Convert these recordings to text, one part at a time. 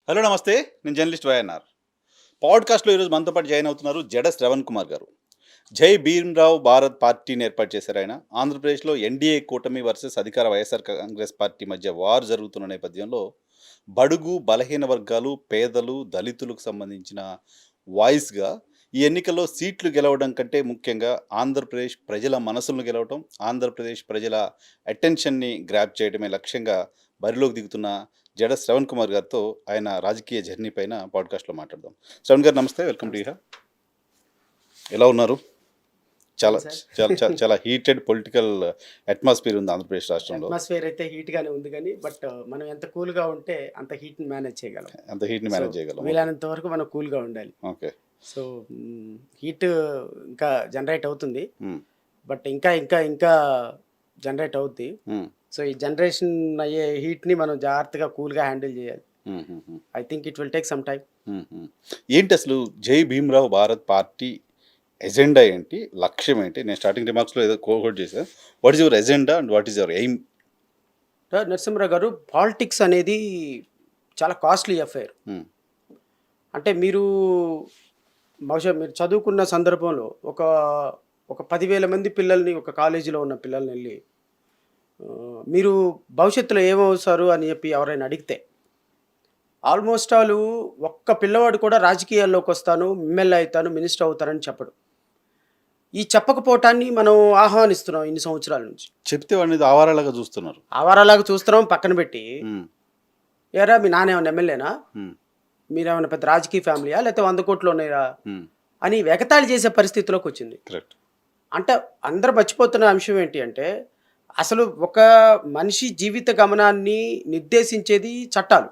Hello నమస్తే. నేను journalist YNR. పాడ్కాస్ట్లో ఈరోజు మనతో పాటు జాయిన్ అవుతున్నారు జడ శ్రవణ్ కుమార్ గారు. జై భీమ్రావ్ భారత్ పార్టీని ఏర్పాటు చేశారు ఆయన. ఆంధ్రప్రదేశ్లో ఎన్డీఏ కూటమి వర్సెస్ అధికార వైఎస్ఆర్ కాంగ్రెస్ పార్టీ మధ్య వార్ జరుగుతున్న నేపథ్యంలో బడుగు బలహీన వర్గాలు, పేదలు, దళితులకు సంబంధించిన వాయిస్గా ఈ ఎన్నికల్లో సీట్లు గెలవడం కంటే ముఖ్యంగా ఆంధ్రప్రదేశ్ ప్రజల మనసులను గెలవడం, ఆంధ్రప్రదేశ్ ప్రజల అటెన్షన్ని గ్రాప్ చేయడమే లక్ష్యంగా బరిలోకి దిగుతున్న జడ శ్రవణ్ కుమార్ గారితో ఆయన రాజకీయ జర్నీ పైన పాడ్కాస్ట్లో మాట్లాడదాం. శ్రవణ్ గారు నమస్తే, వెల్కమ్ టు ఇహా. ఎలా ఉన్నారు? చాలా సార్ చాలా చాలా చాలా హీటెడ్ పొలిటికల్ అట్మాస్ఫియర్ ఉంది ఆంధ్రప్రదేశ్ రాష్ట్రంలో. అట్మాస్ఫియర్ అయితే హీట్ గానే ఉంది కానీ బట్ మనం ఎంత కూల్ గా ఉంటే అంత హీట్ ని మేనేజ్ చేయగలం. అంత హీట్ని సో మేనేజ్ చేయగలం. వీలైనంత వరకు మనం కూల్ గా ఉండాలి. ఓకే. సో హీట్ ఇంకా జనరేట్ అవుతుంది, మ్మ్. బట్ ఇంకా ఇంకా ఇంకా జనరేట్ అవుద్ది. మ్మ్. సో ఈ జనరేషన్ అయ్యే హీట్ ని మనం జాగ్రత్తగా కూల్ గా హ్యాండిల్ చేయాలి. మ్మ్. మ్మ్. I think it will take some time. మ్మ్. ఏంటి అసలు జై భీమ్రావ్ భారత్ పార్టీ ఎజెండా ఏంటి, లక్ష్యం ఏంటి? నేను స్టార్టింగ్ రిమార్క్స్లో ఏదో కోహోట్ చేశాను. What is your agenda and what is your aim? Narasimharao గారు, పాలిటిక్స్ అనేది చాలా కాస్ట్లీ అఫైర్. అంటే మీరు బహుశా మీరు చదువుకున్న సందర్భంలో ఒక ఒక 10,000 మంది పిల్లల్ని, ఒక కాలేజీలో ఉన్న పిల్లల్ని వెళ్ళి మీరు భవిష్యత్తులో ఏమవుతారు అని చెప్పి ఎవరైనా అడిగితే ఆల్మోస్ట్ ఆల్ ఒక్క పిల్లవాడు కూడా రాజకీయాల్లోకి వస్తాను, ఎమ్మెల్యే అవుతాను, మినిస్టర్ అవుతానని చెప్పడు. ఈ చెప్పకపోవటాన్ని మనం ఆహ్వానిస్తున్నాం ఇన్ని సంవత్సరాల నుంచి. చెప్తే వాడిని ఆవారాలుగా చూస్తున్నారు. ఆవారాలాగా చూస్తున్నాం, పక్కన పెట్టి మ్మ్. ఏరా మీ నాన్న ఏమైనా ఎమ్మెల్యేనా, మ్మ్. మీరేమైనా పెద్ద రాజకీయ ఫ్యామిలీయా, లేకపోతే 100 కోట్లు ఉన్నాయా మ్మ్. అని ఎగతాళి చేసే పరిస్థితిలోకి వచ్చింది. కరెక్ట్. అంటే అందరూ మర్చిపోతున్న అంశం ఏంటి అంటే, అసలు ఒక మనిషి జీవిత గమనాన్ని నిర్దేశించేది చట్టాలు,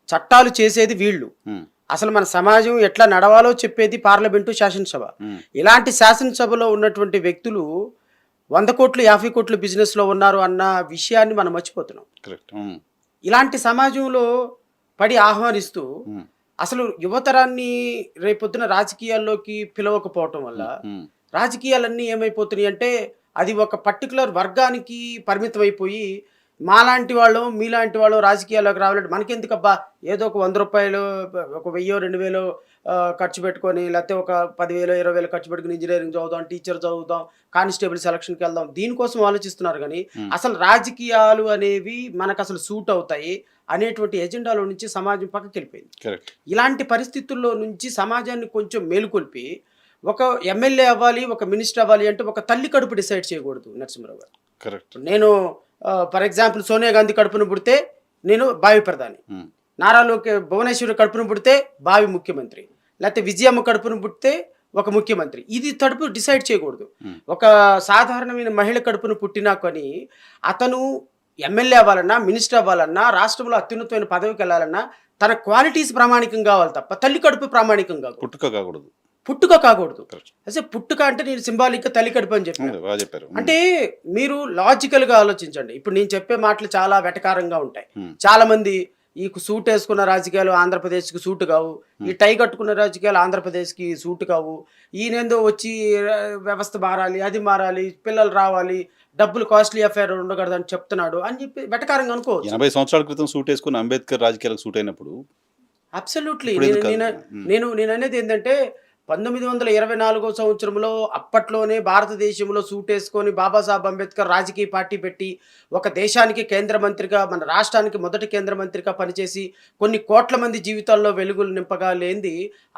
చట్టాలు చేసేది వీళ్ళు. మ్మ్. అసలు మన సమాజం ఎట్లా నడవాలో చెప్పేది పార్లమెంటు, శాసనసభ. మ్మ్. ఇలాంటి శాసనసభలో ఉన్నటువంటి వ్యక్తులు 100 కోట్లు 50 కోట్లు బిజినెస్లో ఉన్నారు అన్న విషయాన్ని మనం మర్చిపోతున్నాం. కరెక్ట్. మ్మ్. ఇలాంటి సమాజంలో పడి ఆహ్వానిస్తూ మ్మ్. అసలు యువతరాన్ని రేపొద్దున రాజకీయాల్లోకి పిలవకపోవటం వల్ల మ్మ్. రాజకీయాలన్నీ ఏమైపోతున్నాయి అంటే అది ఒక పర్టికులర్ వర్గానికి పరిమితం అయిపోయి మాలాంటి వాళ్ళు మీలాంటి వాళ్ళు రాజకీయాల్లోకి రావాలంటే మనకెందుకబ్బా, ఏదో ఒక 100 రూపాయలు, ఒక 1000 2000 ఖర్చు పెట్టుకొని, లేకపోతే ఒక 10,000 20,000 ఖర్చు పెట్టుకుని ఇంజనీరింగ్ చదువుదాం, టీచర్ చదువుదాం, కానిస్టేబుల్ సెలక్షన్కి వెళ్దాం, దీనికోసం ఆలోచిస్తున్నారు. కానీ అసలు రాజకీయాలు అనేవి మనకు అసలు సూట్ అవుతాయి అనేటువంటి ఎజెండాలో నుంచి సమాజం పక్కకి వెళ్ళిపోయింది. కరెక్ట్. ఇలాంటి పరిస్థితుల్లో నుంచి సమాజాన్ని కొంచెం మేలుకొల్పి ఒక ఎమ్మెల్యే అవ్వాలి, ఒక మినిస్టర్ అవ్వాలి అంటే ఒక తల్లి కడుపు డిసైడ్ చేయకూడదు నరసింహరావు గారు. కరెక్ట్. నేను ఫర్ ఎగ్జాంపుల్ సోనియా గాంధీ కడుపును పుడితే నేను భావి ప్రధాని, మ్మ్. నారా భువనేశ్వరి కడుపును పుడితే భావి ముఖ్యమంత్రి, లేకపోతే విజయమ్మ కడుపును పుడితే ఒక ముఖ్యమంత్రి. ఇది తడుపు డిసైడ్ చేయకూడదు. మ్మ్. ఒక సాధారణమైన మహిళ కడుపును పుట్టినా కానీ అతను ఎమ్మెల్యే అవ్వాలన్నా, మినిస్టర్ అవ్వాలన్నా, రాష్ట్రంలో అత్యున్నతమైన పదవికి వెళ్ళాలన్నా తన క్వాలిటీస్ ప్రామాణికం కావాలి తప్ప తల్లి కడుపు ప్రామాణికం కాదు, పుట్టుక కాకూడదు, పుట్టుక కాకూడదు. కరెక్ట్. అసలు పుట్టుక అంటే నేను సింబాలిక్గా తల్లి కడుపు అని చెప్పాను. బాగా చెప్పారు. అంటే మీరు లాజికల్గా ఆలోచించండి. ఇప్పుడు నేను చెప్పే మాటలు చాలా వెటకారంగా ఉంటాయి. మ్మ్. చాలా మంది ఈ సూట్ వేసుకున్న రాజకీయాలు ఆంధ్రప్రదేశ్కి సూట్ కావు, ఈ టై కట్టుకున్న రాజకీయాలు ఆంధ్రప్రదేశ్కి సూట్ కావు, ఈయనేందో వచ్చి వ్యవస్థ మారాలి, అది మారాలి, పిల్లలు రావాలి, డబ్బులు కాస్ట్లీ అఫేర్ ఉండకూడదని చెప్తున్నాడు అని చెప్పి వెటకారంగా అనుకోవచ్చు. 80 సంవత్సరాల క్రితం సూట్ వేసుకుని అంబేద్కర్ రాజకీయాలకు సూట్ అయినప్పుడు అబ్సల్యూట్లీ. ఇప్పుడు ఎందుకు కాదు? నేను అనేది ఏంటంటే 1924 సంవత్సరంలో అప్పట్లోనే భారతదేశంలో సూట్ వేసుకొని బాబాసాహెబ్ అంబేద్కర్ రాజకీయ పార్టీ పెట్టి ఒక దేశానికి కేంద్ర మంత్రిగా, మన రాష్ట్రానికి మొదటి కేంద్ర మంత్రిగా పనిచేసి కొన్ని కోట్ల మంది జీవితాల్లో వెలుగులు నింపగా లేంది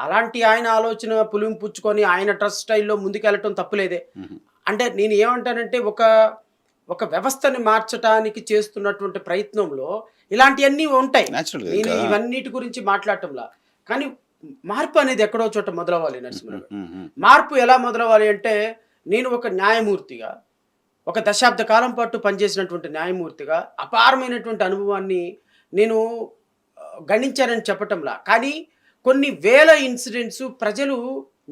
అలాంటి ఆయన ఆలోచన పులింపుచ్చుకొని ఆయన డ్రెస్ స్టైల్లో ముందుకెళ్ళటం తప్పులేదే. మ్మ్. అంటే నేను ఏమంటానంటే ఒక వ్యవస్థని మార్చడానికి చేస్తున్నటువంటి ప్రయత్నంలో ఇలాంటివన్నీ ఉంటాయి. న్యాచురల్గా నేను ఇంకా. ఇవన్నిటి గురించి మాట్లాడటంలా, కానీ మార్పు అనేది ఎక్కడో చోట మొదలవ్వాలి నరసింహరావు గారు. మ్మ్. మ్మ్. మార్పు ఎలా మొదలవ్వాలి అంటే, నేను ఒక న్యాయమూర్తిగా, ఒక దశాబ్ద కాలం పాటు పనిచేసినటువంటి న్యాయమూర్తిగా అపారమైనటువంటి అనుభవాన్ని నేను గణించానని చెప్పటంలా, కానీ కొన్ని వేల ఇన్సిడెంట్స్ ప్రజలు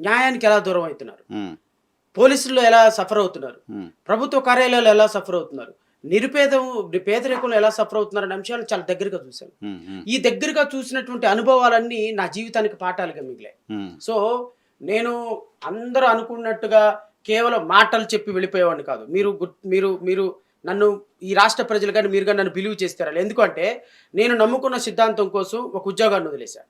న్యాయానికి ఎలా దూరం అవుతున్నారు, మ్మ్. పోలీసులు ఎలా సఫర్ అవుతున్నారు, మ్మ్. ప్రభుత్వ కార్యాలయాలు ఎలా సఫర్ అవుతున్నారు, పేదరికంలో ఎలా సఫర్ అవుతున్నారనే అంశాలు చాలా దగ్గరగా చూశాను. మ్మ్. మ్మ్. ఈ దగ్గరగా చూసినటువంటి అనుభవాలన్నీ నా జీవితానికి పాఠాలుగా మిగిలాయి. మ్మ్. సో నేను అందరూ అనుకున్నట్టుగా కేవలం మాటలు చెప్పి వెళ్ళిపోయేవాడిని కాదు. మీరు నన్ను ఈ రాష్ట్ర ప్రజలు కానీ మీరు కానీ నన్ను బిలీవ్ చేస్తారా? ఎందుకంటే నేను నమ్ముకున్న సిద్ధాంతం కోసం ఒక ఉద్యోగాన్ని వదిలేశాను,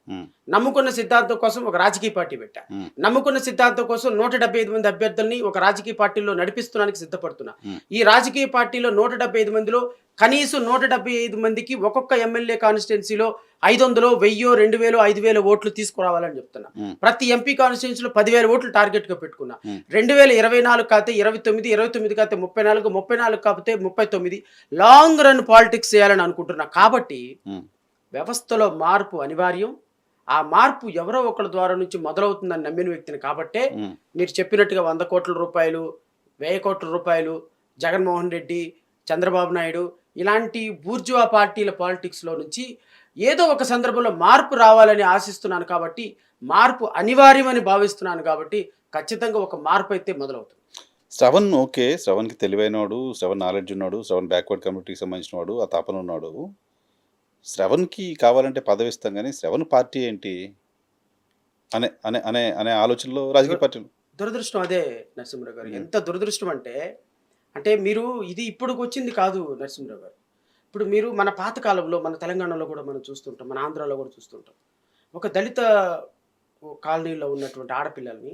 నమ్ముకున్న సిద్ధాంతం కోసం ఒక రాజకీయ పార్టీ పెట్టా, నమ్ముకున్న సిద్ధాంతం కోసం 175 మంది అభ్యర్థుల్ని ఒక రాజకీయ పార్టీలో నడిపిస్తున్నానికి సిద్ధపడుతున్నా. ఈ రాజకీయ పార్టీలో 175 మందిలో కనీసం 175 మందికి ఒక్కొక్క ఎమ్మెల్యే కాన్స్టిట్యున్సీలో 500, 1000, 2000, 5000 ఓట్లు తీసుకురావాలని చెప్తున్నా. ప్రతి ఎంపీ కాన్స్టిట్యున్సీలో 10,000 ఓట్లు టార్గెట్ గా పెట్టుకున్నా. 2024 కాకపోతే 29, 29 కాకపోతే 34, 34 కాకపోతే 39 లాంగ్ రన్ పాలిటిక్స్ చేయాలని అనుకుంటున్నా. కాబట్టి వ్యవస్థలో మార్పు అనివార్యం. ఆ మార్పు ఎవరో ఒకరి ద్వారా నుంచి మొదలవుతుందని నమ్మిన వ్యక్తిని. కాబట్టే మీరు చెప్పినట్టుగా 100 కోట్ల రూపాయలు, 1000 కోట్ల రూపాయలు జగన్మోహన్ రెడ్డి, చంద్రబాబు నాయుడు ఇలాంటి బూర్జువా పార్టీల పాలిటిక్స్లో నుంచి ఏదో ఒక సందర్భంలో మార్పు రావాలని ఆశిస్తున్నాను. కాబట్టి మార్పు అనివార్యమని భావిస్తున్నాను. కాబట్టి ఖచ్చితంగా ఒక మార్పు అయితే మొదలవుతుంది. శ్రవణ్ ఓకే, శ్రవణ్కి తెలివైనవాడు, శ్రవణ్ నాలెడ్జ్ ఉన్నాడు, శ్రవణ్ బ్యాక్వర్డ్ కమ్యూనిటీకి సంబంధించిన వాడు, ఆ తాపన ఉన్నాడు. శ్రవణ్కి కావాలంటే పదవి ఇస్తాం, కానీ శ్రవణ్ పార్టీ ఏంటి అనే అనే అనే అనే ఆలోచనలో రాజకీయ పార్టీలు. దురదృష్టం అదే నరసింహరావు గారు. ఎంత దురదృష్టం అంటే మీరు ఇది ఇప్పుడు వచ్చింది కాదు నరసింహరావు గారు. ఇప్పుడు మీరు మన పాతకాలంలో మన తెలంగాణలో కూడా మనం చూస్తుంటాం, మన ఆంధ్రాలో కూడా చూస్తుంటాం. ఒక దళిత కాలనీలో ఉన్నటువంటి ఆడపిల్లల్ని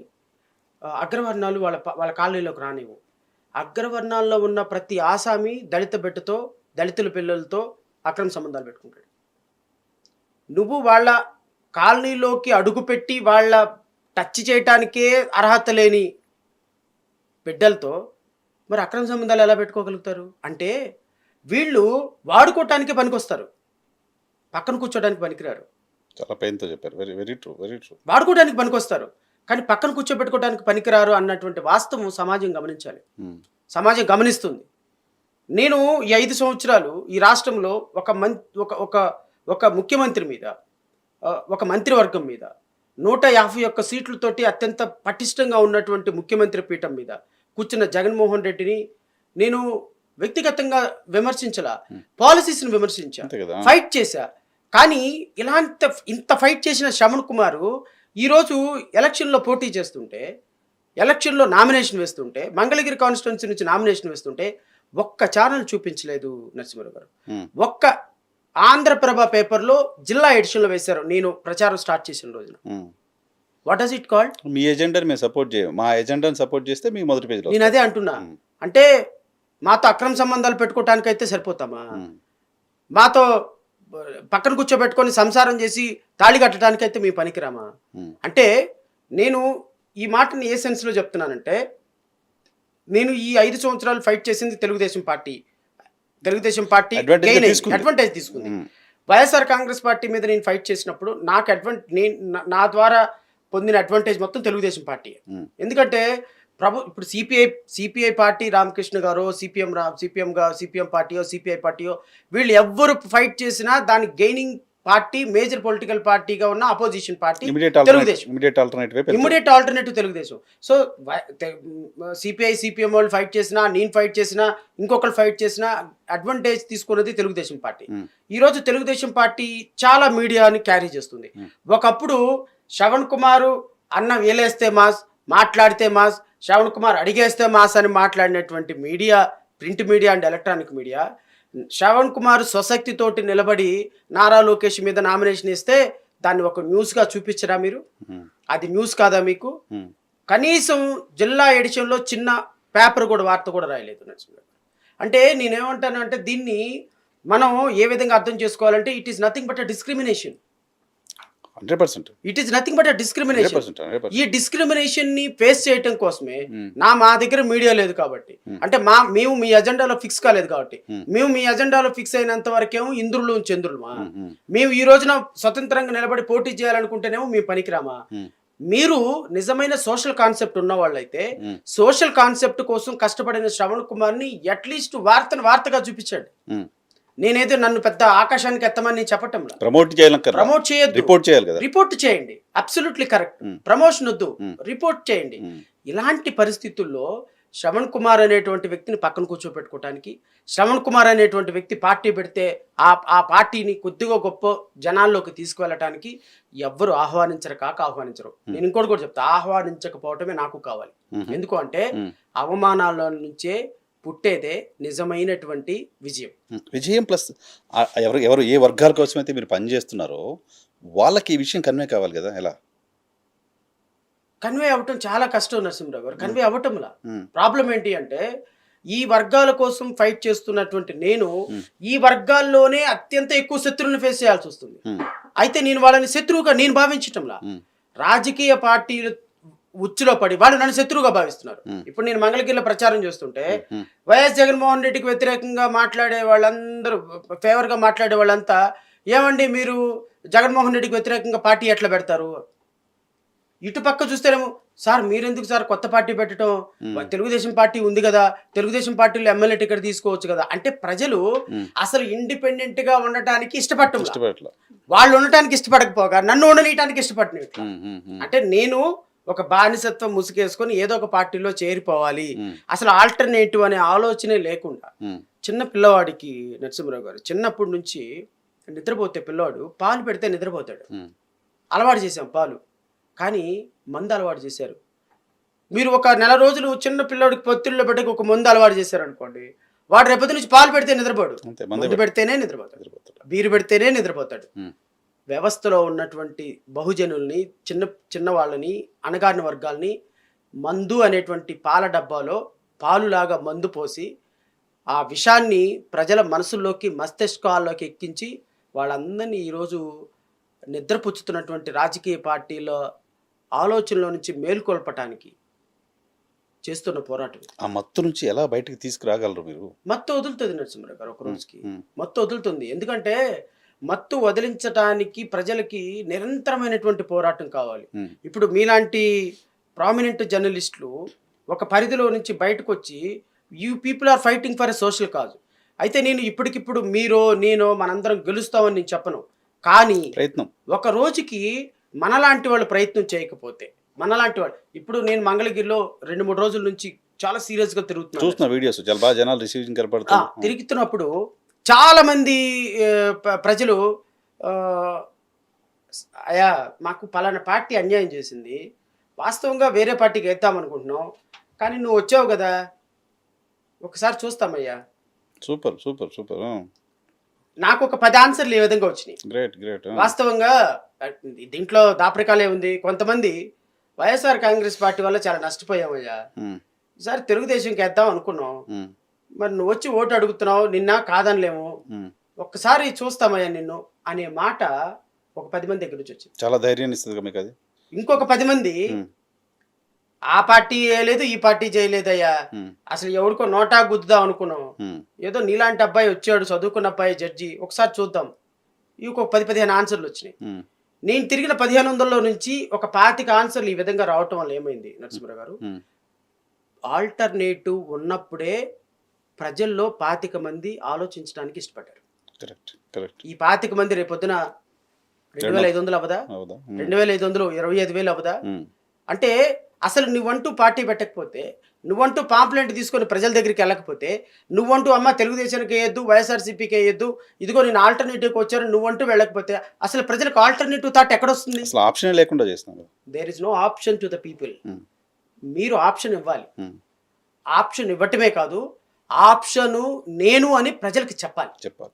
అగ్రవర్ణాలు వాళ్ళ కాలనీలోకి రానివ్వు. అగ్రవర్ణాల్లో ఉన్న ప్రతి ఆసామి దళిత బిడ్డతో, దళితుల పిల్లలతో అక్రమ సంబంధాలు పెట్టుకుంటాడు. నువ్వు వాళ్ళ కాలనీలోకి అడుగుపెట్టి వాళ్ళ టచ్ చేయటానికే అర్హత లేని బిడ్డలతో మరి అక్రమ సంబంధాలు ఎలా పెట్టుకోగలుగుతారు? అంటే వీళ్ళు వాడుకోవటానికి పనికొస్తారు, పక్కన కూర్చోడానికి పనికిరారు. చాలా పెయిన్తో చెప్పారు. Very very true, very true. వాడుకోవడానికి పనికొస్తారు కానీ పక్కన కూర్చోబెట్టుకోవడానికి పనికిరారు అన్నటువంటి వాస్తవం సమాజం గమనించాలి. సమాజం గమనిస్తుంది. నేను ఈ 5 సంవత్సరాలు ఈ రాష్ట్రంలో ఒక ముఖ్యమంత్రి మీద, ఒక మంత్రివర్గం మీద 151 సీట్లతోటి అత్యంత పటిష్టంగా ఉన్నటువంటి ముఖ్యమంత్రి పీఠం మీద కూర్చున్న జగన్మోహన్ రెడ్డిని నేను వ్యక్తిగతంగా విమర్శించలా, పాలసీస్ని విమర్శించా, ఫైట్ చేశా. కానీ ఇంత ఫైట్ చేసిన శ్రవణ్ కుమార్ ఈరోజు ఎలక్షన్లో పోటీ చేస్తుంటే, ఎలక్షన్లో నామినేషన్ వేస్తుంటే, మంగళగిరి కాన్స్టిట్యున్సీ నుంచి నామినేషన్ వేస్తుంటే ఒక్క ఛానల్ చూపించలేదు నరసింహరావు గారు. ఒక్క ఆంధ్రప్రభ పేపర్లో జిల్లా ఎడిషన్లో వేశారు నేను ప్రచారం స్టార్ట్ చేసిన రోజున. What does it called? మీ ఎజెండాని మేము సపోర్ట్ చేయం, మా ఎజెండాని సపోర్ట్ చేస్తే మీ మొదటి పేజీలో. నేను అదే అంటున్నా. అంటే మాతో అక్రమ సంబంధాలు పెట్టుకోవటానికైతే సరిపోతామా? మాతో పక్కన కూర్చోబెట్టుకొని సంసారం చేసి తాళి కట్టడానికైతే మీ పనికిరామా? అంటే నేను ఈ మాటని ఏ సెన్స్లో చెప్తున్నానంటే, నేను ఈ 5 సంవత్సరాలు ఫైట్ చేసింది తెలుగుదేశం పార్టీ అడ్వాంటేజ్ తీసుకుంది. వైఎస్ఆర్ కాంగ్రెస్ పార్టీ మీద నేను ఫైట్ చేసినప్పుడు నా ద్వారా పొందిన అడ్వాంటేజ్ మొత్తం తెలుగుదేశం పార్టీ. ఎందుకంటే ఇప్పుడు సిపిఐ పార్టీ రామకృష్ణ గారో, సిపిఎం పార్టీయో, సిపిఐ పార్టీయో, వీళ్ళు ఎవ్వరు ఫైట్ చేసినా దాని గెయినింగ్ పార్టీ, మేజర్ పొలిటికల్ పార్టీగా ఉన్న opposition party Telugu Desam, immediate alternative Telugu Desam. So CPM వాళ్ళు ఫైట్ చేసినా, నేను ఫైట్ చేసినా, ఇంకొకరు ఫైట్ చేసినా అడ్వాంటేజ్ తీసుకున్నది తెలుగుదేశం పార్టీ. ఈరోజు తెలుగుదేశం పార్టీ చాలా మీడియాని క్యారీ చేస్తుంది. ఒకప్పుడు శ్రవణ్ కుమార్ అన్న వేలేస్తే మాస్, మాట్లాడితే మాస్, శ్రవణ్ కుమార్ అడిగేస్తే మాస్ అని మాట్లాడినటువంటి media, print media and electronic media, Sravan Kumar స్వశక్తితోటి నిలబడి నారా లోకేష్ మీద నామినేషన్ ఇస్తే దాన్ని ఒక న్యూస్గా చూపించరా మీరు? అది న్యూస్ కాదా మీకు? కనీసం జిల్లా ఎడిషన్లో చిన్న పేపర్ కూడా, వార్త కూడా రాయలేదు నరసింహరావు. అంటే నేనేమంటాను అంటే, దీన్ని మనం ఏ విధంగా అర్థం చేసుకోవాలంటే, it is nothing but a discrimination. 100%. It is nothing but a discrimination. ఈ డిస్క్రిమినేషన్ ని ఫేస్ చేయడం కోసమే మా దగ్గర మీడియా లేదు కాబట్టి, అంటే మేము మీ అజెండాలో ఫిక్స్ కాలేదు కాబట్టి, మేము మీ అజెండాలో ఫిక్స్ అయినంత వరకేమో ఇంద్రులు చంద్రులమా? మేము ఈ రోజున స్వతంత్రంగా నిలబడి పోటీ చేయాలనుకుంటేనేమో మేము పనికిరామా? మీరు నిజమైన సోషల్ కాన్సెప్ట్ ఉన్న వాళ్ళైతే సోషల్ కాన్సెప్ట్ కోసం కష్టపడిన శ్రవణ్ కుమార్ ని అట్లీస్ట్ వార్తగా చూపించండి. నేనేదో నన్ను పెద్ద ఆకాశానికి ఎత్తమని చెప్పటం, ప్రమోట్ చేయొద్దు, రిపోర్ట్ చేయండి. Absolutely correct. ప్రమోషన్ వద్దు, రిపోర్ట్ చేయండి. ఇలాంటి పరిస్థితుల్లో శ్రవణ్ కుమార్ అనేటువంటి వ్యక్తిని పక్కన కూర్చోపెట్టుకోవటానికి, శ్రవణ్ కుమార్ అనేటువంటి వ్యక్తి పార్టీ పెడితే ఆ పార్టీని కొద్దిగా గొప్ప జనాల్లోకి తీసుకువెళ్ళటానికి ఎవ్వరు ఆహ్వానించరు. నేను ఇంకోటి కూడా చెప్తా, ఆహ్వానించకపోవటమే నాకు కావాలి. ఎందుకు అంటే అవమానాల నుంచే పుట్టేదే నిజమైనటువంటి విజయం. విజయం ప్లస్ ఎవరు ఎవరు ఏ వర్గాల కోసం అయితే మీరు పనిచేస్తున్నారో వాళ్ళకి ఈ విషయం కన్వే కావాలి కదా ఎలా? కన్వే అవ్వటం చాలా కష్టం నరసింహరావు గారు. కన్వే అవ్వటంలా ఉమ్, ప్రాబ్లం ఏంటి అంటే, ఈ వర్గాల కోసం ఫైట్ చేస్తున్నటువంటి నేను ఉమ్, ఈ వర్గాల్లోనే అత్యంత ఎక్కువ శత్రువులను ఫేస్ చేయాల్సి వస్తుంది. ఉమ్, అయితే నేను వాళ్ళని శత్రువుగా నేను భావించటంలా, ఉమ్, రాజకీయ పార్టీలు ఉచ్చులో పడి వాళ్ళు నన్ను శత్రువుగా భావిస్తున్నారు. ఉమ్, ఇప్పుడు నేను మంగళగిరిలో ప్రచారం చేస్తుంటే ఉమ్, వైఎస్ జగన్మోహన్ రెడ్డికి వ్యతిరేకంగా మాట్లాడే వాళ్ళందరూ, ఫేవర్గా మాట్లాడే వాళ్ళంతా, ఏమండి మీరు జగన్మోహన్ రెడ్డికి వ్యతిరేకంగా పార్టీ ఎట్లా పెడతారు? ఇటు పక్క చూస్తేనేమో, సార్ మీరెందుకు సార్ కొత్త పార్టీ పెట్టడం, తెలుగుదేశం పార్టీ ఉంది కదా, తెలుగుదేశం పార్టీలో ఎమ్మెల్యే టికెట్ తీసుకోవచ్చు కదా. అంటే ప్రజలు అసలు ఇండిపెండెంట్ గా ఉండటానికి ఇష్టపడటం, ఇష్టపడట్లా. వాళ్ళు ఉండటానికి ఇష్టపడకపోగా నన్ను ఉండనీయటానికి ఇష్టపడినవి. ఉమ్, ఉమ్, ఉమ్, అంటే నేను ఒక బానిసత్వం ముసుగేసుకొని ఏదో ఒక పార్టీలో చేరిపోవాలి, అసలు ఆల్టర్నేటివ్ అనే ఆలోచనే లేకుండా, ఉమ్, చిన్న పిల్లవాడికి నరసింహరావు గారు చిన్నప్పటి నుంచి నిద్రపోతే పిల్లవాడు పాలు పెడితే నిద్రపోతాడు. ఉమ్, అలవాటు చేసాం పాలు, కానీ మందు అలవాటు చేశారు. మీరు ఒక నెల రోజులు చిన్న పిల్లోడికి పొత్తిళ్ళలో పెట్టి ఒక మందు అలవాటు చేశారు అనుకోండి, వాడు రేపటి నుంచి పాలు పెడితే నిద్రపోడు, అంతే మందు పెడితేనే నిద్రపోతాడు, నిద్రపోతాడు. బీరు పెడితేనే నిద్రపోతాడు. ఉమ్, వ్యవస్థలో ఉన్నటువంటి బహుజనుల్ని, చిన్న వాళ్ళని, అణగారిన వర్గాల్ని మందు అనేటువంటి పాల డబ్బాలో పాలులాగా మందు పోసి ఆ విషాన్ని ప్రజల మనసుల్లోకి, మస్తిష్కాల్లోకి ఎక్కించి వాళ్ళందరినీ ఈరోజు నిద్రపుచ్చుతున్నటువంటి రాజకీయ పార్టీల ఆలోచనలో నుంచి మేల్కొల్పటానికి చేస్తున్న పోరాటం. ఆ మత్తు నుంచి ఎలా బయటకు తీసుకురాగలరు మీరు? మత్తు వదులుతుంది నరసింహరావు గారు, ఒక రోజుకి ఉమ్, మత్తు వదులుతుంది. ఎందుకంటే మత్తు వదిలించడానికి ప్రజలకి నిరంతరమైనటువంటి పోరాటం కావాలి. ఉమ్, ఇప్పుడు మీలాంటి ప్రామినెంట్ జర్నలిస్టులు ఒక పరిధిలో నుంచి బయటకు వచ్చి, you people are fighting for a social cause. అయితే నేను ఇప్పటికిప్పుడు మీరో నేనో మనందరం గెలుస్తామని నేను చెప్పను, కానీ ప్రయత్నం. ఒక రోజుకి మనలాంటి వాళ్ళు ప్రయత్నం చేయకపోతే, మనలాంటి వాళ్ళు, ఇప్పుడు నేను మంగళగిరిలో 2-3 రోజుల నుంచి చాలా సీరియస్గా తిరుగుతున్నాను. చూస్తున్న వీడియోస్ చాలా బాగా జనాలు రిసీవింగ్ కనపడుతుంది. తిరుగుతున్నప్పుడు చాలా మంది ప్రజలు అయా మాకు పలానా పార్టీ అన్యాయం చేసింది, వాస్తవంగా వేరే పార్టీకి వేద్దాం అనుకుంటున్నాం, కానీ నువ్వు వచ్చావు కదా ఒకసారి చూస్తామయ్యా. Super super super. నాకు ఒక 10 ఆన్సర్లు ఈ విధంగా వచ్చినాయి. Great great. వాస్తవంగా దీంట్లో దాపరికాలే ఉంది. కొంతమంది వైఎస్ఆర్ కాంగ్రెస్ పార్టీ వల్ల చాలా నష్టపోయామయ్యా, ఈసారి తెలుగుదేశంకి వేద్దాం అనుకున్నాం, మరి నువ్వు వచ్చి ఓటు అడుగుతున్నావు, నిన్న కాదనలేము, ఒక్కసారి చూస్తామయ్యా నిన్ను అనే మాట ఒక 10 మంది దగ్గర నుంచి వచ్చింది. చాలా ధైర్యాన్ని ఇస్తుంది మీకు అది. ఇంకొక 10 మంది ఆ పార్టీ చేయలేదు, ఈ పార్టీ చేయలేదయ్యా, అసలు ఎవరికో నోటా గుద్దుదాం అనుకున్నాం, ఏదో నీలాంటి అబ్బాయి వచ్చాడు, చదువుకున్న అబ్బాయి, జడ్జి, ఒకసారి చూద్దాం. ఇంకొక 10-15 ఆన్సర్లు వచ్చినాయి. నేను తిరిగిన 1500లో నుంచి ఒక 25 ఆన్సర్లు ఈ విధంగా రావటం వల్ల ఏమైంది నరసింహరావు గారు, ఆల్టర్నేటివ్ ఉన్నప్పుడే ప్రజల్లో 25 మంది ఆలోచించడానికి ఇష్టపడ్డారు. Correct correct. ఈ 25 మంది రేపొద్దున 2500 అవదా, 2500 25,000 అవదా? అంటే అసలు నువ్వంటూ పార్టీ పెట్టకపోతే, నువ్వంటూ పాంప్లెంట్ తీసుకొని ప్రజల దగ్గరికి వెళ్ళకపోతే, నువ్వంటూ అమ్మ తెలుగుదేశానికి వేయద్దు, వైఎస్ఆర్సీపీకి వేయద్దు, ఇదిగో నేను ఆల్టర్నేటివ్కి వచ్చాను నువ్వంటూ వెళ్ళకపోతే, అసలు ప్రజలకు ఆల్టర్నేటివ్ థాట్ ఎక్కడొస్తుంది? అసలు ఆప్షన్ లేకుండా చేస్తున్నారు. There is no option to the people. మీరు ఆప్షన్ ఇవ్వాలి. ఆప్షన్ ఇవ్వటమే కాదు, ఆప్షను నేను అని ప్రజలకి చెప్పాలి. చెప్పాలి.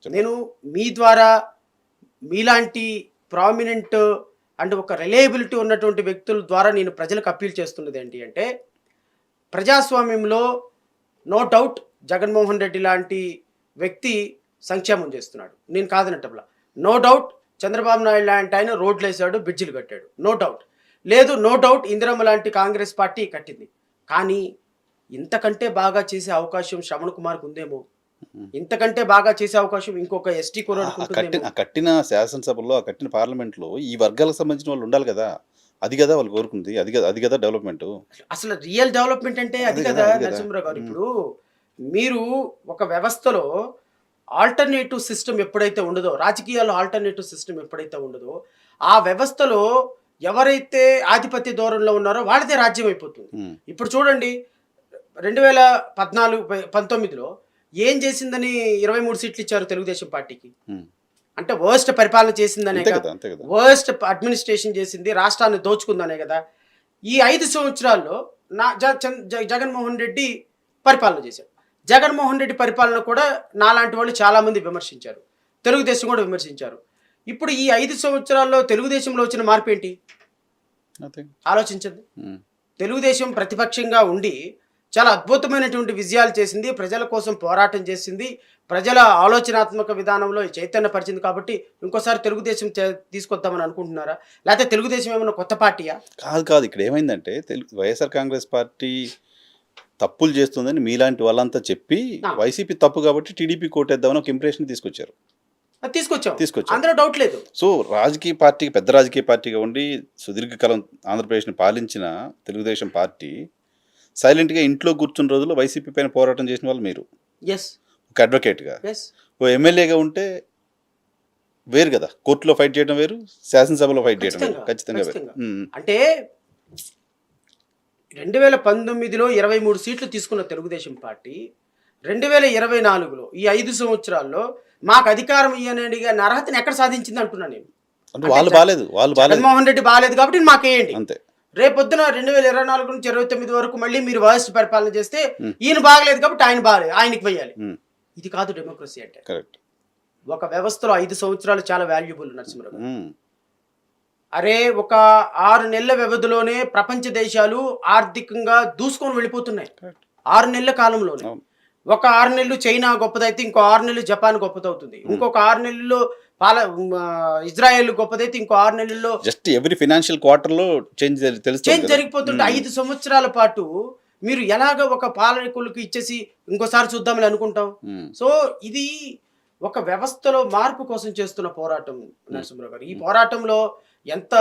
నేను మీ ద్వారా, మీలాంటి ప్రామినెంట్ అండ్ ఒక రిలయబిలిటీ ఉన్నటువంటి వ్యక్తుల ద్వారా నేను ప్రజలకు అప్పీల్ చేస్తున్నది ఏంటి అంటే, ప్రజాస్వామ్యంలో నో డౌట్ జగన్మోహన్ రెడ్డి లాంటి వ్యక్తి సంక్షేమం చేస్తున్నాడు, నేను కాదనటంలా. నో డౌట్ చంద్రబాబు నాయుడు లాంటి ఆయన రోడ్లు వేసాడు, బ్రిడ్జిలు కట్టాడు, నో డౌట్ లేదు. నో డౌట్ ఇందిరమ్మ లాంటి కాంగ్రెస్ పార్టీ కట్టింది. కానీ ఇంతకంటే బాగా చేసే అవకాశం శ్రవణ్ కుమార్కి ఉందేమో, ఇంతకంటే బాగా చేసే అవకాశం ఇంకొక ఎస్టీ కట్టిన శాసనసభలో, ఆ కట్టిన పార్లమెంట్లో ఈ వర్గాలకు సంబంధించిన వాళ్ళు ఉండాలి కదా. అది కదా వాళ్ళు కోరుకుంది, అది కదా డెవలప్మెంట్. అసలు రియల్ డెవలప్మెంట్ అంటే అది కదా నరసింహరావు గారు. ఇప్పుడు మీరు ఒక వ్యవస్థలో ఆల్టర్నేటివ్ సిస్టమ్ ఎప్పుడైతే ఉండదో, రాజకీయాల్లో ఆల్టర్నేటివ్ సిస్టమ్ ఎప్పుడైతే ఉండదో, ఆ వ్యవస్థలో ఎవరైతే ఆధిపత్య ధోరణిలో ఉన్నారో వాళ్ళదే రాజ్యం అయిపోతుంది. ఇప్పుడు చూడండి, 2014-19లో ఏం చేసిందని 23 సీట్లు ఇచ్చారు తెలుగుదేశం పార్టీకి. అంటే వర్స్ట్ పరిపాలన చేసిందనే కదా, వర్స్ట్ అడ్మినిస్ట్రేషన్ చేసింది, రాష్ట్రాన్ని దోచుకుందనే కదా. ఈ 5 సంవత్సరాల్లో జగన్మోహన్ రెడ్డి పరిపాలన చేశాడు. జగన్మోహన్ రెడ్డి పరిపాలన కూడా నాలాంటి వాళ్ళు చాలామంది విమర్శించారు, తెలుగుదేశం కూడా విమర్శించారు. ఇప్పుడు ఈ 5 సంవత్సరాల్లో తెలుగుదేశంలో వచ్చిన మార్పు ఏంటి ఆలోచించండి. తెలుగుదేశం ప్రతిపక్షంగా ఉండి చాలా అద్భుతమైనటువంటి విజయాలు చేసింది, ప్రజల కోసం పోరాటం చేసింది, ప్రజల ఆలోచనాత్మక విధానంలో చైతన్యపరిచింది. కాబట్టి ఇంకోసారి తెలుగుదేశం తీసుకొద్దామని అనుకుంటున్నారా, లేకపోతే తెలుగుదేశం ఏమైనా కొత్త పార్టీయా? కాదు. ఇక్కడ ఏమైందంటే వైఎస్ఆర్ కాంగ్రెస్ పార్టీ తప్పులు చేస్తుందని మీలాంటి వాళ్ళంతా చెప్పి వైసీపీ తప్పు కాబట్టి టీడీపీ కోటేద్దామని ఒక ఇంప్రెషన్ తీసుకొచ్చారు. తీసుకొచ్చాం, అందులో డౌట్ లేదు. సో రాజకీయ పార్టీకి, పెద్ద రాజకీయ పార్టీగా ఉండి సుదీర్ఘకాలం ఆంధ్రప్రదేశ్ని పాలించిన తెలుగుదేశం పార్టీ సైలెంట్గా ఇంట్లో కూర్చున్న రోజుల్లో వైసీపీ పైన పోరాటం చేసిన వాళ్ళు మీరు. ఒక అడ్వకేట్గా, ఓ ఎమ్మెల్యేగా ఉంటే వేరు కదా, కోర్టులో ఫైట్ చేయడం వేరు, శాసనసభలో ఫైట్ చేయడం వేరు, ఖచ్చితంగా వేరు. అంటే 2019లో 23 సీట్లు తీసుకున్న తెలుగుదేశం పార్టీ 2024లో ఈ 5 సంవత్సరాల్లో మాకు అధికారం ఇవ్వని అర్హతని ఎక్కడ సాధించింది అంటున్నా నేను. వాళ్ళు బాలేదు, జగన్మోహన్ రెడ్డి బాలేదు కాబట్టి మాకేయండి. అంతే. రేపొద్దున 2024 నుంచి 29 వరకు మళ్ళీ మీరు వాయిస్ పరిపాలన చేస్తే ఈయన బాగలేదు కాబట్టి ఆయన బాగలేదు, ఆయనకి వెయ్యాలి. ఇది కాదు డెమోక్రసీ అంటే. కరెక్ట్. ఒక వ్యవస్థలో 5 సంవత్సరాలు చాలా వాల్యుబుల్ నరసింహరావు. అరే ఒక 6 నెలల వ్యవధిలోనే ప్రపంచ దేశాలు ఆర్థికంగా దూసుకొని వెళ్ళిపోతున్నాయి. 6 నెలల కాలంలోనే ఒక 6 నెలలు చైనా గొప్పదైతే ఇంకో 6 నెలలు జపాన్ గొప్పదవుతుంది, ఇంకొక 6 నెలల్లో ఇజ్రాయెల్ గొప్పదైతే ఇంకో 6 నెలల్లో జస్ట్ ఎవ్రీ ఫైనాన్షియల్ క్వార్టర్లో చేంజ్ జరిగిపోతుంటే 5 సంవత్సరాల పాటు మీరు ఎలాగ ఒక పాలకులకు ఇచ్చేసి ఇంకోసారి చూద్దామని అనుకుంటాం. సో ఇది ఒక వ్యవస్థలో మార్పు కోసం చేస్తున్న పోరాటం నరసింహరావు గారు. ఈ పోరాటంలో ఎంత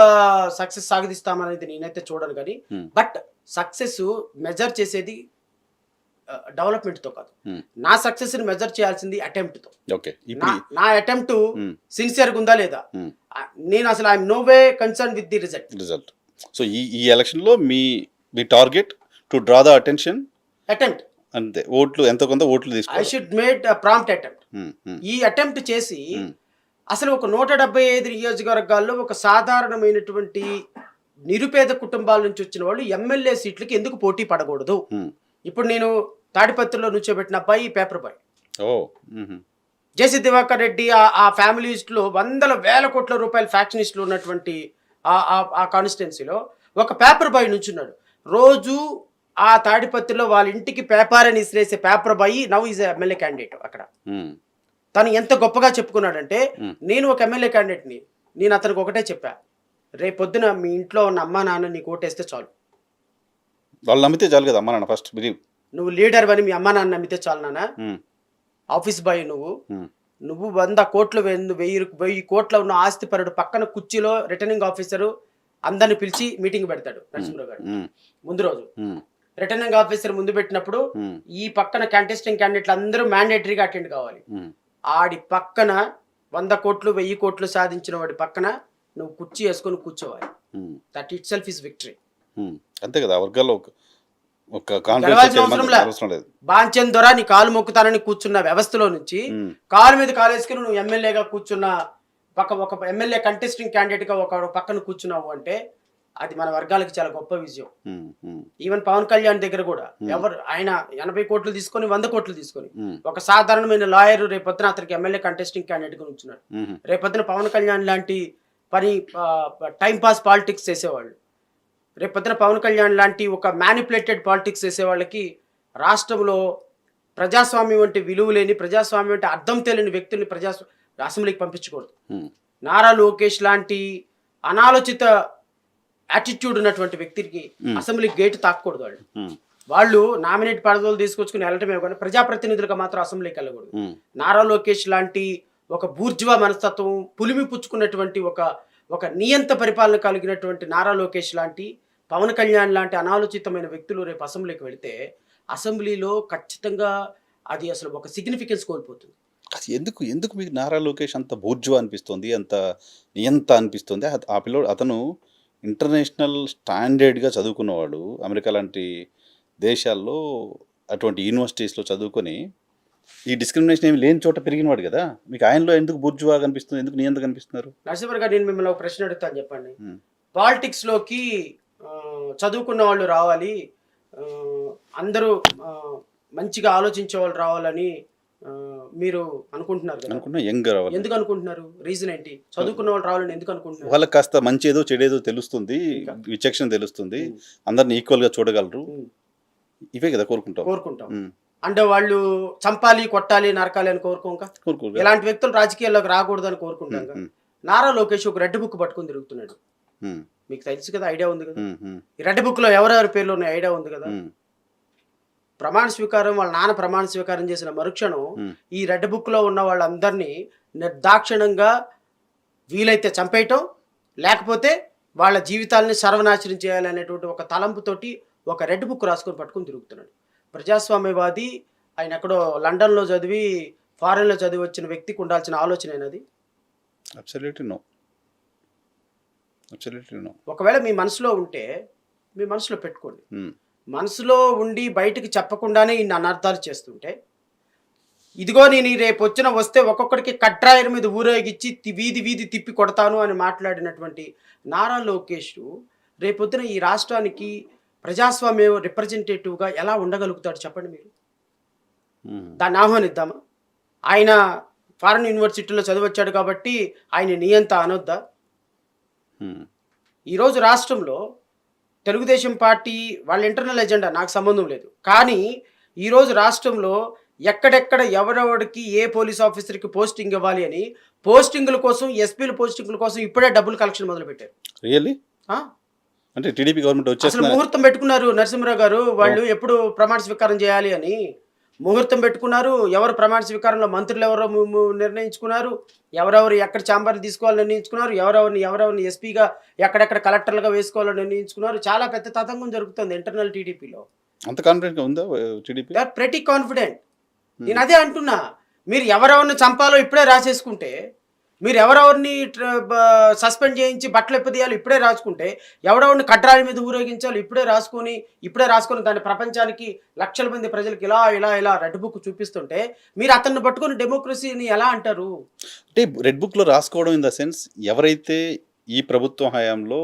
సక్సెస్ సాధిస్తామనేది నేనైతే చూడను, కానీ బట్ సక్సెస్ మెజర్ చేసేది డెవలప్మెంట్ తో కాదు. నా సక్సెస్ ని మెజర్ చేయాల్సింది అటెంప్ట్ తో. నా అటెంప్ట్ సిన్సియర్ గా ఉందా లేదా, నేను అసలు I'm no way concern with the result. So ఈ ఎలక్షన్ లో మీ target to draw the attempt అంతే. ఓట్లు ఎంతో కొంత ఓట్లు తీసుకోవాలి. I should made prompt attempt. ఈ అటెంప్ట్ చేసి అసలు ఒక 175 నియోజకవర్గాల్లో ఒక సాధారణమైనటువంటి నిరుపేద కుటుంబాల నుంచి వచ్చిన వాళ్ళు ఎమ్మెల్యే సీట్లకి ఎందుకు పోటీ పడకూడదు. ఇప్పుడు నేను తాడిపత్రిలో నుంచోబెట్టిన అబ్బాయి పేపర్ బాయ్ జేసీ దివాకర్ రెడ్డి, ఆ ఫ్యామిలీస్లో వందల వేల కోట్ల రూపాయల ఫ్యాక్షనిస్టులు ఉన్నటువంటి ఆ కాన్స్టిట్యున్సీలో ఒక పేపర్ బాయ్ నుంచున్నాడు. రోజు ఆ తాడిపత్రిలో వాళ్ళ ఇంటికి పేపర్ అని ఇసిరేసే paper boy now is MLA candidate. అక్కడ తను ఎంత గొప్పగా చెప్పుకున్నాడంటే, నేను ఒక ఎమ్మెల్యే క్యాండిడేట్ని, నేను అతనికి ఒకటే చెప్పా, రేపొద్దున మీ ఇంట్లో ఉన్న అమ్మా నాన్న నీకు ఓటేస్తే చాలు, వాళ్ళు నమ్మితే చాలు కదా అమ్మా నాన్న. ఫస్ట్ బిలీవ్ నువ్వు లీడర్ అని మీ అమ్మా నాన్న నమ్మితే చాలు నాన్న. ఆఫీస్ బాయ్ నువ్వు 100 కోట్లు 1000 కోట్ల ఉన్న ఆస్తి పరుడు పక్కన కుర్చీలో రిటర్నింగ్ ఆఫీసరు అందరిని పిలిచి మీటింగ్ పెడతాడు నరసింహరావు గారు. ముందు రోజు రిటర్నింగ్ ఆఫీసర్ ముందు పెట్టినప్పుడు ఈ పక్కన కంటెస్టింగ్ క్యాండిడేట్లు అందరూ మ్యాండేటరీగా అటెండ్ కావాలి. ఆడి పక్కన 100 కోట్లు 1000 కోట్లు సాధించిన వాడి పక్కన నువ్వు కుర్చీ వేసుకొని కూర్చోవాలి. That it self is victory. అంతే కదా. వర్గాల్లో బాంచన్ దొర నీ కాలు మొక్కుతానని కూర్చున్న వ్యవస్థలో నుంచి కాలు మీద కాలు వేసుకుని నువ్వు ఎమ్మెల్యేగా కూర్చున్న ఒక ఎమ్మెల్యే కంటెస్టింగ్ క్యాండిడేట్ గా ఒక పక్కన కూర్చున్నావు అంటే అది మన వర్గాలకు చాలా గొప్ప విజయం. ఈవెన్ పవన్ కళ్యాణ్ దగ్గర కూడా ఆయన 80 కోట్లు తీసుకొని 100 కోట్లు తీసుకొని ఒక సాధారణమైన లాయర్ రేపొద్దున అతనికి ఎమ్మెల్యే కంటెస్టింగ్ క్యాండిడేట్ గా ఉంచున్నాడు. రేపొద్దున పవన్ కళ్యాణ్ లాంటి టైం పాస్ పాలిటిక్స్ చేసేవాళ్ళు, రేపొద్దున పవన్ కళ్యాణ్ లాంటి ఒక మ్యానిపులేటెడ్ పాలిటిక్స్ చేసే వాళ్ళకి రాష్ట్రంలో ప్రజాస్వామ్యం అంటే విలువ లేని, ప్రజాస్వామ్యం అంటే అర్థం తెలియని వ్యక్తుల్ని అసెంబ్లీకి పంపించకూడదు. నారా లోకేష్ లాంటి అనాలోచిత యాటిట్యూడ్ ఉన్నటువంటి వ్యక్తికి అసెంబ్లీ గేట్ తాకూడదు. వాళ్ళు నామినేట్ పదవులు తీసుకొచ్చుకుని వెళ్ళటమే కానీ ప్రజాప్రతినిధులుగా మాత్రం అసెంబ్లీకి వెళ్ళకూడదు. నారా లోకేష్ లాంటి ఒక బూర్జువా మనస్తత్వం పులిమి పుచ్చుకున్నటువంటి ఒక నియంత పరిపాలన కలిగినటువంటి నారా లోకేష్ లాంటి, పవన్ కళ్యాణ్ లాంటి అనాలోచితమైన వ్యక్తులు రేపు అసెంబ్లీకి వెళితే అసెంబ్లీలో ఖచ్చితంగా అది అసలు ఒక సిగ్నిఫికెన్స్ కోల్పోతుంది. ఎందుకు మీకు నారా లోకేష్ అంత బూర్జువా అనిపిస్తుంది, అంత నియంత అనిపిస్తుంది? ఆ పిల్లోడు అతను ఇంటర్నేషనల్ స్టాండర్డ్గా చదువుకున్నవాడు, అమెరికా లాంటి దేశాల్లో అటువంటి యూనివర్సిటీస్లో చదువుకొని ఈ డిస్క్రిమినేషన్ ఏమి లేని చోట పెరిగినవాడు కదా. మీకు ఆయనలో ఎందుకు బూర్జువా కనిపిస్తుంది, ఎందుకు నియంత కనిపిస్తున్నారు? నరసింహరావు గారు, నేను మిమ్మల్ని ఒక ప్రశ్న అడుగుతాను, చెప్పండి. పాలిటిక్స్లోకి చదువుకున్న వాళ్ళు రావాలి, అందరూ మంచిగా ఆలోచించే వాళ్ళు రావాలని మీరు అనుకుంటున్నారు కదా? అనుకున్నా యంగ్ రావాలి, ఎందుకు అనుకుంటున్నారు? రీజన్ ఏంటి? చదువుకున్న వాళ్ళు రావాలని ఎందుకు అనుకుంటున్నారు? వాళ్ళకి కాస్త మంచి ఏదో చెడేదో తెలుస్తుంది, ఇంకా. విచక్షణ తెలుస్తుంది, అందరిని ఈక్వల్గా చూడగలరు, ఇవే కదా కోరుకుంటాం. కోరుకుంటాం. అంటే వాళ్ళు చంపాలి, కొట్టాలి, నరకాలి అని కోరుకోక కోరుకోరు. ఇలాంటి వ్యక్తులు రాజకీయాల్లోకి రాకూడదని కోరుకుంటాం కదా. నారా లోకేష్ ఒక రెడ్ బుక్ పట్టుకుని తిరుగుతున్నాడు. మీకు తెలుసు కదా, ఐడియా ఉంది కదా. ఈ రెడ్ బుక్ లో ఎవరెవరి పేర్లు ఉన్నాయి ఐడియా ఉంది కదా. ప్రమాణ స్వీకారం, వాళ్ళ నాన్న ప్రమాణ స్వీకారం చేసిన మరుక్షణం ఈ రెడ్ బుక్ లో ఉన్న వాళ్ళందరినీ నిర్దాక్షిణంగా వీలైతే చంపేయటం, లేకపోతే వాళ్ళ జీవితాలని సర్వనాశనం చేయాలనేటువంటి ఒక తలంపుతోటి ఒక రెడ్ బుక్ రాసుకొని పట్టుకుని తిరుగుతున్నాడు. ప్రజాస్వామ్యవాది, ఆయన ఎక్కడో లండన్లో చదివి ఫారెన్లో చదివి వచ్చిన వ్యక్తికి ఉండాల్సిన ఆలోచన అయినది. Absolutely no, absolutely no. ఒకవేళ మీ మనసులో ఉంటే మీ మనసులో పెట్టుకోండి. మనసులో ఉండి బయటికి చెప్పకుండానే ఇన్ని అనర్థాలు చేస్తుంటే, ఇదిగో నేను రేపు వస్తే ఒక్కొక్కడికి కట్రాయర్ మీద ఊరేగిచ్చి వీధి వీధి తిప్పి కొడతాను అని మాట్లాడినటువంటి నారా లోకేష్ రేపొద్దున ఈ రాష్ట్రానికి ప్రజాస్వామ్య రిప్రజెంటేటివ్గా ఎలా ఉండగలుగుతాడు చెప్పండి మీరు? దాన్ని ఆహ్వానిద్దామా? ఆయన ఫారెన్ యూనివర్సిటీలో చదివచ్చాడు కాబట్టి ఆయన నియంత అనొద్దా? ఈరోజు రాష్ట్రంలో తెలుగుదేశం పార్టీ వాళ్ళ ఇంటర్నల్ ఎజెండా నాకు సంబంధం లేదు, కానీ ఈరోజు రాష్ట్రంలో ఎక్కడెక్కడ ఎవరెవరికి ఏ పోలీస్ ఆఫీసర్కి పోస్టింగ్ ఇవ్వాలి అని పోస్టింగుల కోసం, ఎస్పీల పోస్టింగుల కోసం ఇప్పుడే డబ్బులు కలెక్షన్ మొదలుపెట్టారు. రియల్లీ? అంటే టీడీపీ గవర్నమెంట్ అసలు ముహూర్తం పెట్టుకున్నారు నరసింహరావు గారు. వాళ్ళు ఎప్పుడు ప్రమాణ స్వీకారం చేయాలి అని ముహూర్తం పెట్టుకున్నారు. ఎవరు ప్రమాణ స్వీకారంలో మంత్రులు ఎవరో నిర్ణయించుకున్నారు, ఎవరెవరు ఎక్కడ ఛాంబర్లు తీసుకోవాలని నిర్ణయించుకున్నారు, ఎవరెవరిని ఎస్పీగా ఎక్కడెక్కడ కలెక్టర్లుగా వేసుకోవాలని నిర్ణయించుకున్నారు. చాలా పెద్ద తతంగం జరుగుతుంది ఇంటర్నల్ టీడీపీలో. అంత కాన్ఫిడెంట్గా ఉందా TDP? They are pretty confident. నేను అదే అంటున్నా, మీరు ఎవరెవరిని చంపాలో ఇప్పుడే రాసేసుకుంటే, మీరు ఎవరెవరిని సస్పెండ్ చేయించి బట్టలు ఎప్పదీయాలి ఇప్పుడే రాసుకుంటే, ఎవరెవరిని కట్రాల మీద ఊరేగించాలి ఇప్పుడే రాసుకొని దాని ప్రపంచానికి లక్షల మంది ప్రజలకు ఇలా ఇలా ఇలా రెడ్ బుక్ చూపిస్తుంటే, మీరు అతన్ని పట్టుకుని డెమోక్రసీని ఎలా అంటారు? అంటే రెడ్ బుక్లో రాసుకోవడం ఇన్ ద సెన్స్, ఎవరైతే ఈ ప్రభుత్వం హయాంలో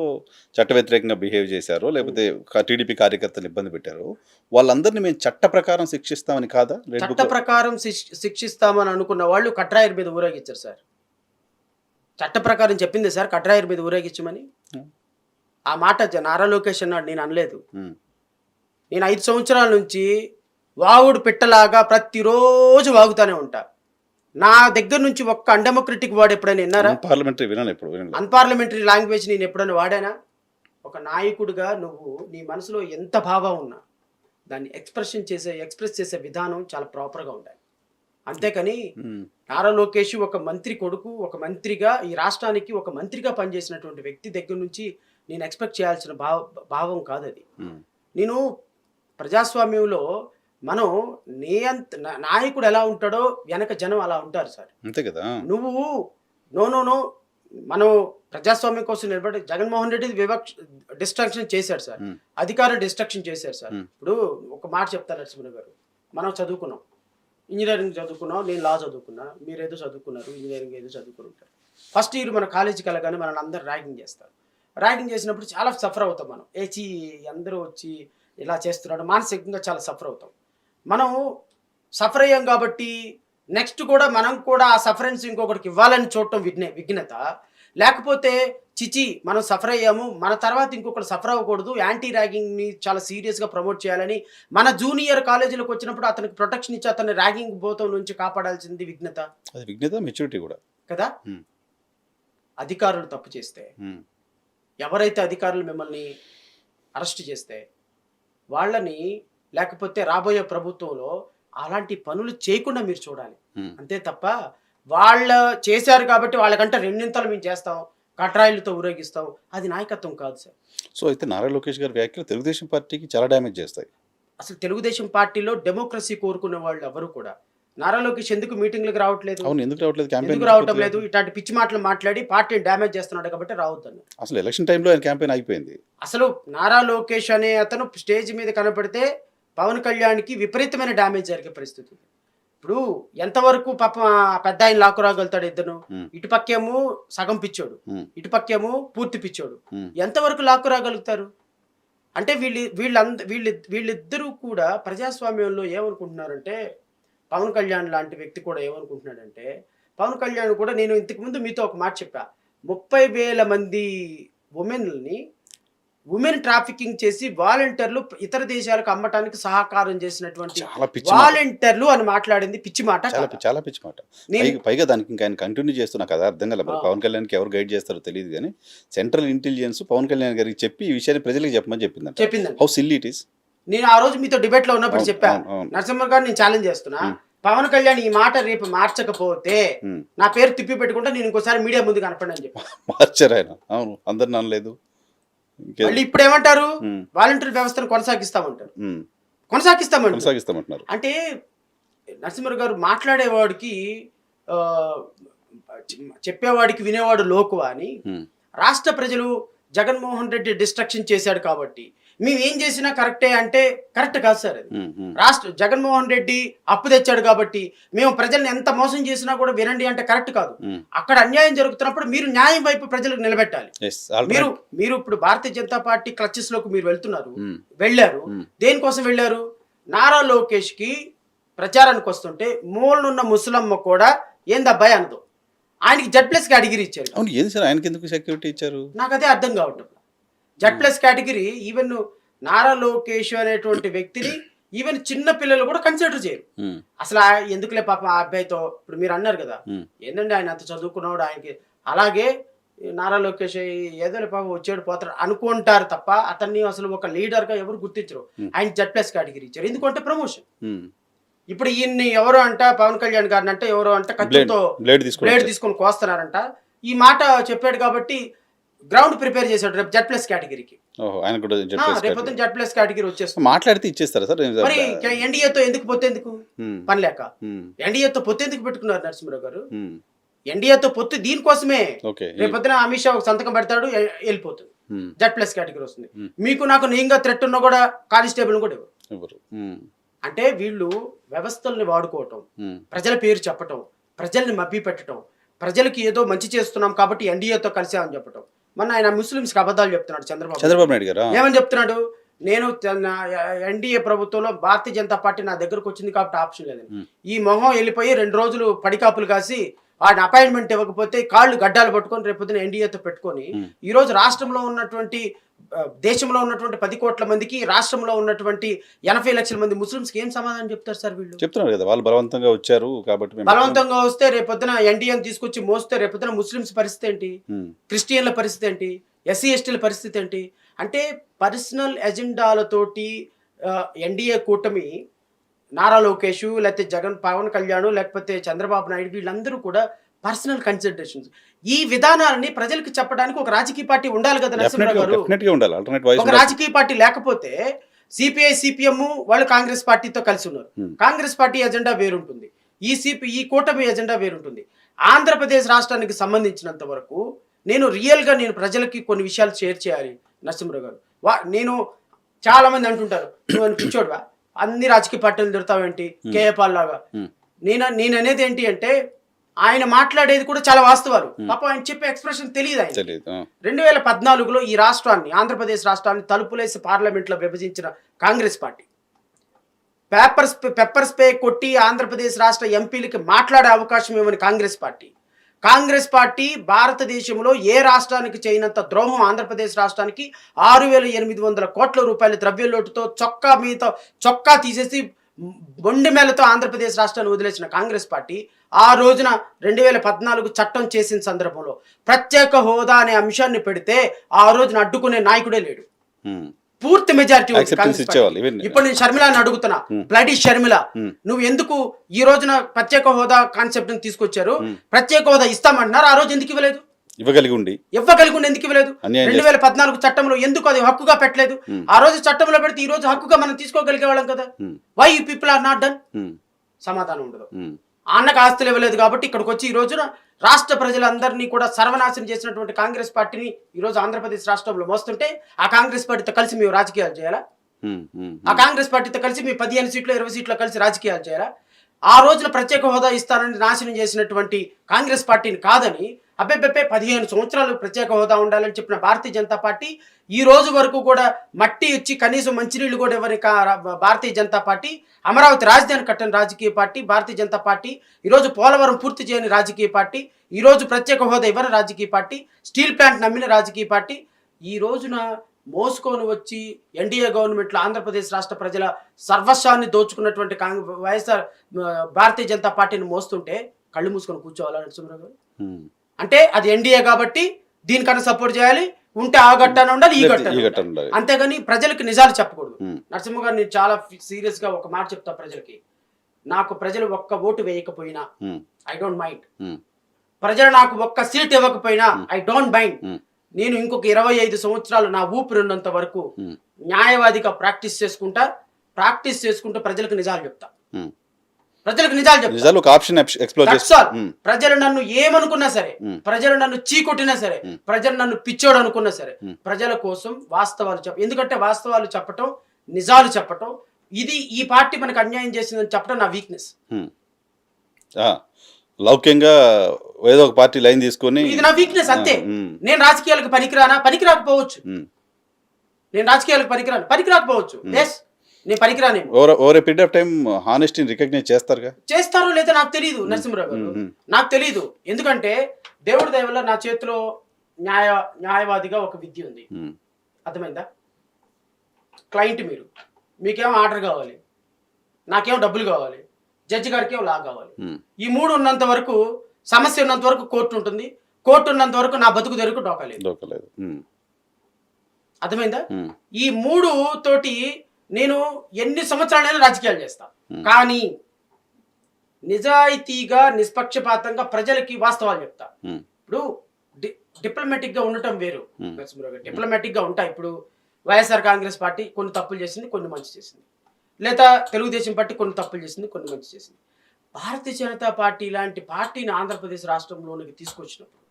చట్ట వ్యతిరేకంగా బిహేవ్ చేశారో, లేకపోతే టీడీపీ కార్యకర్తలు ఇబ్బంది పెట్టారో, వాళ్ళందరినీ మేము చట్ట ప్రకారం శిక్షిస్తామని కాదా? చట్ట ప్రకారం శిక్షిస్తామని అనుకున్న వాళ్ళు కట్రాయర్ మీద ఊరేగించారు సార్. చట్ట ప్రకారం చెప్పింది సార్ కట్రాయర్ మీద ఊరేగించమని. ఆ మాట నారా లోకేష్ అన్నాడు, నేను అనలేదు. నేను 5 సంవత్సరాల నుంచి వాగుడు పిట్టలాగా ప్రతిరోజు వాగుతానే ఉంటా. నా దగ్గర నుంచి ఒక్క అన్డెమోక్రటిక్ వర్డ్ ఎప్పుడైనా విన్నారా? అన్పార్లమెంటరీ లాంగ్వేజ్ నేను ఎప్పుడైనా వాడానా? ఒక నాయకుడిగా నువ్వు నీ మనసులో ఎంత భావం ఉన్నా దాన్ని ఎక్స్ప్రెస్ చేసే విధానం చాలా ప్రాపర్గా ఉండాలి. అంతేకాని నారా లోకేష్ ఒక మంత్రి కొడుకు, ఒక మంత్రిగా ఈ రాష్ట్రానికి ఒక మంత్రిగా పనిచేసినటువంటి వ్యక్తి దగ్గర నుంచి నేను ఎక్స్పెక్ట్ చేయాల్సిన భావం కాదు అది. నేను ప్రజాస్వామ్యంలో మనం నాయకుడు ఎలా ఉంటాడో వెనక జనం అలా ఉంటారు సార్. అంతే కదా. నువ్వు నో మనం ప్రజాస్వామ్యం కోసం నిలబడి జగన్మోహన్ రెడ్డి డిస్ట్రక్షన్ చేశాడు సార్, అధికారం డిస్ట్రక్షన్ చేశారు సార్. ఇప్పుడు ఒక మాట చెప్తారు నరసింహరావు గారు, మనం చదువుకున్నాం, ఇంజనీరింగ్ చదువుకున్నాం, నేను లా చదువుకున్నా, మీరు ఏదో చదువుకున్నారు, ఇంజనీరింగ్ ఏదో చదువుకుని ఉంటారు. ఫస్ట్ ఇయర్ మన కాలేజీకి వెళ్ళగానే మనల్ని అందరూ ర్యాగింగ్ చేస్తారు. ర్యాగింగ్ చేసినప్పుడు చాలా సఫర్ అవుతాం మనం. అందరూ వచ్చి ఇలా చేస్తున్నాడు, మానసికంగా చాలా సఫర్ అవుతాం. మనం సఫర్ అయ్యాం కాబట్టి నెక్స్ట్ కూడా మనం కూడా ఆ సఫరెన్స్ ఇంకొకరికి ఇవ్వాలని చూడటం విఘ్నత, లేకపోతే చిచి మనం సఫర్ అయ్యాము, మన తర్వాత ఇంకొకరు సఫర్ అవ్వకూడదు, యాంటీ ర్యాగింగ్ని చాలా సీరియస్గా ప్రమోట్ చేయాలని మన జూనియర్ కాలేజీలకు వచ్చినప్పుడు అతనికి ప్రొటెక్షన్ ఇచ్చి అతన్ని ర్యాగింగ్ బోతం నుంచి కాపాడాల్సింది విఘ్నత. మెచ్యూరిటీ కూడా కదా. అధికారులు తప్పు చేస్తే, ఎవరైతే అధికారులు మిమ్మల్ని అరెస్ట్ చేస్తే వాళ్ళని, లేకపోతే రాబోయే ప్రభుత్వంలో అలాంటి పనులు చేయకుండా మీరు చూడాలి. అంతే తప్ప వాళ్ళు చేశారు కాబట్టి వాళ్ళకంటే రెండింతలు మేము చేస్తాం, కట్రాయిలతో ఊరేగిస్తాం, అది నాయకత్వం కాదు సార్. సో అయితే నారా లోకేష్ గారి వ్యాఖ్యలు తెలుగుదేశం పార్టీకి చాలా డ్యామేజ్ చేస్తాయి. అసలు తెలుగుదేశం పార్టీలో డెమోక్రసీ కోరుకునే వాళ్ళు ఎవరు కూడా నారా లోకేష్ ఎందుకు మీటింగ్లకు రావట్లేదు? ఎందుకు రావటం లేదు? ఇట్లాంటి పిచ్చి మాటలు మాట్లాడి పార్టీని డ్యామేజ్ చేస్తున్నాడు కాబట్టి రావద్దని. అసలు ఎలక్షన్ టైంలో ఆయన క్యాంపెయిన్ అయిపోయింది. అసలు నారా లోకేష్ అనే అతను స్టేజ్ మీద కనపడితే పవన్ కళ్యాణ్కి విపరీతమైన డ్యామేజ్ జరిగే పరిస్థితి. ఇప్పుడు ఎంతవరకు పాపం పెద్ద ఆయన లాక్కు రాగలుగుతాడు ఇద్దరు? ఇటుపక్కేమో సగం పిచ్చోడు, ఇటుపక్కేమో పూర్తి పిచ్చోడు, ఎంతవరకు లాక్కు రాగలుగుతారు? అంటే వీళ్ళిద్దరూ కూడా ప్రజాస్వామ్యంలో ఏమనుకుంటున్నారంటే, పవన్ కళ్యాణ్ లాంటి వ్యక్తి కూడా ఏమనుకుంటున్నాడంటే, పవన్ కళ్యాణ్ కూడా నేను ఇంతకుముందు మీతో ఒక మాట చెప్పా. 30,000 మంది ఉమెన్ ట్రాఫికింగ్ చేసి వాలంటీర్లు ఇతర దేశాలకు అమ్మటానికి సహకారం చేసినటువంటి చాలా పిచ్చి మాట. వాలంటీర్లు అని మాట్లాడింది పిచ్చి మాట చాలా కాదా? చాలా పిచ్చి మాట. పైగా దానికి ఇంకా ఆయన కంటిన్యూ చేస్తున్నా కదా అర్థం కాలే. మరి పవన్ కళ్యాణ్కి ఎవరు గైడ్ చేస్తారో తెలియదు కానీ సెంట్రల్ ఇంటెలిజెన్స్ పవన్ కళ్యాణ్ గారికి చెప్పి ఈ విషయాన్ని ప్రజలకు చెప్పమని చెప్పిందండి. How silly it is. నేను ఆ రోజు మీతో డిబేట్ లో ఉన్నప్పుడు చెప్పా, నరసింహ గారు నేను ఛాలెంజ్ చేస్తున్నా, పవన్ కళ్యాణ్ ఈ మాట రేపు మార్చకపోతే నా పేరు తిప్పి పెట్టుకుంటే నేను ఇంకోసారి మీడియా ముందు కనపడి అని చెప్పి మార్చారు ఆయన. అవును, అందరు నమ్మలేదు. మళ్ళీ ఇప్పుడు ఏమంటారు, వాలంటీర్ వ్యవస్థను కొనసాగిస్తామంటారు. అంటే నరసింహ గారు మాట్లాడేవాడికి చెప్పేవాడికి వినేవాడు లోకువా అని. రాష్ట్ర ప్రజలు జగన్మోహన్ రెడ్డి డిస్ట్రక్షన్ చేశాడు కాబట్టి మేము ఏం చేసినా కరెక్టే అంటే కరెక్ట్ కాదు సార్. అది జగన్మోహన్ రెడ్డి అప్పు తెచ్చాడు కాబట్టి మేము ప్రజల్ని ఎంత మోసం చేసినా కూడా వినండి అంటే కరెక్ట్ కాదు. అక్కడ అన్యాయం జరుగుతున్నప్పుడు మీరు న్యాయం వైపు ప్రజలకు నిలబెట్టాలి. మీరు ఇప్పుడు భారతీయ జనతా పార్టీ క్లచెస్ లోకి మీరు వెళ్ళారు. దేనికోసం వెళ్ళారు? నారా లోకేష్ కి ప్రచారానికి వస్తుంటే మూలనున్న ముసలమ్మ కూడా ఏందబ్బాయి అనదు, ఆయనకి Z+ కేటగిరీ ఇచ్చారు. అవును, ఏది సార్ ఆయనకి ఎందుకు సెక్యూరిటీ ఇచ్చారు? నాకు అదే అర్థం కావట్లేదు. Z+ category even Nara Lokesh అనేటువంటి వ్యక్తిని ఈవెన్ చిన్న పిల్లలు కూడా కన్సిడర్ చేయరు. అసలు ఎందుకులే పాప ఆ అబ్బాయితో, ఇప్పుడు మీరు అన్నారు కదా ఏంటంటే ఆయన అంత చదువుకున్నాడు ఆయనకి, అలాగే నారా లోకేష్ ఏదో పాప వచ్చాడు పోతాడు అనుకుంటారు తప్ప అతన్ని అసలు ఒక లీడర్ గా ఎవరు గుర్తించరు. ఆయన Z+ కేటగిరీ ఇచ్చారు ఎందుకంటే ప్రమోషన్. ఇప్పుడు ఈయన్ని ఎవరు అంట పవన్ కళ్యాణ్ గారిని అంటే ఎవరు అంటే కత్తితో బ్లేడ్ తీసుకొని కోస్తున్నారంట. ఈ మాట చెప్పాడు కాబట్టి గ్రౌండ్ ప్రిపేర్ చేశాడు రేపు Z+ కేటగిరీకి. రేపొద్దున Z+ కేటగిరీ వచ్చేస్తుంది. మాట్లాడితే ఇచ్చేస్తారా సార్? మరి ఎన్డీఏతో ఎందుకు పొత్తెందుకు పని లేక ఎన్డీఏతో పొత్తెందుకు పెట్టుకున్నారు నరసింహరావు గారు? ఎన్డీఏతో పొత్తు దీనికోసమే. రేపొద్దున అమిత్ షా ఒక సంతకం పెడతాడు, వెళ్ళిపోతుంది, Z+ కేటగిరీ వస్తుంది. మీకు నాకు నేంగా థ్రెట్ ఉన్నా కూడా కానిస్టేబుల్ కూడా ఎవరు. అంటే వీళ్ళు వ్యవస్థల్ని వాడుకోవటం, ప్రజల పేరు చెప్పటం, ప్రజల్ని మభ్య పెట్టడం, ప్రజలకి ఏదో మంచి చేస్తున్నాం కాబట్టి ఎన్డీఏతో కలిసామని చెప్పటం. మొన్న ఆయన ముస్లింస్కి అబద్ధాలు చెప్తున్నాడు చంద్రబాబు నాయుడు గారు. ఏమని చెప్తున్నాడు? నేను ఎన్డీఏ ప్రభుత్వంలో భారతీయ జనతా పార్టీ నా దగ్గరకు వచ్చింది కాబట్టి ఆప్షన్ లేదని. ఈ మొహం వెళ్ళిపోయి 2 రోజులు పడికాపులు కాసి వాడిని అపాయింట్మెంట్ ఇవ్వకపోతే కాళ్ళు గడ్డాలు పట్టుకొని రేపొద్దున ఎన్డీఏతో పెట్టుకొని ఈ రోజు రాష్ట్రంలో ఉన్నటువంటి దేశంలో ఉన్నటువంటి 10 కోట్ల మందికి, రాష్ట్రంలో ఉన్నటువంటి 80 లక్షల మంది ముస్లింస్కి ఏం సమాధానం చెప్తారు సార్? వీళ్ళు చెప్తున్నారు కదా వాళ్ళు బలవంతంగా వచ్చారు కాబట్టి. బలవంతంగా వస్తే రేపొద్దున ఎన్డీఏని తీసుకొచ్చి మోస్తే రేపొద్దున ముస్లింస్ పరిస్థితి ఏంటి, క్రిస్టియన్ల పరిస్థితి ఏంటి, SC STల పరిస్థితి ఏంటి? అంటే పర్సనల్ ఎజెండాలతోటి ఎన్డీఏ కూటమి నారా లోకేష్ లేకపోతే పవన్ కళ్యాణ్ లేకపోతే చంద్రబాబు నాయుడు వీళ్ళందరూ కూడా పర్సనల్ కన్సిడరేషన్స్. ఈ విధానాలని ప్రజలకు చెప్పడానికి ఒక రాజకీయ పార్టీ ఉండాలి కదా నరసింహరావు గారు. ఒక రాజకీయ పార్టీ లేకపోతే సిపిఐ సిపిఎం వాళ్ళు కాంగ్రెస్ పార్టీతో కలిసి ఉన్నారు. కాంగ్రెస్ పార్టీ ఎజెండా వేరుంటుంది, ఈ కూటమి ఎజెండా వేరుంటుంది. ఆంధ్రప్రదేశ్ రాష్ట్రానికి సంబంధించినంత వరకు నేను రియల్గా ప్రజలకి కొన్ని విషయాలు షేర్ చేయాలి నరసింహరావు గారు. నేను చాలా మంది అంటుంటారు నువ్వు పిచ్చోడువా, అన్ని రాజకీయ పార్టీలు దొరుకుతావేంటి కేఏ పాల్ లాగా. నేను అనేది ఏంటి అంటే ఆయన మాట్లాడేది కూడా చాలా వాస్తవాలు. పాపం ఆయన చెప్పే ఎక్స్ప్రెషన్ తెలియదు. ఆయన 2014లో ఈ రాష్ట్రాన్ని, ఆంధ్రప్రదేశ్ రాష్ట్రాన్ని తలుపులేసి పార్లమెంట్లో విభజించిన కాంగ్రెస్ పార్టీ పెప్పర్ స్ప్రే కొట్టి ఆంధ్రప్రదేశ్ రాష్ట్ర ఎంపీలకి మాట్లాడే అవకాశం ఇవ్వని కాంగ్రెస్ పార్టీ భారతదేశంలో ఏ రాష్ట్రానికి చేయనంత ద్రోహం ఆంధ్రప్రదేశ్ రాష్ట్రానికి 6,800 కోట్ల రూపాయల ద్రవ్యలోటుతో చొక్కా తీసేసి బొండి మేళతో ఆంధ్రప్రదేశ్ రాష్ట్రాన్ని వదిలేసిన కాంగ్రెస్ పార్టీ ఆ రోజున 2014 చట్టం చేసిన సందర్భంలో ప్రత్యేక హోదా అనే అంశాన్ని పెడితే ఆ రోజున అడ్డుకునే నాయకుడే లేడు. పూర్తి మెజారిటీ. ఇప్పుడు నేను షర్మిలాని అడుగుతున్నా, బ్లడీ షర్మిల, నువ్వు ఎందుకు ఈ రోజున ప్రత్యేక హోదా కాన్సెప్ట్ ని తీసుకొచ్చారు? ప్రత్యేక హోదా ఇస్తామంటున్నారు, ఆ రోజు ఎందుకు ఇవ్వలేదు? ఇవ్వగలిగి ఉండి ఎందుకు ఇవ్వలేదు? 2014 చట్టంలో ఎందుకు అది హక్కుగా పెట్టలేదు? ఆ రోజు చట్టంలో పెడితే ఈ రోజు హక్కుగా మనం తీసుకోగలిగే వాళ్ళం కదా. Why you people are not done? సమాధానం ఉండదు. అన్నకు ఆస్తులు ఇవ్వలేదు కాబట్టి ఇక్కడికి వచ్చి ఈ రోజున రాష్ట్ర ప్రజలందరినీ కూడా సర్వనాశనం చేసినటువంటి కాంగ్రెస్ పార్టీని ఈ రోజు ఆంధ్రప్రదేశ్ రాష్ట్రంలో మోస్తుంటే ఆ కాంగ్రెస్ పార్టీతో కలిసి మేము రాజకీయాలు చేయాలా? ఆ కాంగ్రెస్ పార్టీతో కలిసి మీ 15 సీట్లు 20 సీట్లు కలిసి రాజకీయాలు చేయాలా? ఆ రోజున ప్రత్యేక హోదా ఇస్తానని నాశనం చేసినటువంటి కాంగ్రెస్ పార్టీని కాదని 15 సంవత్సరాలు ప్రత్యేక హోదా ఉండాలని చెప్పిన భారతీయ జనతా పార్టీ ఈ రోజు వరకు కూడా మట్టి ఇచ్చి కనీసం మంచినీళ్ళు కూడా ఇవ్వని భారతీయ జనతా పార్టీ, అమరావతి రాజధాని కట్టని రాజకీయ పార్టీ భారతీయ జనతా పార్టీ, ఈరోజు పోలవరం పూర్తి చేయని రాజకీయ పార్టీ, ఈరోజు ప్రత్యేక హోదా ఇవ్వని రాజకీయ పార్టీ, స్టీల్ ప్లాంట్ నమ్మిన రాజకీయ పార్టీ, ఈ రోజున మోసుకొని వచ్చి ఎన్డీఏ గవర్నమెంట్లో ఆంధ్రప్రదేశ్ రాష్ట్ర ప్రజల సర్వస్వాన్ని దోచుకున్నటువంటి వైఎస్ఆర్ భారతీయ జనతా పార్టీని మోస్తుంటే కళ్ళు మూసుకొని కూర్చోవాలా నరసింహరావు గారు? అంటే అది ఎన్డీఏ కాబట్టి దీనికన్నా సపోర్ట్ చేయాలి, ఉంటే ఆ గట్టాన ఉండాలి, ఈ గట్టాన ఉండాలి, అంతేగాని ప్రజలకు నిజాలు చెప్పకూడదు. నరసింహ గారు నేను చాలా సీరియస్ గా ఒక మాట చెప్తా ప్రజలకి, నాకు ప్రజలు ఒక్క ఓటు వేయకపోయినా ఐ డోంట్ మైండ్, ప్రజలు నాకు ఒక్క సీట్ ఇవ్వకపోయినా ఐ డోంట్ మైండ్, నేను ఇంకొక 25 సంవత్సరాలు నా ఊపిరి ఉన్నంత వరకు న్యాయవాదిగా ప్రాక్టీస్ చేసుకుంటూ ప్రజలకు నిజాలు చెప్తా, ప్రజలకు నిజాలు చెప్తా. ప్రజలు నన్ను ఏమనుకున్నా సరే, ప్రజలు నన్ను చీకొట్టినా సరే, ప్రజలు నన్ను పిచ్చోడు అనుకున్నా సరే, ప్రజల కోసం వాస్తవాలు ఎందుకంటే వాస్తవాలు చెప్పటం, నిజాలు చెప్పటం, ఇది ఈ పార్టీ మనకు అన్యాయం చేసిందని చెప్పడం నా వీక్నెస్. లౌక్యంగా ఏదో ఒక పార్టీ లైన్ తీసుకొని ఇది నా వీక్నెస్ అంతే. నేను రాజకీయాలకు పనికిరాకపోవచ్చు, నేను రాజకీయాలకు పనికిరాకపోవచ్చు, ఎస్ నేను పనికిరానేమో. Over a period of time హానెస్టీని రికగ్నైజ్ చేస్తారో లేదో నాకు తెలియదు నరసింహరావు గారు, నాకు తెలియదు. ఎందుకంటే దేవుడి దయ వల్ల నా చేతిలో న్యాయవాదిగా ఒక విద్య ఉంది, అర్థమైందా? క్లయింట్ మీకేమో ఆర్డర్ కావాలి, నాకేమో డబ్బులు కావాలి, జడ్జి గారికి ఏమో లా కావాలి. ఈ మూడు ఉన్నంత వరకు, సమస్య ఉన్నంత వరకు కోర్టు ఉంటుంది, కోర్టు ఉన్నంత వరకు నా బతుకు తెరుకు డోకలేదు. అర్థమైందా? ఈ మూడు తోటి నేను ఎన్ని సంవత్సరాలైనా రాజకీయాలు చేస్తా, కానీ నిజాయితీగా నిష్పక్షపాతంగా ప్రజలకి వాస్తవాలు చెప్తా. ఇప్పుడు డిప్లొమాటిక్ గా ఉండటం వేరు, డిప్లొమాటిక్ గా ఉంటా. ఇప్పుడు వైఎస్ఆర్ కాంగ్రెస్ పార్టీ కొన్ని తప్పులు చేసింది, కొన్ని మంచి చేసింది, లేదా తెలుగుదేశం పార్టీ కొన్ని తప్పులు చేసింది, కొన్ని మంచి చేసింది. భారతీయ జనతా పార్టీ లాంటి పార్టీని ఆంధ్రప్రదేశ్ రాష్ట్రంలోనికి తీసుకొచ్చినప్పుడు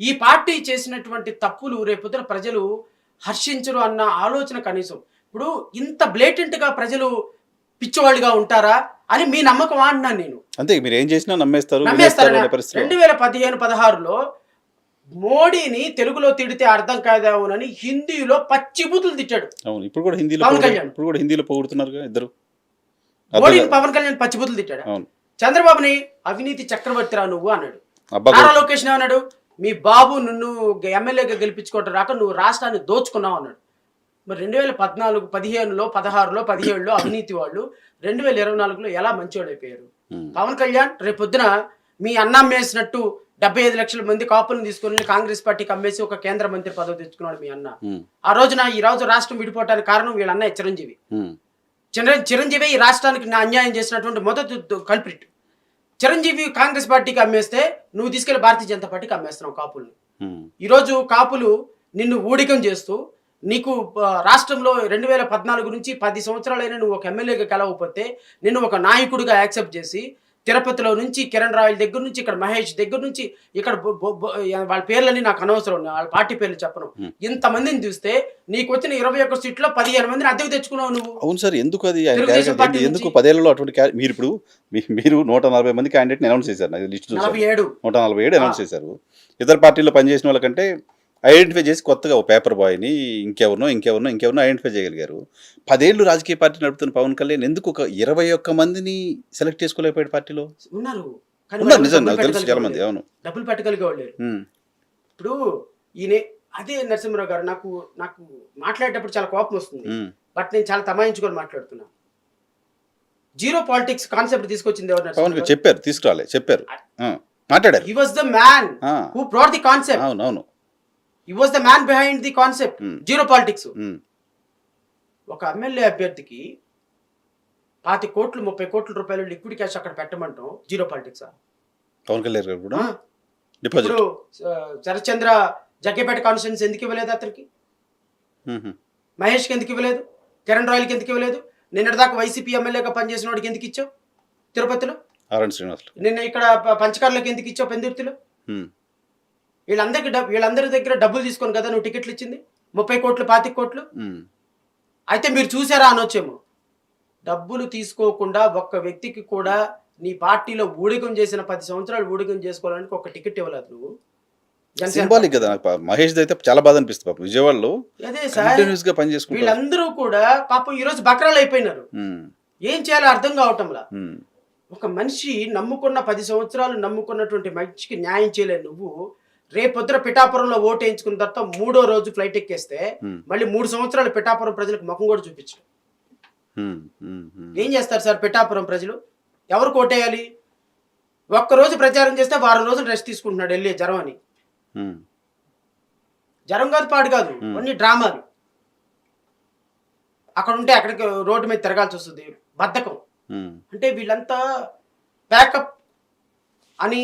ఈ పార్టీ చేసినటువంటి తప్పులు రేపొద్దున ప్రజలు హర్షించరు అన్న ఆలోచన కనీసం, ఇప్పుడు ఇంత బ్లేటెంట్ గా ప్రజలు పిచ్చివాళ్ళుగా ఉంటారా అని మీ నమ్మకం అన్నాను నేను. అంతే, మీరు ఏం చేసినా నమ్మేస్తారు. 2015-16లో మోడీని తెలుగులో తిడితే అర్థం కాదేమోనని హిందీలో పచ్చిబూతులు తిట్టాడు. అవును, ఇప్పుడు కూడా హిందీలో పొగుడుతున్నారు ఇద్దరు. మోడీని పవన్ కళ్యాణ్ పచ్చిబూతులు తిట్టాడు. చంద్రబాబుని అవినీతి చక్రవర్తిరా నువ్వు అన్నాడు. నారా లోకేష్ అన్నాడు, మీ బాబు నిన్ను ఎమ్మెల్యేగా గెలిపించుకోవటం రాక నువ్వు రాష్ట్రాన్ని దోచుకున్నావు అన్నాడు. మరి 2014, 15లో, 16లో, 17లో అవినీతి వాళ్ళు 2024లో ఎలా మంచివాళ్ళు అయిపోయారు? పవన్ కళ్యాణ్ రేపొద్దున మీ అన్న అమ్మేసినట్టు 75 లక్షల మంది కాపులను తీసుకుని కాంగ్రెస్ పార్టీకి అమ్మేసి ఒక కేంద్ర మంత్రి పదవి తెచ్చుకున్నాడు మీ అన్న. ఆ రోజున ఈ రోజు రాష్ట్రం విడిపోవడానికి కారణం వీళ్ళ అన్న చిరంజీవి. చిరంజీవి ఈ రాష్ట్రానికి అన్యాయం చేసినటువంటి మొదటి కల్ప్రిట్. చిరంజీవి కాంగ్రెస్ పార్టీకి అమ్మేస్తే నువ్వు తీసుకెళ్లి భారతీయ జనతా పార్టీకి అమ్మేస్తున్నావు కాపుల్ని. ఈరోజు కాపులు నిన్ను ఊడికం చేస్తూ నీకు రాష్ట్రంలో 2014 నుంచి 10 సంవత్సరాలైనా నువ్వు ఒక ఎమ్మెల్యేగా గెలవకపోతే నిన్ను ఒక నాయకుడిగా యాక్సెప్ట్ చేసి తిరుపతిలో నుంచి కిరణ్ రాయల్ దగ్గర నుంచి ఇక్కడ మహేష్ దగ్గర నుంచి ఇక్కడ వాళ్ళ పేర్లని నాకు అనవసరం, వాళ్ళ పార్టీ పేర్లు చెప్పను, ఇంతమందిని చూస్తే నీకు వచ్చిన 21 సీట్లో 15 మందిని అద్దెకు తెచ్చుకున్నావు నువ్వు. అవును సార్, ఎందుకు అది ఎందుకు 10 ఏళ్లలో అటువంటి మీరు ఇప్పుడు మీరు 140 మంది క్యాండిడేట్ని అనౌన్స్ చేశారు, నాకు లిస్ట్ 147 అనౌన్స్ చేశారు. ఇతర పార్టీలో పనిచేసిన వాళ్ళకంటే ఐడెంటిఫై చేసి కొత్తగా ఒక పేపర్ బాయ్ని ఇంకెవరినో ఐడెంటిఫై చేయగలిగారు. 10 ఏళ్ళు రాజకీయ పార్టీ నడుపుతున్న పవన్ కళ్యాణ్ ఎందుకు ఒక 21 మందిని సెలెక్ట్ చేసుకోలేకపోయాడు? పార్టీలో ఉన్నారు నిజం, నాకు తెలుసు చాలా మంది. అవును, డబ్బులు పెట్టగలిగేవాళ్ళు. ఇప్పుడు ఈయన అదే నరసింహరావు గారు నాకు మాట్లాడేటప్పుడు చాలా కోపం వస్తుంది, బట్ నేను చాలా తమాయించుకొని మాట్లాడుతున్నా. జీరో పాలిటిక్స్ కాన్సెప్ట్ తీసుకొచ్చింది ఎవరు? పవన్ చెప్పారు, చెప్పారు, మాట్లాడారు. He was the man who brought the concept. అవును, he was the man behind the concept. Zero politics. ఒక ఎమ్మెల్యే అభ్యర్థికి 25 కోట్లు 30 కోట్ల రూపాయలు లిక్విడ్ క్యాష్ అక్కడ పెట్టమంటాం జీరో పాలిటిక్స్. పవన్ కళ్యాణ్ కూడా ఇప్పుడు శరత్చంద్ర జగ్గేపేట కాన్స్టిట్యూన్సీ ఎందుకు ఇవ్వలేదు అతనికి? మహేష్కి ఎందుకు ఇవ్వలేదు? కిరణ్ రాయల్కి ఎందుకు ఇవ్వలేదు? నిన్నటిదాకా వైసీపీ ఎమ్మెల్యేగా పనిచేసిన వాడికి ఎందుకు ఇచ్చావు తిరుపతిలో? నిన్న ఇక్కడ పంచకార్లకి ఎందుకు ఇచ్చావు పెందుర్తిలో? వీళ్ళందరి దగ్గర డబ్బులు తీసుకొని కదా నువ్వు టికెట్లు ఇచ్చింది, 30 కోట్లు 25 కోట్లు. అయితే మీరు చూసారా అనొచ్చేమో. డబ్బులు తీసుకోకుండా ఒక్క వ్యక్తికి కూడా నీ పార్టీలో ఊడిగం చేసిన 10 సంవత్సరాలు ఊడిగం చేసుకోవడానికి ఒక టికెట్ ఇవ్వలేదు నువ్వు. జనసేన సింబాలిక్ కదా నాకు మహేష్ అయితే చాలా బాధ అనిపిస్తుంది పాపం విజయవాడలో అదే సార్, కంటిన్యూస్ గా పని చేసుకుంటారు. వీళ్ళందరూ కూడా పాపం ఈరోజు బకరాలు అయిపోయినారు. ఏం చేయాలో అర్థం కావటంలా. ఒక మనిషి నమ్ముకున్న 10 సంవత్సరాలు నమ్ముకున్నటువంటి మనిషికి న్యాయం చేయలేని నువ్వు రేపొద్దున పిఠాపురంలో ఓటు వేయించుకున్న తర్వాత 3వ రోజు ఫ్లైట్ ఎక్కేస్తే మళ్ళీ 3 సంవత్సరాలు పిఠాపురం ప్రజలకు ముఖం కూడా చూపించు. ఏం చేస్తారు సార్ పిఠాపురం ప్రజలు? ఎవరికి ఓటేయాలి? ఒక్కరోజు ప్రచారం చేస్తే వారం రోజులు రెస్ట్ తీసుకుంటున్నాడు వెళ్ళి జ్వరం అని. జ్వరం కాదు, పాడు కాదు, కొన్ని డ్రామాలు. అక్కడ ఉంటే అక్కడికి రోడ్డు మీద తిరగాల్సి వస్తుంది, బద్ధకం. అంటే వీళ్ళంతా ప్యాకప్ అని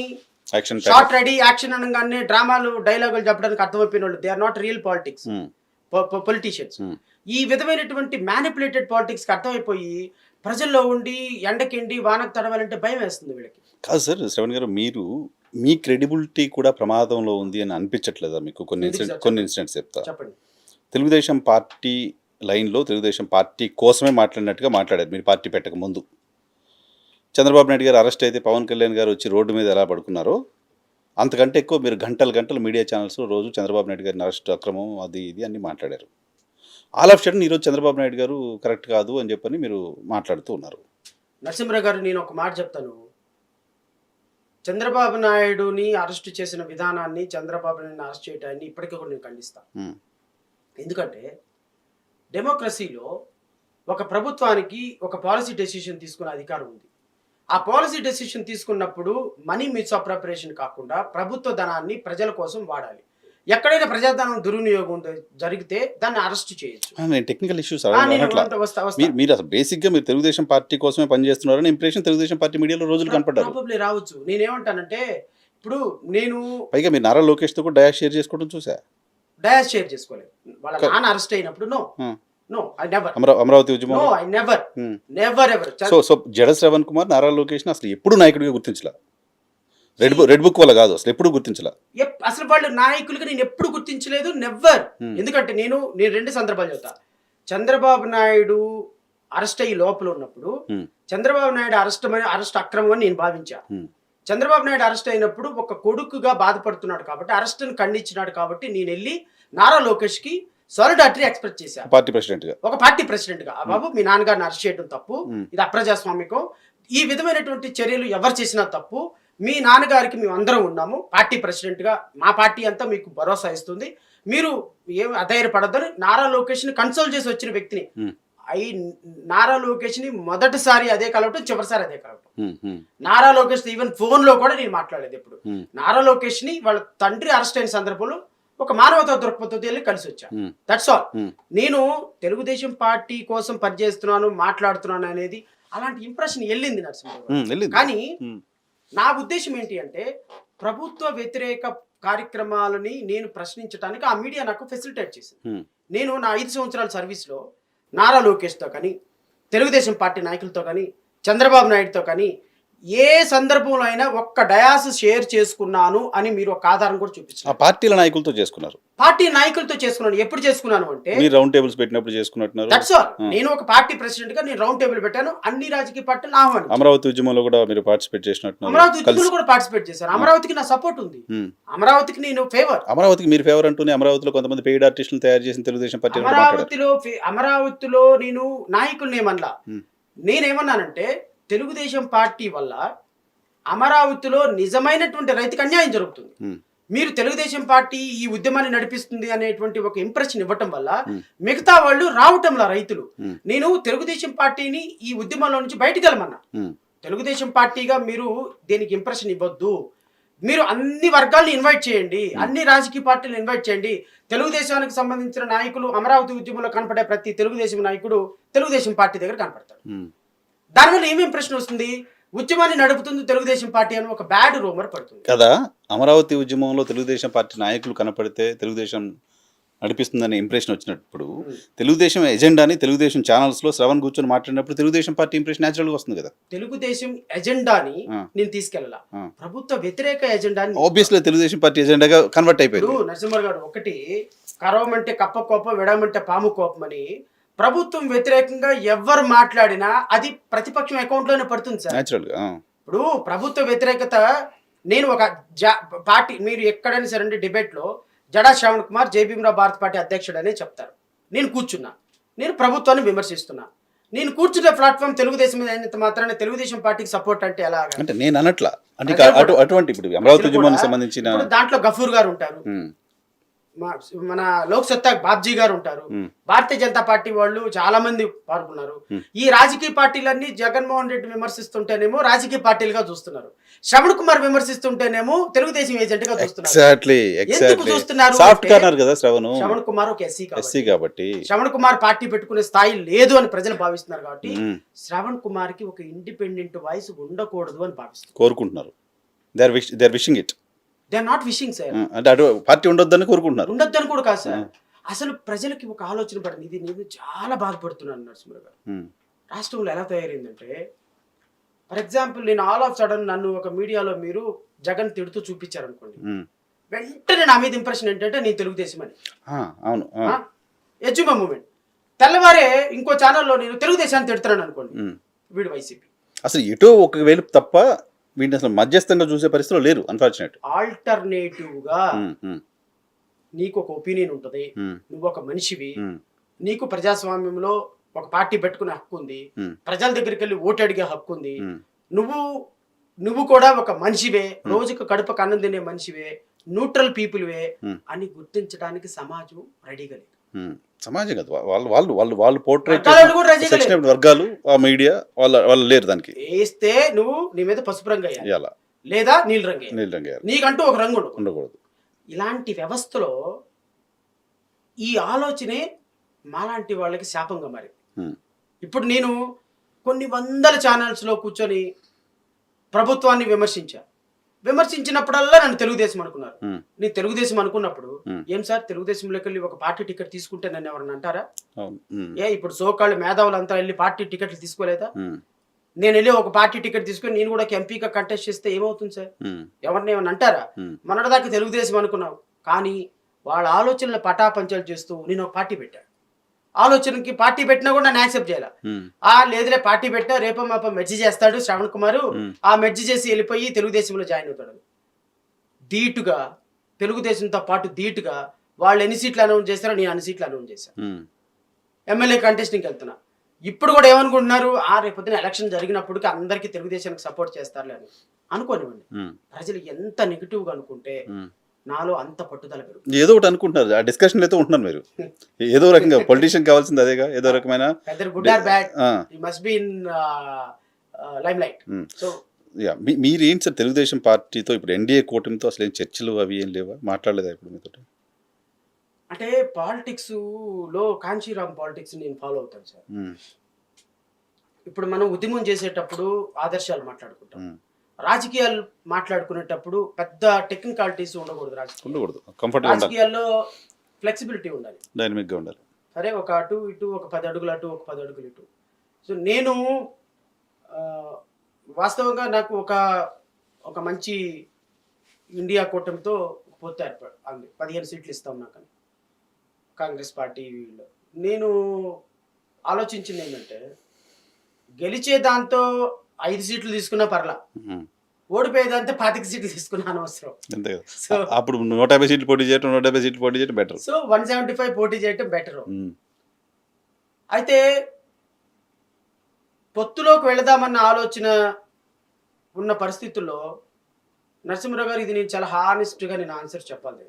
షార్ట్ రెడీ యాక్షన్ అనగానే డ్రామాలు డైలాగులు చెప్పడానికి అర్థమైపోయిన వాళ్ళు. They are not real politics politicians. ఈ విధమైనటువంటి మ్యానిపులేటెడ్ పాలిటిక్స్ కి అర్థమైపోయి ప్రజల్లో ఉండి ఎండకెండి వానకు తడవాలంటే భయం వేస్తుంది వీళ్ళకి. కాదు సార్ శ్రవణ్ గారు, మీరు మీ క్రెడిబిలిటీ కూడా ప్రమాదంలో ఉంది అని అనిపించట్లేదా మీకు? కొన్ని ఇన్సిడెంట్స్ చెప్తా. చెప్పండి. తెలుగుదేశం పార్టీ లైన్లో తెలుగుదేశం పార్టీ కోసమే మాట్లాడినట్టుగా మాట్లాడారు మీరు పార్టీ పెట్టక ముందు. చంద్రబాబు నాయుడు గారు అరెస్ట్ అయితే పవన్ కళ్యాణ్ గారు వచ్చి రోడ్డు మీద ఎలా పడుకున్నారో అంతకంటే ఎక్కువ మీరు గంటలు మీడియా ఛానల్స్లో రోజు చంద్రబాబు నాయుడు గారిని అరెస్ట్ అక్రమం అది ఇది అన్ని మాట్లాడారు. ఆల్ ఆఫ్ సడన్ ఈరోజు చంద్రబాబు నాయుడు గారు కరెక్ట్ కాదు అని చెప్పని మీరు మాట్లాడుతూ ఉన్నారు. నరసింహరావు గారు, నేను ఒక మాట చెప్తాను. చంద్రబాబు నాయుడుని అరెస్ట్ చేసిన విధానాన్ని, చంద్రబాబు నాయుడుని అరెస్ట్ చేయడాన్ని ఇప్పటికీ కూడా నేను ఖండిస్తాను. ఎందుకంటే డెమోక్రసీలో ఒక ప్రభుత్వానికి ఒక పాలసీ డెసిషన్ తీసుకునే అధికారం ఉంది. ఆ పాలసీ డెసిషన్ తీసుకున్నప్పుడు మనీ మిస్అప్రాప్రియేషన్ కాకుండా ప్రభుత్వ ధనాన్ని ప్రజల కోసం వాడాలి. ఎక్కడైనా ప్రజాధనం దుర్వినియోగం జరిగితే దాన్ని అరెస్ట్ చేయొచ్చు. నేను టెక్నికల్ ఇష్యూస్ మీరు అసలు బేసిక్గా మీరు తెలుగుదేశం పార్టీ కోసమే పనిచేస్తున్నారని ఇంప్రెషన్ తెలుగుదేశం పార్టీ మీడియాలో రోజులు కనపడ్డారు. ప్రాబబ్లీ రావచ్చు. నేనేమంటానంటే ఇప్పుడు నేను పైగా మీరు నారా లోకేష్తో కూడా డయాస్ షేర్ చేసుకోవడం చూసా. డయాస్ షేర్ చేసుకోలేదు. వాళ్ళ నాన్న అరెస్ట్ అయినప్పుడు నో ఐ నెవర్. అమరావతి ఉద్యమం no I never ever. So Jada Sravan Kumar Nara Lokesh అసలు ఎప్పుడు నాయకుడిగా గుర్తించలా. రెడ్ బుక్ వల్ల కాదు, అసలు ఎప్పుడు గుర్తించలా. అసలు వాళ్ళు నాయకులుగా నేను ఎప్పుడు గుర్తించలేదు, నెవర్. ఎందుకంటే నేను 2 సందర్భాలు చెప్తా. చంద్రబాబు నాయుడు అరెస్ట్ అయ్యి లోపల ఉన్నప్పుడు చంద్రబాబు నాయుడు అరెస్ట్ అక్రమం అని నేను భావించా. చంద్రబాబు నాయుడు అరెస్ట్ అయినప్పుడు ఒక కొడుకుగా బాధపడుతున్నాడు కాబట్టి అరెస్ట్ని ఖండించినాడు కాబట్టి నేను వెళ్ళి నారా లోకేష్ కి సాలిడారిటీ ఎక్స్ప్రెస్ చేశాను. ఒక పార్టీ ప్రెసిడెంట్ గా బాబు మీ నాన్నగారిని అరెస్ట్ చేయడం తప్పు, ఇది అప్రజాస్వామికం, ఈ విధమైనటువంటి చర్యలు ఎవరు చేసినా తప్పు. మీ నాన్నగారికి మేము అందరం ఉన్నాము, పార్టీ ప్రెసిడెంట్గా మా పార్టీ అంతా మీకు భరోసా ఇస్తుంది, మీరు ఏమి అధైర్యపడద్దని నారా లోకేష్ని కన్సల్ట్ చేసి వచ్చిన వ్యక్తిని. నారా లోకేష్ని మొదటిసారి అదే కలవటం, చివరిసారి అదే కలవటం. నారా లోకేష్ ఈవెన్ ఫోన్లో కూడా నేను మాట్లాడలేదు ఎప్పుడు. నారా లోకేష్ని వాళ్ళ తండ్రి అరెస్ట్ అయిన సందర్భంలో ఒక మానవతా దృక్పథంతో వెళ్ళి కలిసి వచ్చా. That's all. నేను తెలుగుదేశం పార్టీ కోసం పనిచేస్తున్నాను, మాట్లాడుతున్నాను అనేది అలాంటి ఇంప్రెషన్ వెళ్ళింది నరసింహరావు. కానీ నా ఉద్దేశం ఏంటి అంటే ప్రభుత్వ వ్యతిరేక కార్యక్రమాలని నేను ప్రశ్నించడానికి ఆ మీడియా నాకు ఫెసిలిటేట్ చేసింది. నేను నా 5 సంవత్సరాల సర్వీస్లో నారా లోకేష్తో కానీ, తెలుగుదేశం పార్టీ నాయకులతో కానీ, చంద్రబాబు నాయుడుతో కానీ ఏ సందర్భంలో అయినా ఒక్క డయాస్ షేర్ చేసుకున్నాను అని మీరు ఒక ఆధారం కూడా చూపించారు. పార్టీల నాయకులతో చేసుకున్నారు. పార్టీ నాయకులతో చేసుకున్నాను. ఎప్పుడు చేసుకున్నాను అంటే మీరు రౌండ్ టేబుల్స్ పెట్టినప్పుడు చేసుకున్నట్టున్నారు. That's all. నేను ఒక పార్టీ ప్రెసిడెంట్ గా నేను రౌండ్ టేబుల్ పెట్టాను, అన్ని రాజకీయ పార్టీలు ఆహ్వానించాను. అమరావతి ఉద్యమంలో కూడా మీరు పార్టిసిపేట్ చేసినట్టున్నారు. అమరావతి ఉద్యమంలో కూడా పార్టిసిపేట్ చేశారు. అమరావతికి నా సపోర్ట్ ఉంది. అమరావతికి నేను ఫేవర్. అమరావతికి మీరు ఫేవర్ అంటూనే అమరావతిలో కొంతమంది పెయిడ్ ఆర్టిస్టులు తయారు చేసిన తెలుగుదేశం పార్టీ అమరావతిలో నేను నాయకుల్ని ఏమన్నా, నేనేమన్నానంటే తెలుగుదేశం పార్టీ వల్ల అమరావతిలో నిజమైనటువంటి రైతుకు అన్యాయం జరుగుతుంది. మీరు తెలుగుదేశం పార్టీ ఈ ఉద్యమాన్ని నడిపిస్తుంది అనేటువంటి ఒక ఇంప్రెషన్ ఇవ్వటం వల్ల మిగతా వాళ్ళు రావటంలా రైతులు. నేను తెలుగుదేశం పార్టీని ఈ ఉద్యమంలో నుంచి బయటికి వెళ్ళమన్నా. తెలుగుదేశం పార్టీగా మీరు దేనికి ఇంప్రెషన్ ఇవ్వద్దు, మీరు అన్ని వర్గాలను ఇన్వైట్ చేయండి, అన్ని రాజకీయ పార్టీలను ఇన్వైట్ చేయండి. తెలుగుదేశానికి సంబంధించిన నాయకులు అమరావతి ఉద్యమంలో కనపడే ప్రతి తెలుగుదేశం నాయకుడు తెలుగుదేశం పార్టీ దగ్గర కనపడతాడు. దానివల్ల ఏమి ఇంప్రెషన్ వస్తుంది? ఉద్యమాన్ని నడుపుతుంది తెలుగుదేశం పార్టీ అని ఒక బ్యాడ్ రూమర్ పడుతుంది కదా. అమరావతి ఉద్యమంలో తెలుగుదేశం పార్టీ నాయకులు కనపడితే తెలుగుదేశం నడిపిస్తుందనే ఇంప్రెషన్ వచ్చినప్పుడు తెలుగుదేశం ఎజెండాని తెలుగుదేశం ఛానల్స్లో శ్రవణ్ కూర్చొని మాట్లాడినప్పుడు తెలుగుదేశం పార్టీ ఇంప్రెషన్ న్యాచురల్గా వస్తుంది కదా. తెలుగుదేశం ఎజెండాని నేను తీసుకెళ్ళాల, ప్రభుత్వ వ్యతిరేక ఎజెండాని ఆబ్వియస్లీ తెలుగుదేశం పార్టీ ఎజెండాగా కన్వర్ట్ అయిపోయింది. నరసింహ గారు, ఒకటి కరవమంటే కప్ప కోపం, విడమంటే పాము కోపం అని ప్రభుత్వం వ్యతిరేకంగా ఎవరు మాట్లాడినా అది ప్రతిపక్షం అకౌంట్ లోనే పడుతుంది సార్. ఇప్పుడు ప్రభుత్వ వ్యతిరేకత నేను ఒక పార్టీ మీరు ఎక్కడైనా సరే డిబేట్లో జడా శ్రవణ్ కుమార్ జైభీమరావు భారత్ పార్టీ అధ్యక్షుడనే చెప్తారు. నేను కూర్చున్నా, నేను ప్రభుత్వాన్ని విమర్శిస్తున్నా. నేను కూర్చునే ప్లాట్ఫామ్ తెలుగుదేశం అయినంత మాత్రాన తెలుగుదేశం పార్టీకి సపోర్ట్ అంటే ఎలాగా? అంటే నేను అనట్లా అంటే ప్రజలు కూడా- అటువంటి ఇప్పుడు అమరావతి ప్రజలు ఉద్యమానికి కూడా- సంబంధించిన ఇప్పుడు దాంట్లో గఫూర్ గారు ఉంటారు, ఉమ్, మన లోక్ సత్తా బాబ్జీ గారు ఉంటారు, భారతీయ జనతా పార్టీ వాళ్ళు చాలా మంది పాల్గొన్నారు. ఈ రాజకీయ పార్టీలన్నీ జగన్మోహన్ రెడ్డి విమర్శిస్తుంటేనేమో రాజకీయ పార్టీలుగా చూస్తున్నారు, శ్రవణ్ కుమార్ విమర్శిస్తుంటేనేమో తెలుగుదేశం ఏజెంట్ గా చూస్తున్నారు. ఎందుకు చూస్తున్నారు సాఫ్ట్ అంటే, కార్నర్ కదా శ్రవణ్ శ్రవణ్ కుమార్ ఒక ఎస్సీ కాబట్టి శ్రవణ్ కుమార్ పార్టీ పెట్టుకునే స్థాయి లేదు అని ప్రజలు భావిస్తున్నారు కాబట్టి ఉమ్, శ్రవణ్ కుమార్ కి ఒక ఇండిపెండెంట్ వాయిస్ ఉండకూడదు అని భావిస్తున్నారు. కోరుకుంటున్నారు. They are wishing it. They are not wishing sir. అంటే అటు పార్టీ ఉండొద్దని కోరుకుంటున్నారు. ఉండొద్దని కూడా కాదు సార్, అసలు ప్రజలకి ఒక ఆలోచన పడింది. ఇది నేను చాలా బాధపడుతున్నాను నరసింహరావు గారు. ఉమ్, రాష్ట్రంలో ఎలా తయారైందంటే, ఫర్ ఎగ్జాంపుల్ నేను ఆల్ ఆఫ్ సడన్ నన్ను ఒక మీడియాలో మీరు జగన్ తిడుతూ చూపించారనుకోండి, ఉమ్, వెంటనే నా మీద ఇంప్రెషన్ ఏంటంటే నేను తెలుగుదేశం అని. అవును. ఎజ్యుమ మూమెంట్. తెల్లవారే ఇంకో ఛానల్లో నేను తెలుగుదేశాన్ని తిడుతున్నాను అనుకోండి, వీడు వైసీపీ. అసలు ఎటో ఒక వేలు తప్ప వీటిని అసలు మధ్యస్థంగా చూసే పరిస్థితులు లేరు. అన్ఫార్చునేట్. ఆల్టర్నేటివ్ గా నీకు ఒక ఒపీనియన్ ఉంటుంది, నువ్వు ఒక మనిషివి, నీకు ప్రజాస్వామ్యంలో ఒక పార్టీ పెట్టుకునే హక్కు ఉంది, ప్రజల దగ్గరికి వెళ్ళి ఓటు అడిగే హక్కు ఉంది, నువ్వు కూడా ఒక మనిషివే, రోజుకు కడుపు కన్నం తినే మనిషివే, న్యూట్రల్ పీపుల్వే అని గుర్తించడానికి సమాజం రెడీగా లేదు. సమాజం కదా వాళ్ళు పోర్ట్రేట్ వర్గాలు కూడా రెడీగా లేదు. సెక్షన్ వర్గాలు ఆ మీడియా వాళ్ళు లేరు దానికి. వేస్తే నువ్వు నీ మీద పసుపు రంగు వేయాలి ఇయ్యాల లేదా నీళ్ళు రంగు వేయాలి. నీళ్ళు రంగు వేయాలి. నీకంటూ ఒక రంగు ఉండకూడదు. ఇలాంటి వ్యవస్థలో ఈ ఆలోచనే మాలాంటి వాళ్ళకి శాపంగా మారింది. ఇప్పుడు నేను కొన్ని వందల ఛానల్స్లో కూర్చొని ప్రభుత్వాన్ని విమర్శించినప్పుడల్లా నన్ను తెలుగుదేశం అనుకున్నారు. నేను తెలుగుదేశం అనుకున్నప్పుడు ఏం సార్ తెలుగుదేశంలోకి వెళ్ళి ఒక పార్టీ టికెట్ తీసుకుంటే నన్ను ఎవరన్నా అంటారా? ఇప్పుడు సోకాళ్ళు మేధావులంతా వెళ్ళి పార్టీ టికెట్లు తీసుకోలేదా? నేను వెళ్ళి ఒక పార్టీ టికెట్ తీసుకొని నేను కూడా ఎంపీగా కంటెస్ట్ చేస్తే ఏమవుతుంది సార్? ఎవరిని ఏమన్నా అంటారా? మొన్నటిదాకా తెలుగుదేశం అనుకున్నావు, కానీ వాళ్ళ ఆలోచనలు పటాపంచలు చేస్తూ నేను ఒక పార్టీ పెట్టాను. ఆలోచనకి పార్టీ పెట్టినా కూడా నన్ను యాక్సెప్ట్ చేయాలి. లేదులే పార్టీ పెట్టినా రేపో మాపో మెర్జీ చేస్తాడు శ్రవణ్ కుమార్, ఆ మెర్జీ చేసి వెళ్ళిపోయి తెలుగుదేశంలో జాయిన్ అవుతాడు. ధీటుగా తెలుగుదేశంతో పాటు ధీటుగా వాళ్ళు ఎన్ని సీట్లు అనౌన్స్ చేస్తారో నేను అన్ని సీట్లు అనౌన్స్ చేశాను. ఎమ్మెల్యే కంటెస్టింగ్కి వెళ్తున్నా. ఇప్పుడు కూడా ఏమనుకుంటున్నారు, రేపొద్దున ఎలక్షన్ జరిగినప్పటికీ అందరికీ తెలుగుదేశానికి సపోర్ట్ చేస్తారులే అని అనుకోనివ్వండి. ప్రజలు ఎంత నెగిటివ్గా అనుకుంటే నాలో అంత పట్టుదల పెరుగుతుంది. ఏదో ఒకటి అనుకుంటున్నారు, ఆ డిస్కషన్ అయితే ఉంటున్నారు మీరు. ఏదో రకంగా పొలిటీషియన్ కావాల్సింది అదేగా, ఏదో రకమైన good or bad must be in lime light. So మీరు ఏంటి సార్ తెలుగుదేశం పార్టీతో ఇప్పుడు ఎన్డీఏ కూటమితో అసలు ఏం చర్చలు అవి ఏం లేవా? మాట్లాడలేదా ఇప్పుడు మీతో? అంటే పాలిటిక్స్ లో కాంచీరామ్ పాలిటిక్స్ నేను ఫాలో అవుతాను సార్. ఇప్పుడు మనం ఉద్యమం చేసేటప్పుడు ఆదర్శాలు మాట్లాడుకుంటాం, రాజకీయాలు మాట్లాడుకునేటప్పుడు పెద్ద టెక్నికాలిటీస్ ఉండకూడదు. రాజకీయాల్లో ఫ్లెక్సిబిలిటీ ఉండాలి, డైనమిక్గా ఉండాలి. సరే ఒక అటు ఇటు ఒక 10 అడుగులు అటు ఒక 10 అడుగులు ఇటు. సో నేను వాస్తవంగా నాకు ఒక మంచి ఇండియా కూటమితో పొత్తు ఏర్పడింది. 15 సీట్లు ఇస్తాం నాకు కాంగ్రెస్ పార్టీ. నేను ఆలోచించింది ఏంటంటే, గెలిచే దాంతో 5 సీట్లు తీసుకున్నా పర్లా, ఓడిపోయేదంటే 25 సీట్లు తీసుకున్నా అనవసరం. సో అప్పుడు 150 సీట్లు పోటీ చేయడం 150 సీట్లు పోటీ చేయడం బెటర్. సో 175 పోటీ చేయడం బెటర్. అయితే పొత్తులోకి వెళదామన్న ఆలోచన ఉన్న పరిస్థితుల్లో నరసింహరావు గారు, ఇది నేను చాలా హానెస్ట్గా నేను ఆన్సర్ చెప్పాలి.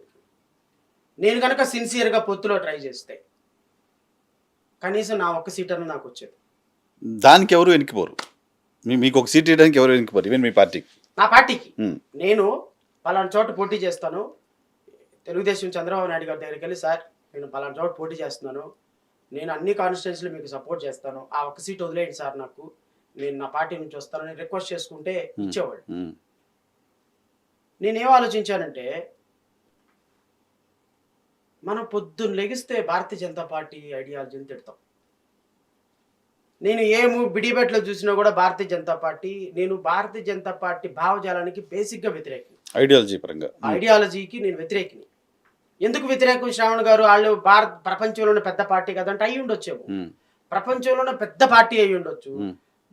నేను కనుక సిన్సియర్గా పొత్తులో ట్రై చేస్తే కనీసం నా ఒక్క సీట్ అన్న నాకు వచ్చేది. దానికి ఎవరు వెనక్కిపోరు, మీకు ఒక సీట్ ఇవ్వడానికి ఎవరు వెనక్కిపోరు, ఈవెన్ మీ పార్టీకి. నా పార్టీకి నేను పలానా చోట పోటీ చేస్తాను, తెలుగుదేశం చంద్రబాబు నాయుడు గారి దగ్గరికి వెళ్ళి, సార్ నేను పలానా చోట పోటీ చేస్తున్నాను, నేను అన్ని కాన్స్టిట్యున్సీలు మీకు సపోర్ట్ చేస్తాను, ఆ ఒక్క సీట్ వదిలేయండి సార్ నాకు, నేను నా పార్టీ నుంచి వస్తానని రిక్వెస్ట్ చేసుకుంటే ఇచ్చేవాళ్ళు. నేనేం ఆలోచించానంటే, మనం పొద్దున్న లెగిస్తే భారతీయ జనతా పార్టీ ఐడియాలజీని తిడతాం. నేను డిబేట్లో చూసినా కూడా భారతీయ జనతా పార్టీ, నేను భారతీయ జనతా పార్టీ భావజాలానికి బేసిక్గా వ్యతిరేకం. ఐడియాలజీకి నేను వ్యతిరేకిని. ఎందుకు వ్యతిరేకం శ్రావణ్ గారు? వాళ్ళు ప్రపంచంలోనే పెద్ద పార్టీ కదంటే అయ్యి ఉండొచ్చేమో, ప్రపంచంలోనే పెద్ద పార్టీ అయ్యి ఉండొచ్చు,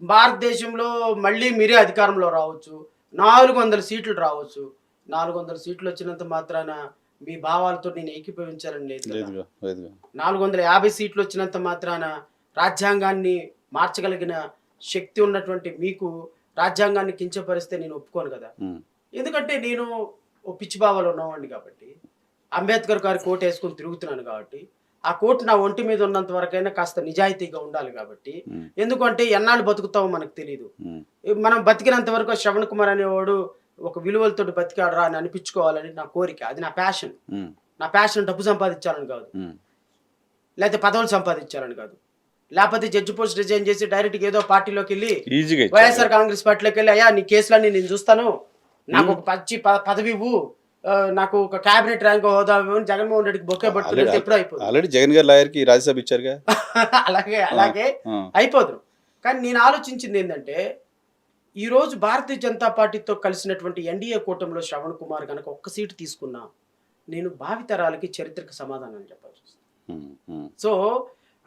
భారతదేశంలో మళ్ళీ మీరే అధికారంలో రావచ్చు, 400 సీట్లు రావచ్చు. 400 సీట్లు వచ్చినంత మాత్రాన మీ భావాలతో నేను ఏకీభవించాలని లేదు కదా. లేదుగా లేదుగా 450 సీట్లు వచ్చినంత మాత్రాన రాజ్యాంగాన్ని మార్చగలిగిన శక్తి ఉన్నటువంటి మీకు రాజ్యాంగాన్ని కించపరిస్తే నేను ఒప్పుకోను కదా. ఉమ్, ఎందుకంటే నేను ఓ పిచ్చి భావాలు ఉన్నవాడిని కాబట్టి, అంబేద్కర్ గారి కోట్ వేసుకొని తిరుగుతున్నాను కాబట్టి, ఆ కోట్ నా ఒంటి మీద ఉన్నంత వరకైనా కాస్త నిజాయితీగా ఉండాలి కాబట్టి. ఉమ్, ఎందుకంటే ఎన్నాళ్ళు బతుకుతామో మనకు తెలియదు. ఉమ్, మనం బతికినంత వరకు శ్రవణ్ కుమార్ అనేవాడు ఒక విలువలతో బతికాడరా అని అనిపించుకోవాలని నా కోరిక. అది నా ప్యాషన్. ఉమ్, నా ప్యాషన్ డబ్బు సంపాదించాలని కాదు, ఉమ్. లేకపోతే పదవులు సంపాదించాలని కాదు, లేకపోతే జడ్జి పోస్ట్ రిజైన్ చేసి డైరెక్ట్గా ఏదో పార్టీలోకి వెళ్ళి ఈజీగా ఇచ్చారు. వైఎస్ఆర్ కాంగ్రెస్ పార్టీలోకి వెళ్ళి అయ్యా నీ కేసులన్నీ నేను చూస్తాను, నాకు ఒక పదవి ఇవ్వు, నాకు ఒక క్యాబినెట్ ర్యాంక్ హోదా ఇవ్వు అని జగన్మోహన్ రెడ్డికి బొక్కే పట్టుకుని ఎప్పుడూ అయిపోతుంది. ఆల్రెడీ జగన్ గారు లాయర్కి రాజ్యసభ ఇచ్చారుగా. అలాగే ఆ, అయిపోదురు. కానీ నేను ఆలోచించింది ఏంటంటే, ఈరోజు భారతీయ జనతా పార్టీతో కలిసినటువంటి ఎన్డీఏ కూటమిలో శ్రవణ్ కుమార్ కనుక ఒక్క సీటు తీసుకున్నా నేను భావితరాలకి చరిత్రక సమాధానం చెప్పాల్సి వస్తుంది. ఉమ్, ఉమ్, సో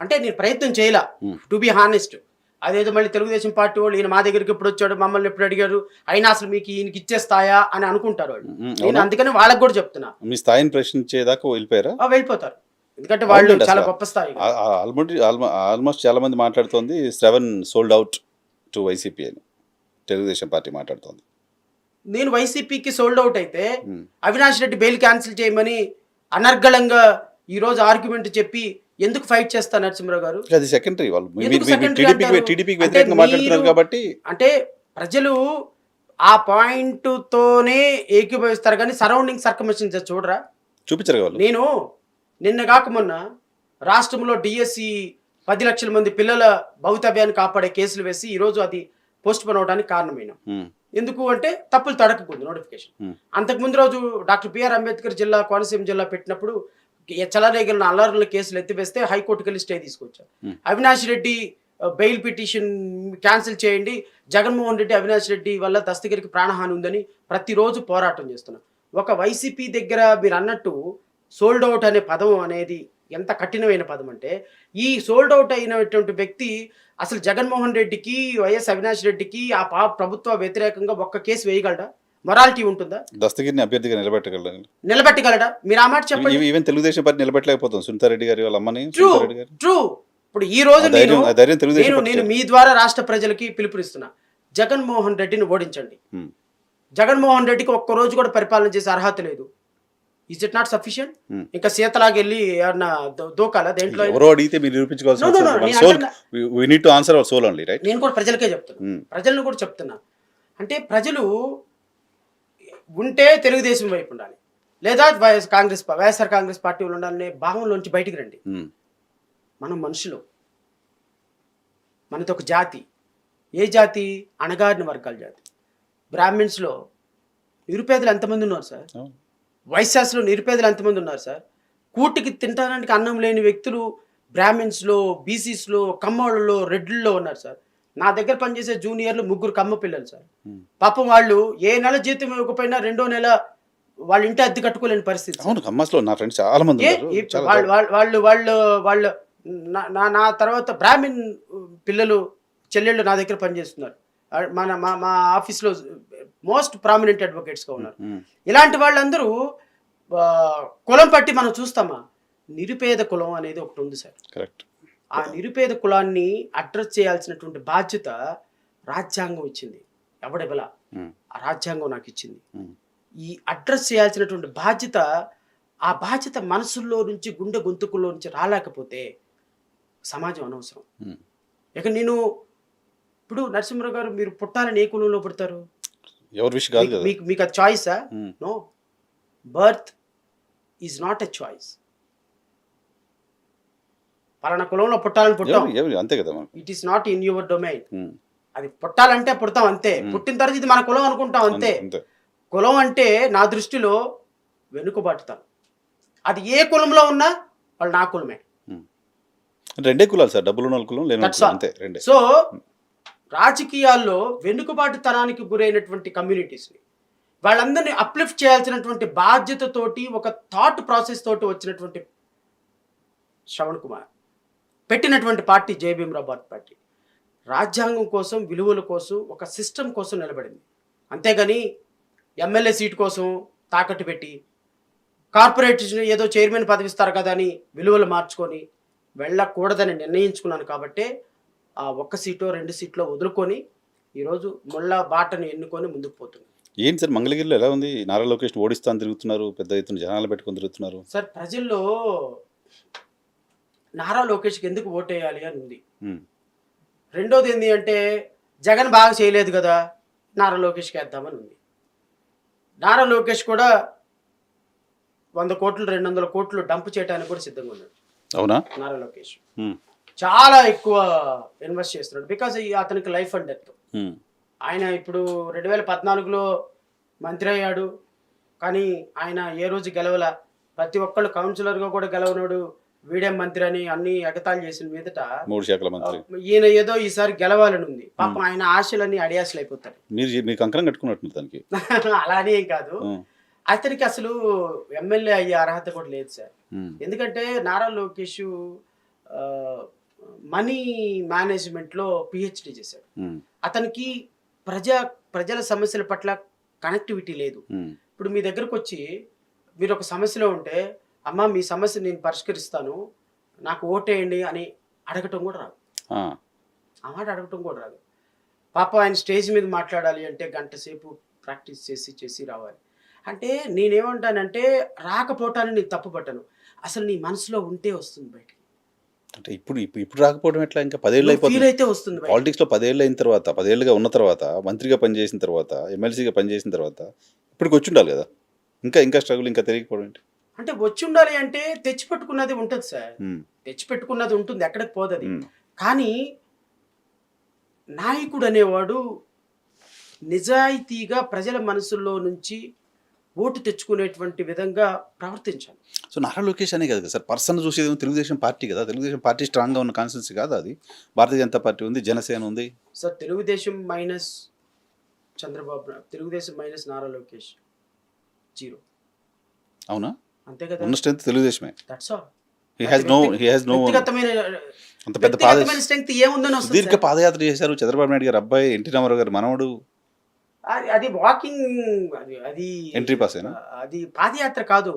అంటే నేను ప్రయత్నం చేయలా, Hmm. To be honest. అదేదో మళ్ళీ తెలుగుదేశం పార్టీ వాళ్ళు ఈయన మా దగ్గరికి ఎప్పుడు వచ్చాడు, మమ్మల్ని ఎప్పుడు అడిగారు, అయినా అసలు మీకు ఈయనకి ఇచ్చేస్తాయా అని అనుకుంటారు వాళ్ళు. ఉమ్, నేను అందుకని వాళ్ళకి కూడా చెప్తున్నా, మీ స్థాయిని ప్రశ్నించేదాకా వెళ్ళిపోయారా? వెళ్ళిపోతారు. ఎందుకంటే వాళ్ళు అవునండి చాలా అసలు. గొప్ప స్థాయి. ఆల్మోస్ట్ చాలా మంది మాట్లాడుతోంది Sravan sold out to YCP అని తెలుగుదేశం పార్టీ మాట్లాడుతోంది. నేను వైసీపీకి సోల్డ్ అవుట్ అయితే um, Avinash Reddy bail cancel చేయమని అనర్గళంగా ఈ రోజు ఆర్గ్యుమెంట్ చెప్పి ఎందుకు ఫైట్ చేస్తా నరసింహరావు గారు? అది సెకండరీ. వాళ్ళు ఎందుకు secondary అంటారు? టీడీపీకి అంటే వ్యతిరేకంగా మాట్లాడుతున్నారు మీరు- కాబట్టి అంటే ప్రజలు ఆ పాయింట్ తోనే ఏకీభవిస్తారు కానీ సరౌండింగ్ సర్కమిస్టెన్సెస్ చూడరా. చూపించారు వాళ్ళు. నేను నిన్న కాక మొన్న రాష్ట్రంలో డిఎస్సి 10 లక్షల మంది పిల్లల భవితవ్యాన్ని కాపాడే కేసులు వేసి ఈరోజు అది పోస్ట్ పోన్ అవడానికి కారణమైన. ఉమ్, ఎందుకు అంటే తప్పులు తడకకుంది నోటిఫికేషన్. Hmm. అంతకుముందు రోజు డాక్టర్ బిఆర్ అంబేద్కర్ జిల్లా కోనసీమ జిల్లా పెట్టినప్పుడు చలరేగిన అల్లర్ల కేసులు ఎత్తివేస్తే హైకోర్టుకి వెళ్ళి స్టే తీసుకొచ్చారు. Hmm. Avinash Reddy bail petition cancel చేయండి, జగన్మోహన్ రెడ్డి అవినాష్ రెడ్డి వల్ల దస్తగిరికి ప్రాణహాని ఉందని ప్రతిరోజు పోరాటం చేస్తున్నారు. ఒక వైసీపీ దగ్గర మీరు అన్నట్టు సోల్డ్ అవుట్ అనే పదం అనేది ఎంత కఠినమైన పదం అంటే, ఈ సోల్డ్ అవుట్ అయినటువంటి వ్యక్తి అసలు జగన్మోహన్ రెడ్డికి వైఎస్ అవినాష్ రెడ్డికి ఆ ప్రభుత్వ వ్యతిరేకంగా ఒక్క కేసు వేయగలడా? మొరాలిటీ ఉంటుందా? దస్తగిరిని అభ్యర్థిగా నిలబెట్టగలరు. నిలబెట్టగలడా? మీరు ఆ మాట చెప్పండి. ఈవెన్ తెలుగుదేశం పార్టీ నిలబెట్టలేకపోతాం. సునీతారెడ్డి గారి వాళ్ళ అమ్మని ట్రూ సునీతారెడ్డి గారు. ట్రూ. ఇప్పుడు ఈ రోజు ఆ ధైర్యం తెలుగుదేశం పార్టీ నేను మీ ద్వారా రాష్ట్ర ప్రజలకి పిలుపునిస్తున్నా, జగన్మోహన్ రెడ్డిని ఓడించండి. ఉమ్, జగన్మోహన్ రెడ్డికి ఒక్క రోజు కూడా పరిపాలన చేసే అర్హత లేదు. Is it not sufficient? Hmm. ఇంకా సీతలాగా వెళ్ళి ఏమన్నా దూకాలా దేంట్లో? ఎవరో అడిగితే మీరు నిరూపించుకోవాల్సిన No, no, no, అవసరం లేదు. నేను సోల్ అంటున్నా- we need to answer our soul only, right? నేను కూడా ప్రజలకే చెప్తున్నా, Hmm. ప్రజలను కూడా చెప్తున్నా. అంటే ప్రజలు ఉంటే తెలుగుదేశం వైపు ఉండాలి, లేదా వైఎస్ఆర్ కాంగ్రెస్ పార్టీ వాళ్ళు ఉండాలనే భావంలోంచి బయటికి రండి. ఉమ్, మనం మనుషులు, మనది ఒక జాతి. ఏ జాతి? అణగారిన వర్గాల జాతి. బ్రాహ్మిన్స్లో నిరుపేదలు ఎంతమంది ఉన్నారు సార్? అవును. వైశ్యాస్లో నిరుపేదలు ఎంతమంది ఉన్నారు సార్? కూటికి తినడానికి అన్నం లేని వ్యక్తులు బ్రాహ్మిన్స్లో, బీసీస్లో, కమ్మోళ్ళలో, రెడ్లలో ఉన్నారు సార్. నా దగ్గర పనిచేసే జూనియర్లు 3 కమ్మ పిల్లలు సార్. ఉమ్. పాపం వాళ్ళు ఏ నెల జీతం ఇవ్వకపోయినా 2వ నెల వాళ్ళ ఇంటి అద్దె కట్టుకోలేని పరిస్థితి సార్. అవును, ఖమ్మాస్లో నా ఫ్రెండ్స్ చాలా మంది ఏ ఉన్నారు. చాలా వాళ్ళు వాళ్ళు వాళ్ళు వాళ్ళు నా తర్వాత బ్రాహ్మిన్ పిల్లలు చెల్లెళ్ళు నా దగ్గర పనిచేస్తున్నారు. మా ఆఫీస్లో మోస్ట్ ప్రామినెంట్ అడ్వకేట్స్గా ఉన్నారు. ఉమ్, ఇలాంటి వాళ్ళందరూ కులం పట్టి మనం చూస్తామా? నిరుపేద కులం అనేది ఒకటి ఉంది సార్. కరెక్ట్. ఆ నిరుపేద కులాన్ని అడ్రస్ చేయాల్సినటువంటి బాధ్యత రాజ్యాంగం ఇచ్చింది. ఎవడెవలా ఉమ్, ఆ రాజ్యాంగం నాకు ఇచ్చింది. ఉమ్, ఈ అడ్రస్ చేయాల్సినటువంటి బాధ్యత, ఆ బాధ్యత మనసుల్లో నుంచి, గుండె గొంతుకుల్లో నుంచి రాలేకపోతే సమాజం అనవసరం. ఉమ్. ఇక నేను ఇప్పుడు నరసింహరావు గారు, మీరు పుట్టాలని ఏ కులంలో పుడతారు? ఎవరి విషయం కాదు కదా. మీకు అది చాయిసా? Um, no, birth is not a choice. పలానా కులంలో పుట్టాలని పుట్టాం, ఎవరు అంతే కదా మనకు. It is not in your domain. Um, అది పుట్టాలంటే పుడతాం అంతే. పుట్టిన తర్వాత ఇది మన కులం అనుకుంటాం అంతే. అంతే. కులం అంటే నా దృష్టిలో వెనుకబాటుతాను. అది ఏ కులంలో ఉన్నా వాళ్ళు నా కులమే. ఉమ్. రెండే కులాలు సార్, డబ్బులు ఉన్న కులం, లేని That's కులం, all. అంతే రెండే. సో రాజకీయాల్లో వెనుకబాటుతనానికి గురైనటువంటి కమ్యూనిటీస్ని, వాళ్ళందరినీ అప్లిఫ్ట్ చేయాల్సినటువంటి బాధ్యతతోటి, ఒక థాట్ ప్రాసెస్ తోటి వచ్చినటువంటి శ్రవణ్ కుమార్ పెట్టినటువంటి పార్టీ జై భీమ్రావ్ భారత్ పార్టీ రాజ్యాంగం కోసం, విలువల కోసం, ఒక సిస్టమ్ కోసం నిలబడింది. అంతేగాని ఎమ్మెల్యే సీటు కోసం తాకట్టు పెట్టి కార్పొరేషన్ ఏదో చైర్మన్ పదవి ఇస్తారు కదా అని విలువలు మార్చుకొని వెళ్ళకూడదని నిర్ణయించుకున్నాను కాబట్టే ఆ ఒక్క సీటో 2 సీట్లో వదులుకొని ఈరోజు ముళ్ళ బాటను ఎన్నుకొని ముందుకు పోతుంది. ఏంటి సార్ మంగళగిరిలో ఎలా ఉంది? నారా లోకేష్ ఓడిస్తాను తిరుగుతున్నారు, పెద్ద ఎత్తున జనాలు పెట్టుకొని తిరుగుతున్నారు. సార్ ప్రజల్లో నారా లోకేష్కి ఎందుకు ఓటేయాలి అని ఉంది. ఉమ్, రెండోది ఏంటి అంటే జగన్ బాగా చేయలేదు కదా నారా లోకేష్కి వేద్దామని ఉంది. నారా లోకేష్ కూడా 100 కోట్లు 200 కోట్లు డంప్ చేయడానికి కూడా సిద్ధంగా ఉన్నాడు. అవునా? నారా లోకేష్ ఉమ్, చాలా ఎక్కువ ఇన్వెస్ట్ చేస్తున్నాడు. బికాజ్ అతనికి లైఫ్ అండ్ డెత్. ఉమ్, ఆయన ఇప్పుడు 2014లో మంత్రి అయ్యాడు, కానీ ఆయన ఏ రోజు గెలవల. ప్రతి ఒక్కళ్ళు కౌన్సిలర్గా కూడా గెలవనాడు, వీడేం మంత్రి అని అన్ని ఎగతాళి చేసిన మీదట 3 శాఖల మంత్రి ఈయన ఏదో ఈసారి గెలవాలని ఉంది. పాపం ఆయన ఆశలన్నీ అడియాసలు అయిపోతాయి. మీరు కంకణం కట్టుకున్నట్టు దానికి. అలానే ఏం కాదు, అతనికి అసలు ఎమ్మెల్యే అయ్యే అర్హత కూడా లేదు సార్. ఎందుకంటే నారా లోకేష్ మనీ మేనేజ్మెంట్లో పిహెచ్డి చేశాడు. అతనికి ప్రజల సమస్యల పట్ల కనెక్టివిటీ లేదు. ఇప్పుడు మీ దగ్గరకు వచ్చి మీరు ఒక సమస్యలో ఉంటే, అమ్మ మీ సమస్య నేను పరిష్కరిస్తాను, నాకు ఓటేయండి అని అడగటం కూడా రాదు. ఆ మాట అడగటం కూడా రాదు. పాప ఆయన స్టేజ్ మీద మాట్లాడాలి అంటే గంట సేపు ప్రాక్టీస్ చేసి రావాలి. అంటే నేనేమంటానంటే రాకపోవటాన్ని నేను తప్పు పట్టను, అసలు నీ మనసులో ఉంటే వస్తుంది బయటికి. అంటే ఇప్పుడు రాకపోవడం ఎట్లా? ఇంకా 10 ఏళ్ళు అయిపోతుంది. అయితే వస్తుంది పాలిటిక్స్లో 10 ఏళ్ళు అయిన తర్వాత, 10 ఏళ్ళుగా ఉన్న తర్వాత, మంత్రిగా పనిచేసిన తర్వాత, ఎమ్మెల్సీగా పనిచేసిన తర్వాత ఇప్పటికి వచ్చి ఉండాలి కదా. ఇంకా స్ట్రగుల్ ఇంకా తెలియకపోవడం ఏంటి? అంటే వచ్చి ఉండాలి అంటే తెచ్చిపెట్టుకున్నది ఉంటుంది సార్, తెచ్చిపెట్టుకున్నది ఉంటుంది, ఎక్కడికి పోదది. కానీ నాయకుడు అనేవాడు నిజాయితీగా ప్రజల మనసుల్లో నుంచి ఓటు తెచ్చుకునేటువంటి విధంగా ప్రవర్తించాలి. సో నారా లోకేష్ అనే కదా సార్, పర్సన్ చూసేది తెలుగుదేశం పార్టీ కదా. తెలుగుదేశం పార్టీ స్ట్రాంగ్గా ఉన్న కాన్స్టిట్యున్సీ కాదు అది. భారతీయ జనతా పార్టీ ఉంది, జనసేన ఉంది. Sir Telugu Desam minus Chandrababu, Telugu Desam minus Nara Lokesh 0. అవునా? అంతే కదా. ఉన్న స్ట్రెంత్ తెలుగుదేశమే. That's all. He has no అంత పెద్ద స్ట్రెంగ్త్ ఏముందని వస్తుంది. దీర్ఘ పాదయాత్ర చేశారు చంద్రబాబు నాయుడు గారు అబ్బాయి, ఎన్టీ రామారావు గారు మనవడు. అది వాకింగ్, అది ఎంట్రీ పాస్ అయినా, అది పాదయాత్ర కాదు.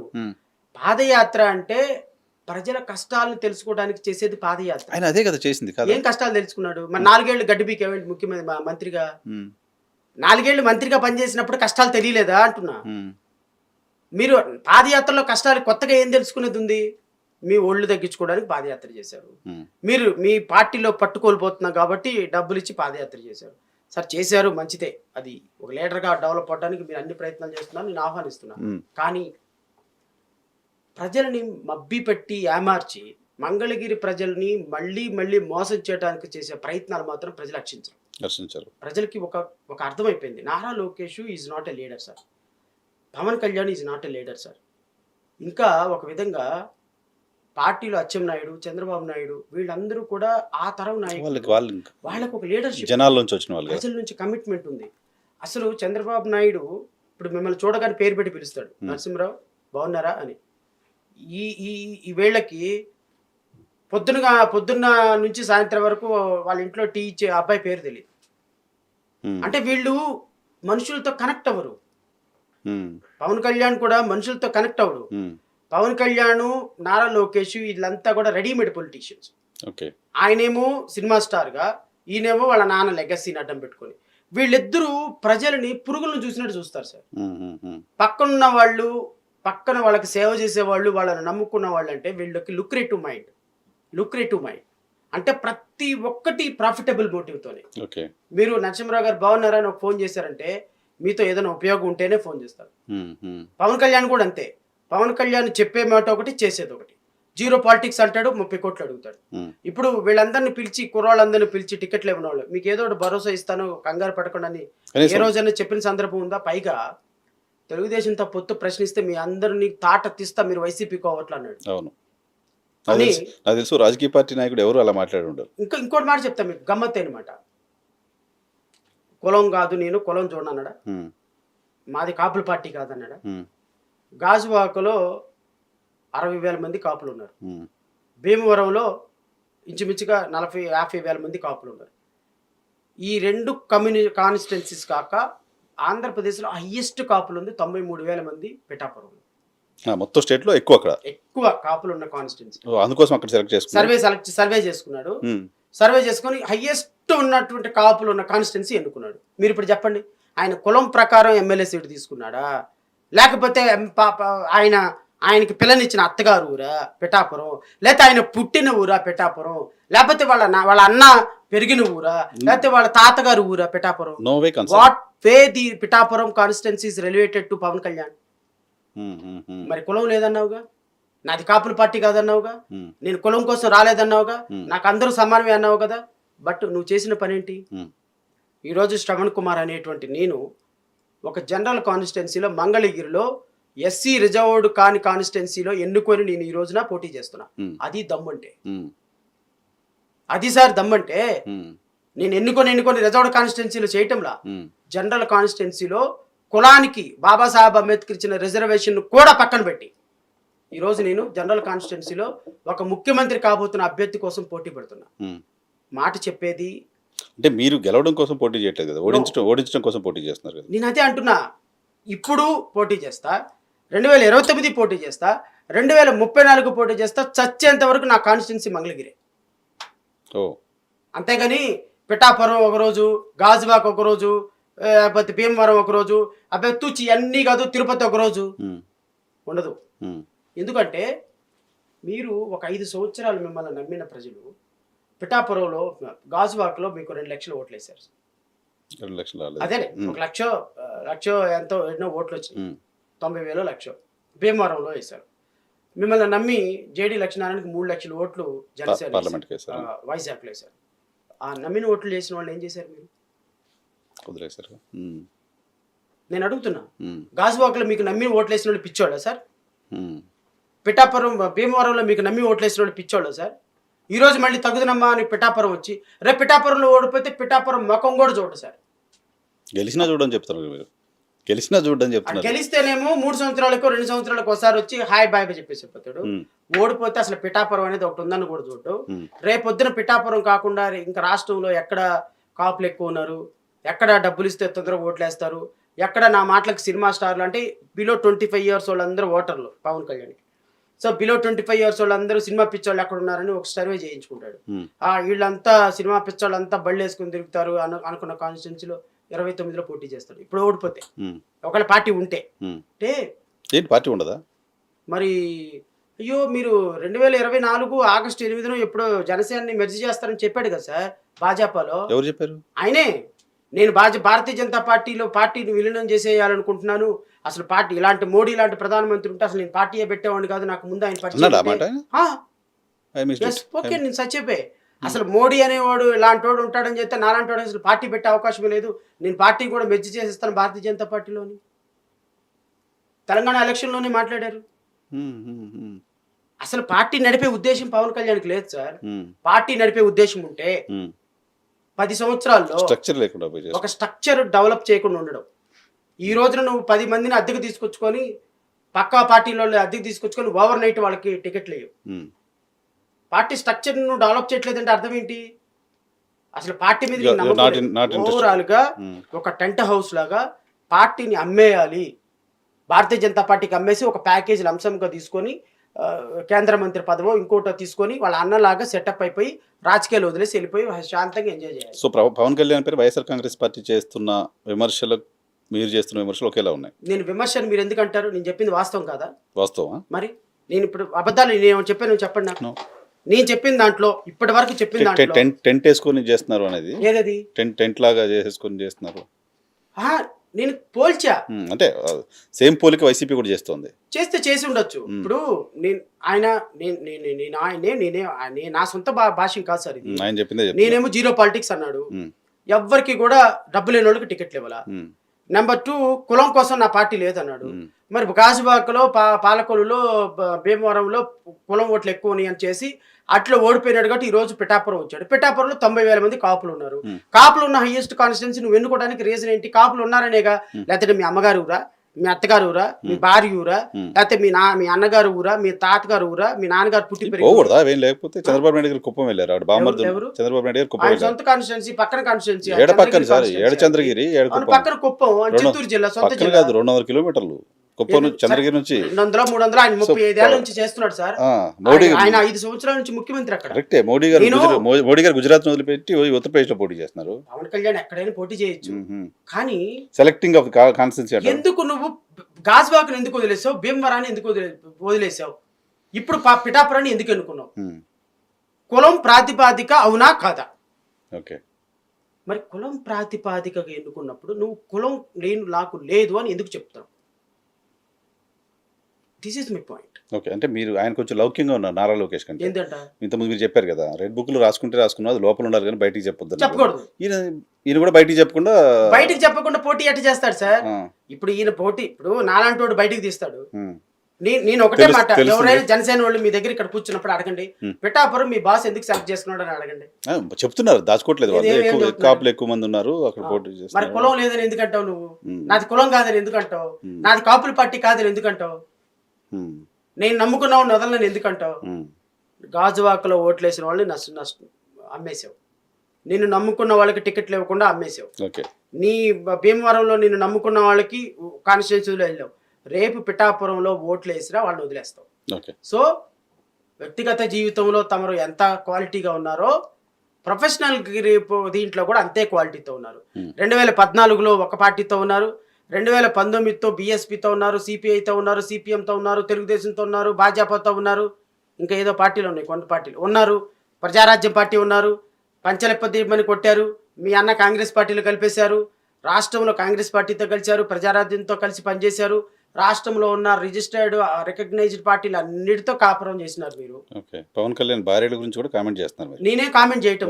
పాదయాత్ర అంటే ప్రజల కష్టాలను తెలుసుకోవడానికి చేసేది పాదయాత్ర. ఆయన అదే కదా చేసింది. ఏం కష్టాలు తెలుసుకున్నాడు? మరి 4 ఏళ్ళు గడ్డి పీకేవేంటి ముఖ్యమంత్రి మంత్రిగా? 4 ఏళ్ళు మంత్రిగా పనిచేసినప్పుడు కష్టాలు తెలియలేదా అంటున్నా. మీరు పాదయాత్రలో కష్టాలు కొత్తగా ఏం తెలుసుకునేది ఉంది? మీ ఒళ్ళు తగ్గించుకోవడానికి పాదయాత్ర చేశారు. మీరు మీ పార్టీలో పట్టుకోల్పోతున్నా కాబట్టి డబ్బులు ఇచ్చి పాదయాత్ర చేశారు. సార్ చేశారు, మంచిదే. అది ఒక లీడర్గా డెవలప్ అవడానికి మీరు అన్ని ప్రయత్నాలు చేస్తున్నారు, నేను ఆహ్వానిస్తున్నాను. కానీ ప్రజలని మబ్బి పెట్టి ఏమార్చి మంగళగిరి ప్రజల్ని మళ్ళీ మోసం చేయడానికి చేసే ప్రయత్నాలు మాత్రం ప్రజలు హర్షించరు. ప్రజలకి ఒక అర్థమైపోయింది, Nara Lokesh is not a leader sir, Pawan Kalyan is not a leader sir. ఇంకా ఒక విధంగా పార్టీలో అచ్చెన్నాయుడు, చంద్రబాబు నాయుడు వీళ్ళందరూ కూడా ఆ తరం నాయకులు. వాళ్ళకు ఒక లీడర్షిప్, జనాల్లోంచి వచ్చిన వాళ్ళు, ప్రజల నుంచి కమిట్మెంట్ ఉంది. అసలు చంద్రబాబు నాయుడు ఇప్పుడు మిమ్మల్ని చూడగానే పేరు పెట్టి పిలుస్తాడు, నరసింహరావు బాగున్నారా అని. ఈ వేళకి పొద్దున్న నుంచి సాయంత్రం వరకు వాళ్ళ ఇంట్లో టీ ఇచ్చే అబ్బాయి పేరు తెలియదు. అంటే వీళ్ళు మనుషులతో కనెక్ట్ అవ్వరు. పవన్ కళ్యాణ్ కూడా మనుషులతో కనెక్ట్ అవ్వడు. పవన్ కళ్యాణ్, నారా లోకేష్ వీళ్ళంతా కూడా రెడీమేడ్ పొలిటీషియన్స్. ఆయనేమో సినిమా స్టార్గా, ఈయనేమో వాళ్ళ నాన్న లెగసీని అడ్డం పెట్టుకొని, వీళ్ళిద్దరూ ప్రజలని పురుగులను చూసినట్టు చూస్తారు సార్. పక్కనున్న వాళ్ళు, పక్కన వాళ్ళకి సేవ చేసేవాళ్ళు, వాళ్ళని నమ్ముకున్న వాళ్ళు అంటే వీళ్ళకి లుక్రేటివ్ మైండ్ అంటే ప్రతి ఒక్కటి ప్రాఫిటబుల్ మోటివ్తోనే. మీరు నరసింహరావు గారు బాగున్నారా అని ఒక ఫోన్ చేశారంటే మీతో ఏదైనా ఉపయోగం ఉంటేనే ఫోన్ చేస్తారు. పవన్ కళ్యాణ్ కూడా అంతే. పవన్ కళ్యాణ్ చెప్పే మాట ఒకటి, చేసేది ఒకటి. 0 పాలిటిక్స్ అంటాడు, 30 కోట్లు అడుగుతాడు. ఇప్పుడు వీళ్ళందరినీ పిలిచి, కుర్రాళ్ళందరినీ పిలిచి టికెట్లు ఇవ్వని వాళ్ళు, మీకు ఏదో ఒకటి భరోసా ఇస్తాను, కంగారు పడకుండా అని ఏ రోజైనా చెప్పిన సందర్భం ఉందా? పైగా తెలుగుదేశంతో పొత్తు ప్రశ్నిస్తే మీ అందరినీ తాట తీస్తా, మీరు వైసీపీ కోవట్లు అన్నాడు. అవును, నాకు తెలుసు. రాజకీయ పార్టీ నాయకుడు ఎవరు అలా మాట్లాడి ఉండరు. ఇంకోటి మాట చెప్తా మీకు, గమ్మత్తైన మాట. కులం కాదు, నేను కులం చూడన్నాడా? మాది కాపుల పార్టీ కాదన్నాడా? గాజువాకలో 60,000 మంది కాపులు ఉన్నారు. భీమవరంలో ఇంచుమించుగా 40-50 వేల మంది కాపులు ఉన్నారు. ఈ 2 కాన్స్టిట్యున్సీస్ కాక ఆంధ్రప్రదేశ్లో హయ్యెస్ట్ కాపులు ఉంది 93,000 మంది పిఠాపురం. మొత్తం స్టేట్లో ఎక్కువ అక్కడ. ఎక్కువ కాపులు ఉన్న కాన్స్టిట్యున్సీ. అందుకోసం అక్కడ సెలెక్ట్ చేసుకున్నారు. సర్వే చేసుకున్నాడు. సర్వే చేసుకొని హయ్యెస్ట్ ఉన్నటువంటి కాపులు ఉన్న కాన్స్టిట్యున్సీ ఎన్నుకున్నాడు. మీరు ఇప్పుడు చెప్పండి, ఆయన కులం ప్రకారం ఎమ్మెల్యే సీటు తీసుకున్నాడా, లేకపోతే ఆయనకి పిల్లనిచ్చిన అత్తగారు ఊరా పిఠాపురం, లేకపోతే ఆయన పుట్టిన ఊరా పిఠాపురం, లేకపోతే వాళ్ళ అన్న పెరిగిన ఊరా, లేకపోతే వాళ్ళ తాతగారు ఊరా Pithapuram? What way the Pithapuram constituency is related to Pawan Kalyan? మరి కులం లేదన్నావుగా, నాది కాపుల పార్టీ కాదన్నావుగా, నేను కులం కోసం రాలేదన్నావుగా, నాకు అందరూ సమానమే అన్నావు కదా. బట్ నువ్వు చేసిన పని ఏంటి? ఈరోజు శ్రవణ్ కుమార్ అనేటువంటి నేను ఒక జనరల్ కాన్స్టిట్యున్సీలో మంగళగిరిలో ఎస్సీ రిజర్వ్డ్ కాని కాన్స్టిట్యున్సీలో ఎన్నుకొని నేను ఈ రోజున పోటీ చేస్తున్నా. అది దమ్మంటే, అది సార్ దమ్మంటే. నేను ఎన్నుకొని రిజర్వ్డ్ కాన్స్టిట్యున్సీలో చేయటంలా, జనరల్ కాన్స్టిట్యున్సీలో కులానికి బాబాసాహెబ్ అంబేద్కర్ ఇచ్చిన రిజర్వేషన్ కూడా పక్కన పెట్టి ఈరోజు నేను జనరల్ కాన్స్టిట్యున్సీలో ఒక ముఖ్యమంత్రి కాబోతున్న అభ్యర్థి కోసం పోటీ పడుతున్నా. మాట చెప్పేది అంటే మీరు గెలవడం కోసం పోటీ చేయట్లేదు కదా, ఓడించడం కోసం పోటీ చేస్తున్నారు కదా. నేను అదే అంటున్నా. ఇప్పుడు పోటీ చేస్తా, 2029 పోటీ చేస్తా, 2034 పోటీ చేస్తా, చచ్చేంత వరకు నా కాన్స్టిట్యున్సీ మంగళగిరి. అంతేగాని పిఠాపురం ఒకరోజు, గాజువాక ఒకరోజు, లేకపోతే భీమవరం ఒకరోజు, అబ్బాయి తూచి అన్నీ కాదు తిరుపతి ఒకరోజు ఉండదు. ఎందుకంటే మీరు ఒక 5 సంవత్సరాలు మిమ్మల్ని నమ్మిన ప్రజలు పిఠాపురంలో గాజువాకలో మీకు 2 లక్షల ఓట్లు వేశారు. 2 లక్షలు అదే 1 లక్ష ఎంతో ఎన్నో ఓట్లు వచ్చినాయి, 90,000 లక్ష భీమవరంలో వేశారు. మిమ్మల్ని నమ్మి జేడీ లక్ష్మీనారాయణకి 3 లక్షల ఓట్లు జనసేన వైజాగ్లో వేశారు. ఆ నమ్మిన ఓట్లు చేసిన వాళ్ళు ఏం చేశారు? మీరు వదిలేశారు. నేను అడుగుతున్నా, గాజువాకలో మీకు నమ్మి ఓట్లు వేసిన వాళ్ళు పిచ్చోళ్ళా సార్? పిఠాపురం భీమవరంలో మీకు నమ్మి ఓట్లు వేసిన వాళ్ళు పిచ్చోళ్ళా సార్? ఈరోజు మళ్ళీ తగుదనమ్మా అని పిఠాపురం వచ్చి రేపు పిఠాపురంలో ఓడిపోతే పిఠాపురం ముఖం కూడా చూడదు సార్. గెలిచినా చూడని చెప్తున్నారు మీరు. గెలిచినా చూడని చెప్తున్నారు. గెలిస్తేనేమో 3 సంవత్సరాలకు 2 సంవత్సరాలకు ఒకసారి వచ్చి హాయ్ బాయ్ చెప్పేసి పోతాడు. ఓడిపోతే అసలు పిఠాపురం అనేది ఒకటి ఉందని కూడా చూడడు. రేపొద్దున పిఠాపురం కాకుండా ఇంకా రాష్ట్రంలో ఎక్కడ కాపులు ఎక్కువ ఉన్నారు, ఎక్కడ డబ్బులు ఇస్తే తొందరగా ఓట్లేస్తారు, ఎక్కడ నా మాటలకు సినిమా స్టార్లు అంటే బిలో 25 years వాళ్ళందరూ ఓటర్లు పవన్ కళ్యాణ్కి. సో బిలో 25 years వాళ్ళందరూ సినిమా పిచ్చోళ్ళు ఎక్కడ ఉన్నారని ఒక సర్వే చేయించుకుంటాడు. వీళ్ళంతా సినిమా పిచ్చోళ్ళంతా బళ్ళు వేసుకుని తిరుగుతారు అనుకున్న కాన్స్టిట్యున్సీలో 29లో పోటీ చేస్తాడు. ఇప్పుడు ఓడిపోతే ఒకవేళ పార్టీ ఉంటే ఏంటి పార్టీ ఉండదా? మరి అయ్యో మీరు 2024 ఆగస్టు 8 ఎప్పుడో జనసేనని మెర్జ్ చేస్తారని చెప్పాడు కదా సార్ భాజపాలో. ఎవరు చెప్పారు? ఆయనే. నేను భారతీయ జనతా పార్టీని విలీనం చేసేయాలనుకుంటున్నాను, అసలు పార్టీ ఇలాంటి మోడీ ఇలాంటి ప్రధానమంత్రి ఉంటే అసలు నేను పార్టీయే పెట్టేవాడిని కాదు, నాకు ముందు ఆయన పరిచయం. ఓకే నేను సచ్చేపే. అసలు మోడీ అనేవాడు ఇలాంటి వాడు ఉంటాడని చెప్తే నాలాంటి వాడు అసలు పార్టీ పెట్టే అవకాశమే లేదు, నేను పార్టీ కూడా మెర్జ్ చేసేస్తాను భారతీయ జనతా పార్టీలోని. తెలంగాణ ఎలక్షన్లోనే మాట్లాడారు. అసలు పార్టీ నడిపే ఉద్దేశం పవన్ కళ్యాణ్కి లేదు సార్. పార్టీ నడిపే ఉద్దేశం ఉంటే 10 సంవత్సరాల్లో ఒక స్ట్రక్చర్ డెవలప్ చేయకుండా ఉండడం. ఈ రోజున నువ్వు 10 మందిని అద్దెకు తీసుకొచ్చుకొని పక్కా పార్టీలో అద్దెకు తీసుకొచ్చుకొని ఓవర్ నైట్ వాళ్ళకి టికెట్లు లేవు. పార్టీ స్ట్రక్చర్ నువ్వు డెవలప్ చేయట్లేదంటే అర్థం ఏంటి? అసలు పార్టీ మీద ఓవరాల్ గా ఒక టెంట్ హౌస్ లాగా పార్టీని అమ్మేయాలి, భారతీయ జనతా పార్టీకి అమ్మేసి ఒక ప్యాకేజ్ లంసంగా తీసుకొని కేంద్ర మంత్రి పదవో ఇంకోటో తీసుకొని వాళ్ళ అన్నలాగా సెటప్ అయిపోయి రాజకీయాలు వదిలేసి వెళ్ళిపోయి శాంతంగా ఎంజాయ్ చేయాలి. సో పవన్ కళ్యాణ్ పేరు వైఎస్ఆర్ కాంగ్రెస్ పార్టీ చేస్తున్న విమర్శలు మీరు చేస్తున్న విమర్శలు ఒకేలా ఉన్నాయి. నేను విమర్శను మీరు ఎందుకు అంటారు? నేను చెప్పింది వాస్తవం కాదా? వాస్తవం. మరి నేను ఇప్పుడు అబద్ధాలు నేను చెప్పాను చెప్పండి నాకు. నేను చెప్పిన దాంట్లో ఇప్పటి వరకు చెప్పిన దాంట్లో టెంట్ వేసుకొని చేస్తున్నారు అనేది ఏదది? టెంట్ లాగా చేసేసుకొని చేస్తున్నారు. నేను పోల్చా అంటే సేమ్ పోలిక వైసీపీ కూడా చేస్తుంది. చేసి ఉండొచ్చు. ఇప్పుడు నేనే నా సొంత భాష కాదు సార్ ఇది. ఆయన చెప్పిందే. నేనేమో జీరో పాలిటిక్స్ అన్నాడు. ఎవ్వరికి కూడా డబ్బు లేని వాళ్ళకి టికెట్లు ఇవ్వాల. నెంబర్ 2 కులం కోసం నా పార్టీ లేదన్నాడు. మరి గాజువాకలో పాలకొల్లులో భీమవరంలో కులం ఓట్లు ఎక్కువ అని చేసి అట్లా ఓడిపోయినాడు కాబట్టి ఈ రోజు పిఠాపురం వచ్చాడు. పిఠాపురంలో 90,000 మంది కాపులు ఉన్నారు. కాపులు ఉన్న హైయెస్ట్ కాన్స్టిట్యున్సీ నువ్వు ఎన్నుకోవడానికి రీజన్ ఏంటి? కాపులు ఉన్నారనేగా, లేకపోతే మీ అమ్మగారు ఊరా, మీ అత్తగారు ఊరా, మీ భార్య ఊరా, లేకపోతే మీ అన్నగారు ఊరా, మీ తాతగారు ఊరా, మీ నాన్నగారు పుట్టి పెరిగి పోకూడదా ఏం లేకపోతే చంద్రబాబు నాయుడు గారు కుప్పం వెళ్ళారు ఆవిడ బామర్దు ఎవరు? చంద్రబాబు నాయుడు గారు కుప్పం ఆయన వెళ్ళారు సొంత కాన్స్టిట్యున్సీ పక్కన కాన్స్టిట్యున్సీ ఏడ పక్కన సార్ ఏడ చంద్రగిరి ఏడ కుప్పం పక్కన కుప్పం చిత్తూరు జిల్లా సొంత పక్కన జిల్లా. కాదు 200 కిలోమీటర్లు కుప్పం నుంచి చంద్రగిరి నుంచి 200 300 ఆయన 35 ఏళ్ల నుంచి చేస్తున్నాడు సార్. మోడీ ఆయన 5 సంవత్సరాల నుంచి ముఖ్యమంత్రి అక్కడ. కరెక్టే మోడీ గారు గుజరాత్ వదిలిపెట్టి ఉత్తరప్రదేశ్ లో పోటీ చేస్తున్నారు. పవన్ కళ్యాణ్ ఎక్కడైనా పోటీ చేయొచ్చు, కానీ సెలెక్టింగ్ ఆఫ్ కాన్స్టిట్యున్సీ ఎందుకు నువ్వు గాజువాకను ఎందుకు వదిలేసావు, భీమవరాన్ని ఎందుకు వదిలేసావు, ఇప్పుడు పిఠాపురాన్ని ఎందుకు ఎన్నుకున్నావు? కులం ప్రాతిపాదిక అవునా కాదా? ఓకే, మరి కులం ప్రాతిపాదికగా ఎన్నుకున్నప్పుడు నువ్వు కులం నాకు లేదు అని ఎందుకు చెప్తావు? This is my point. Okay, అంటే మీరు ఆయన కొంచెం లౌక్యంగా ఉన్నారు నారా లోకేష్ కంటే. ఏంటంట ఇంతకుముందు మీరు చెప్పారు కదా రెడ్ బుక్ లో రాసుకున్నా అది లోపల ఉండాలి కానీ బయటికి చెప్పొద్దు. చెప్పకూడదు. ఈయన కూడా బయటికి చెప్పకుండా పోటీ ఎట్ట చేస్తాడు సార్? ఇప్పుడు ఈయన పోటీ, ఇప్పుడు నాలాంటి బయటికి తీస్తాడు. నేను ఒకటే మాట, ఎవరైనా జనసేన వాళ్ళు మీ దగ్గర ఇక్కడ కూర్చున్నప్పుడు అడగండి, పిఠాపురం మీ బాస్ ఎందుకు సెలెక్ట్ చేసుకున్నాడు అని అడగండి. చెప్తున్నారు, దాచుకోవట్లేదు. వాళ్ళు కాపులు ఎక్కువ మంది ఉన్నారు అక్కడ పోటీ చేస్తారు. మరి కులం లేదని ఎందుకంటావు నువ్వు? నాది కులం కాదని ఎందుకంటావు? నాది కాపుల పార్టీ కాదని ఎందుకంటావు? నేను నమ్ముకున్నావు వదలని ఎందుకంటావు? గాజువాకలో ఓట్లేసిన వాళ్ళని నష్టం అమ్మేసావు. నిన్ను నమ్ముకున్న వాళ్ళకి టికెట్లు ఇవ్వకుండా అమ్మేసావు. నీ భీమవరంలో నిన్ను నమ్ముకున్న వాళ్ళకి కాన్స్టిట్యున్సీలో వెళ్ళావు. రేపు పిఠాపురంలో ఓట్లు వేసినా వాళ్ళని వదిలేస్తావు. సో వ్యక్తిగత జీవితంలో తమరు ఎంత క్వాలిటీగా ఉన్నారో ప్రొఫెషనల్ దీంట్లో కూడా అంతే క్వాలిటీతో ఉన్నారు. 2014లో ఒక పార్టీతో ఉన్నారు, 2019తో బీఎస్పీతో ఉన్నారు, సిపిఐతో ఉన్నారు, సిపిఎంతో ఉన్నారు, తెలుగుదేశంతో ఉన్నారు, భాజపాతో ఉన్నారు, ఇంకా ఏదో పార్టీలు ఉన్నాయి, కొంత పార్టీలు ఉన్నారు, ప్రజారాజ్యం పార్టీ ఉన్నారు, పంచలెప్పదీమని కొట్టారు, మీ అన్న కాంగ్రెస్ పార్టీలు కలిపేశారు, రాష్ట్రంలో కాంగ్రెస్ పార్టీతో కలిశారు, ప్రజారాజ్యంతో కలిసి పనిచేశారు, రాష్ట్రంలో ఉన్న రిజిస్టర్డ్ రికగ్నైజ్డ్ పార్టీలు అన్నిటితో కాపురం చేసినారు మీరు. పవన్ కళ్యాణ్ భార్యల గురించి కూడా కామెంట్ చేస్తున్నారు. నేనే కామెంట్ చేయటం,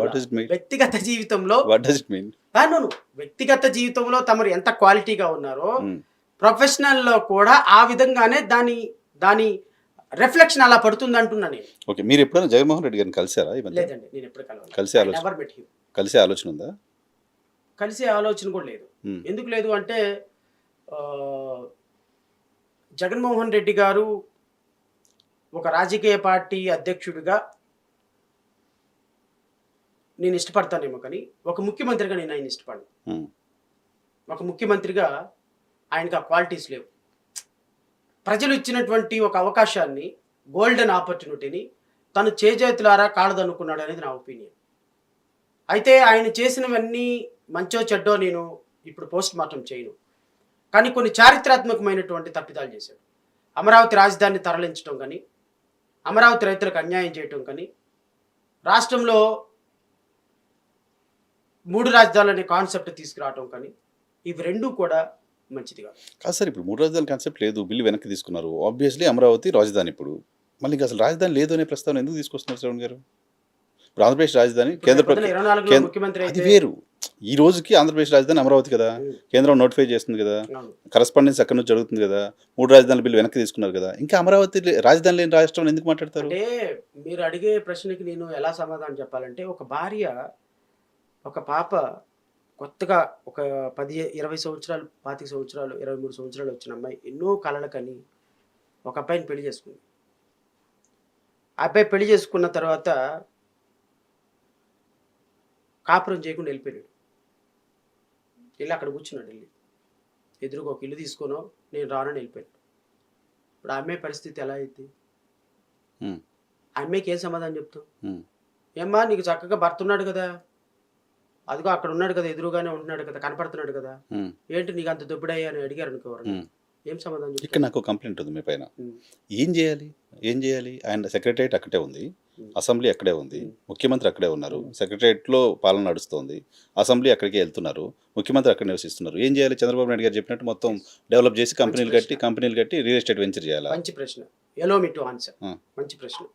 వ్యక్తిగత జీవితంలో వ్యక్తిగత జీవితంలో తమరు ఎంత క్వాలిటీగా ఉన్నారో ప్రొఫెషనల్ లో కూడా ఆ విధంగానే దాని రిఫ్లెక్షన్ అలా పడుతుంది అంటున్నా నేను. ఓకే, మీరు ఎప్పుడైనా జగన్మోహన్ రెడ్డి గారిని కలిసారా? లేదండి, నేను ఎప్పుడు కలిసే ఆలోచన ఉందా? కలిసే ఆలోచన కూడా లేదు. ఎందుకు లేదు అంటే జగన్మోహన్ రెడ్డి గారు ఒక రాజకీయ పార్టీ అధ్యక్షుడిగా నేను ఇష్టపడతానేమో, కానీ ఒక ముఖ్యమంత్రిగా నేను ఆయన ఇష్టపడను. ఒక ముఖ్యమంత్రిగా ఆయనకు ఆ క్వాలిటీస్ లేవు. ప్రజలు ఇచ్చినటువంటి ఒక అవకాశాన్ని, గోల్డెన్ ఆపర్చునిటీని తను చేజేతులారా కాళ్ళదనుకున్నాడు అనేది నా ఒపీనియన్. అయితే ఆయన చేసినవన్నీ మంచో చెడ్డో నేను ఇప్పుడు పోస్ట్ మార్టం చేయను, కానీ కొన్ని చారిత్రాత్మకమైనటువంటి తప్పిదాలు చేశాడు. అమరావతి రాజధానిని తరలించడం కానీ, అమరావతి రైతులకు అన్యాయం చేయటం కానీ, రాష్ట్రంలో 3 రాజధానులు అనే కాన్సెప్ట్ తీసుకురావటం కానీ, ఇవి రెండూ కూడా మంచిది కాదు. సార్, ఇప్పుడు 3 రాజధానుల కాన్సెప్ట్ లేదు, బిల్లు వెనక్కి తీసుకున్నారు. ఆబ్వియస్లీ అమరావతి రాజధాని. ఇప్పుడు మళ్ళీ అసలు రాజధాని లేదు అనే ప్రస్తావన ఎందుకు తీసుకొస్తున్నారు శ్రవణ్ గారు? ఇప్పుడు ఆంధ్రప్రదేశ్ రాజధాని అది వేరు. ఈ రోజుకి ఆంధ్రప్రదేశ్ రాజధాని అమరావతి కదా, కేంద్రం నోటిఫై చేస్తుంది కదా, కరస్పాండెన్స్ అక్కడ నుంచి జరుగుతుంది కదా, 3 రాజధానుల బిల్లు వెనక్కి తీసుకున్నారు కదా, ఇంకా అమరావతి రాజధాని లేని రాష్ట్రం ఎందుకు మాట్లాడతారు? అంటే మీరు అడిగే ప్రశ్నకి నేను ఎలా సమాధానం చెప్పాలంటే, ఒక భార్య, ఒక పాప కొత్తగా ఒక 10-20 సంవత్సరాలు, 25 సంవత్సరాలు, 23 సంవత్సరాలు వచ్చిన అమ్మాయి ఎన్నో కలలు కని ఒక అబ్బాయిని పెళ్లి చేసుకుంది. ఆ అబ్బాయి పెళ్లి చేసుకున్న తర్వాత కాపురం చేయకుండా వెళ్ళిపోయాడు. వెళ్ళి అక్కడ కూర్చున్నాడు, వెళ్ళి ఎదురుగా ఒక ఇల్లు తీసుకోనో నేను రానని వెళ్ళిపోయాడు. ఇప్పుడు ఆ అమ్మాయి పరిస్థితి ఎలా అయింది? ఆ అమ్మాయికి ఏం సమాధానం చెప్తావు? ఏమ్మా, నీకు చక్కగా భర్త ఉన్నాడు కదా, అదిగో అక్కడ ఉన్నాడు కదా, ఎదురుగానే ఉంటున్నాడు కదా, కనపడుతున్నాడు కదా, ఏంటి నీకు అంత దుబ్బుడయ్యా అని అడిగారు అనుకోరు, ఏం సమాధానం? ఇక్కడ నాకు కంప్లైంట్ ఉంది మీ పైన. ఏం చేయాలి? ఆయన సెక్రటరియట్ అక్కడే ఉంది, అసెంబ్లీ అక్కడే ఉంది, ముఖ్యమంత్రి అక్కడే ఉన్నారు, సెక్రటరియట్లో పాలన నడుస్తుంది, అసెంబ్లీ అక్కడికి వెళ్తున్నారు, ముఖ్యమంత్రి అక్కడ నివసిస్తున్నారు. ఏం చేయాలి? చంద్రబాబు నాయుడు గారు చెప్పినట్టు మొత్తం డెవలప్ చేసి కంపెనీలు కట్టి రియల్ ఎస్టేట్ వెంచర్ చేయాలి. మంచి ప్రశ్న, ఎలో మీ టు ఆన్సర్. మంచి ప్రశ్న.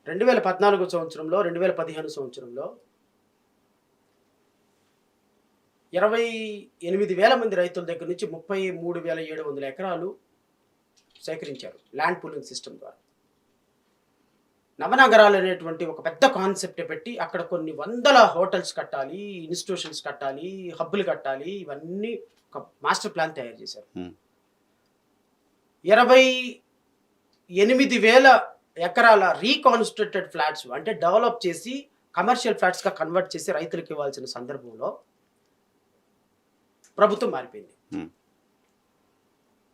2014 సంవత్సరంలో, 2015 సంవత్సరంలో 28,000 మంది రైతుల దగ్గర నుంచి 33,700 ఎకరాలు సేకరించారు ల్యాండ్ పూలింగ్ సిస్టమ్ ద్వారా. నవనగరాలు అనేటువంటి ఒక పెద్ద కాన్సెప్ట్ పెట్టి అక్కడ కొన్ని వందల హోటల్స్ కట్టాలి, ఇన్స్టిట్యూషన్స్ కట్టాలి, హబ్బులు కట్టాలి, ఇవన్నీ ఒక మాస్టర్ ప్లాన్ తయారు చేశారు. ఉమ్, 28,000 ఎకరాల రీకాన్స్ట్రక్టెడ్ ఫ్లాట్స్ అంటే డెవలప్ చేసి కమర్షియల్ ఫ్లాట్స్గా కన్వర్ట్ చేసి రైతులకు ఇవ్వాల్సిన సందర్భంలో ప్రభుత్వం మారిపోయింది. ఉమ్.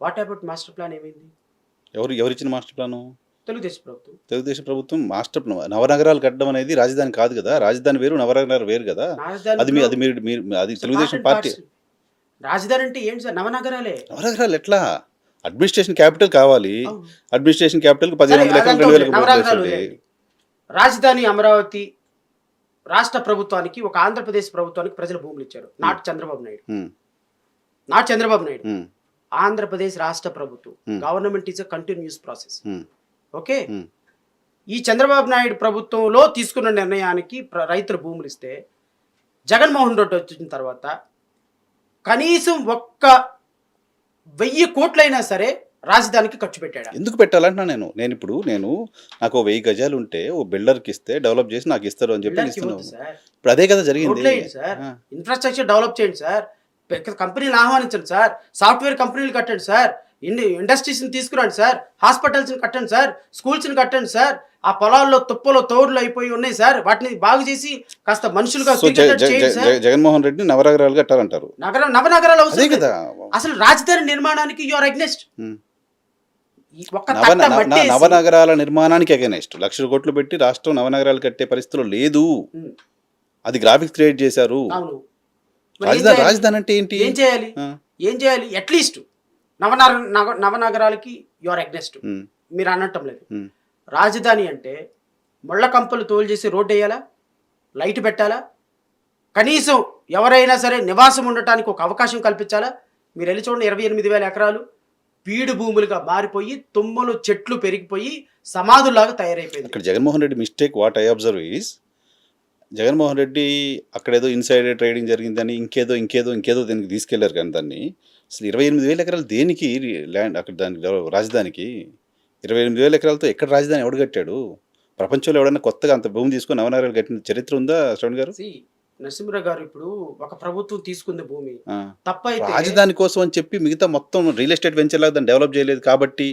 వాట్ అబౌట్ మాస్టర్ ప్లాన్ ఏమైంది? ఎవరిచ్చిన మాస్టర్ ప్లాను? తెలుగుదేశం ప్రభుత్వం. తెలుగుదేశం ప్రభుత్వం మాస్టర్ నవనగరాలు కట్టడం అనేది రాజధాని కాదు కదా, రాజధాని వేరు నవనగరాలు వేరు కదా. అది మీ అది మీరు మీరు అది తెలుగుదేశం పార్టీ. రాజధాని అంటే ఏంటి సార్? నవనగరాలే. నవనగరాలు ఎట్లా? అడ్మినిస్ట్రేషన్ క్యాపిటల్ కావాలి. అవును. అడ్మినిస్ట్రేషన్ క్యాపిటల్ 1500 ఎకరాలు, అదంతా 2000 నవనగరాలు ఎకరాలు. వదిలేయండి. రాజధాని అమరావతి రాష్ట్ర ప్రభుత్వానికి, ఒక ఆంధ్రప్రదేశ్ ప్రభుత్వానికి ప్రజలు భూములు ఇచ్చారు. నాటి చంద్రబాబు నాయుడు. ఆంధ్రప్రదేశ్ రాష్ట్ర ప్రభుత్వం government is a continuous process. Okay, ఈ చంద్రబాబు నాయుడు ప్రభుత్వంలో తీసుకున్న నిర్ణయానికి రైతులు భూములు ఇస్తే జగన్మోహన్ రెడ్డి వచ్చిన తర్వాత కనీసం 1,000 కోట్లైనా సరే రాజధానికి ఖర్చు పెట్టాడు. ఎందుకు పెట్టాలంటున్నా నేను ఇప్పుడు నాకు 1000 గజాలు ఉంటే ఓ బిల్డర్కి ఇస్తే డెవలప్ చేసి నాకు ఇస్తారు అని చెప్పి ఇస్తున్నాను. ఇప్పుడు అదే కదా జరిగింది. సార్, ఇన్ఫ్రాస్ట్రక్చర్ డెవలప్ చేయండి సార్, కంపెనీలు ఆహ్వానించండి సార్, సాఫ్ట్వేర్ కంపెనీలు కట్టండి సార్, ఇండస్ట్రీస్ని తీసుకురండి సార్, హాస్పిటల్స్ని కట్టండి సార్, స్కూల్స్ని కట్టండి సార్. ఆ పొలాల్లో తుప్పలు తోడులు అయిపోయి ఉన్నాయి సార్, వాటిని బాగు చేసి కాస్త మనుషులుగా జగన్మోహన్ రెడ్డి నవనగరాలు కట్టాలంటారు. నవనగరాలు అవసరం కదా. అసలు రాజధాని నిర్మాణానికి యు ఆర్ అగైన్స్ట్. నవనగరాల నిర్మాణానికి అగైన్స్ట్ 1,00,000 కోట్లు పెట్టి రాష్ట్రం నవనగరాలు కట్టే పరిస్థితులు లేదు. అది గ్రాఫిక్స్ క్రియేట్ చేశారు. రాజధాని అంటే ఏంటి? ఏం చేయాలి? అట్లీస్ట్ నవనగరాలకి యు ఆర్ అగైన్స్ట్, మీరు అనటం లేదు. రాజధాని అంటే ముళ్ళ కంపలు తోలు చేసి రోడ్డు వేయాలా, లైట్ పెట్టాలా, కనీసం ఎవరైనా సరే నివాసం ఉండటానికి ఒక అవకాశం కల్పించాలా? మీరు వెళ్ళి చూడండి, 28,000 ఎకరాలు బీడు భూములుగా మారిపోయి తుమ్మలు చెట్లు పెరిగిపోయి సమాధుల్లాగా తయారైపోయింది. అక్కడ Jaganmohan Reddy mistake what I observe is, Jaganmohan Reddy అక్కడేదో ఇన్సైడర్ ట్రేడింగ్ జరిగిందని ఇంకేదో దీనికి తీసుకెళ్లారు. కానీ దాన్ని అసలు 28,000 ఎకరాలు దేనికి ల్యాండ్ అక్కడ దానికి రాజధానికి? 28,000 ఎకరాలతో ఎక్కడ రాజధాని ఎవడు కట్టాడు? ప్రపంచంలో ఎవడన్నా కొత్తగా అంత భూమి తీసుకొని నవనగరాలు కట్టిన చరిత్ర ఉందా శ్రవణ్ గారు? నరసింహరావు గారు, ఇప్పుడు ఒక ప్రభుత్వం తీసుకుంది భూమి తప్పైతే రాజధాని కోసం అని చెప్పి మిగతా మొత్తం రియల్ ఎస్టేట్ వెంచర్ లాగా దాన్ని డెవలప్ చేయలేదు కాబట్టి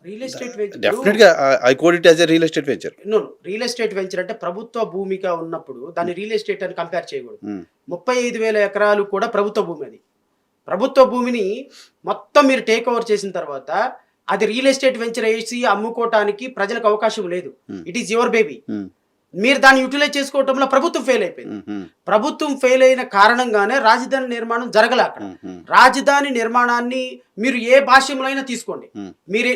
రియల్ ఎస్టేట్ డెఫినెట్గా I code it as a real estate venture. Real estate venture అంటే ప్రభుత్వ భూమిగా ఉన్నప్పుడు దాన్ని రియల్ ఎస్టేట్ అని కంపేర్ చేయకూడదు. 35,000 ఎకరాలు కూడా ప్రభుత్వ భూమి. అది ప్రభుత్వ భూమిని మొత్తం మీరు టేక్ ఓవర్ చేసిన తర్వాత అది రియల్ ఎస్టేట్ వెంచర్ వేసి అమ్ముకోవటానికి ప్రజలకు అవకాశం లేదు. It is your baby. మీరు దాన్ని యూటిలైజ్ చేసుకోవటంలో ప్రభుత్వం ఫెయిల్ అయిపోయింది. ప్రభుత్వం ఫెయిల్ అయిన కారణంగానే రాజధాని నిర్మాణం జరగలే. అక్కడ రాజధాని నిర్మాణాన్ని మీరు ఏ భాష్యంలో అయినా తీసుకోండి,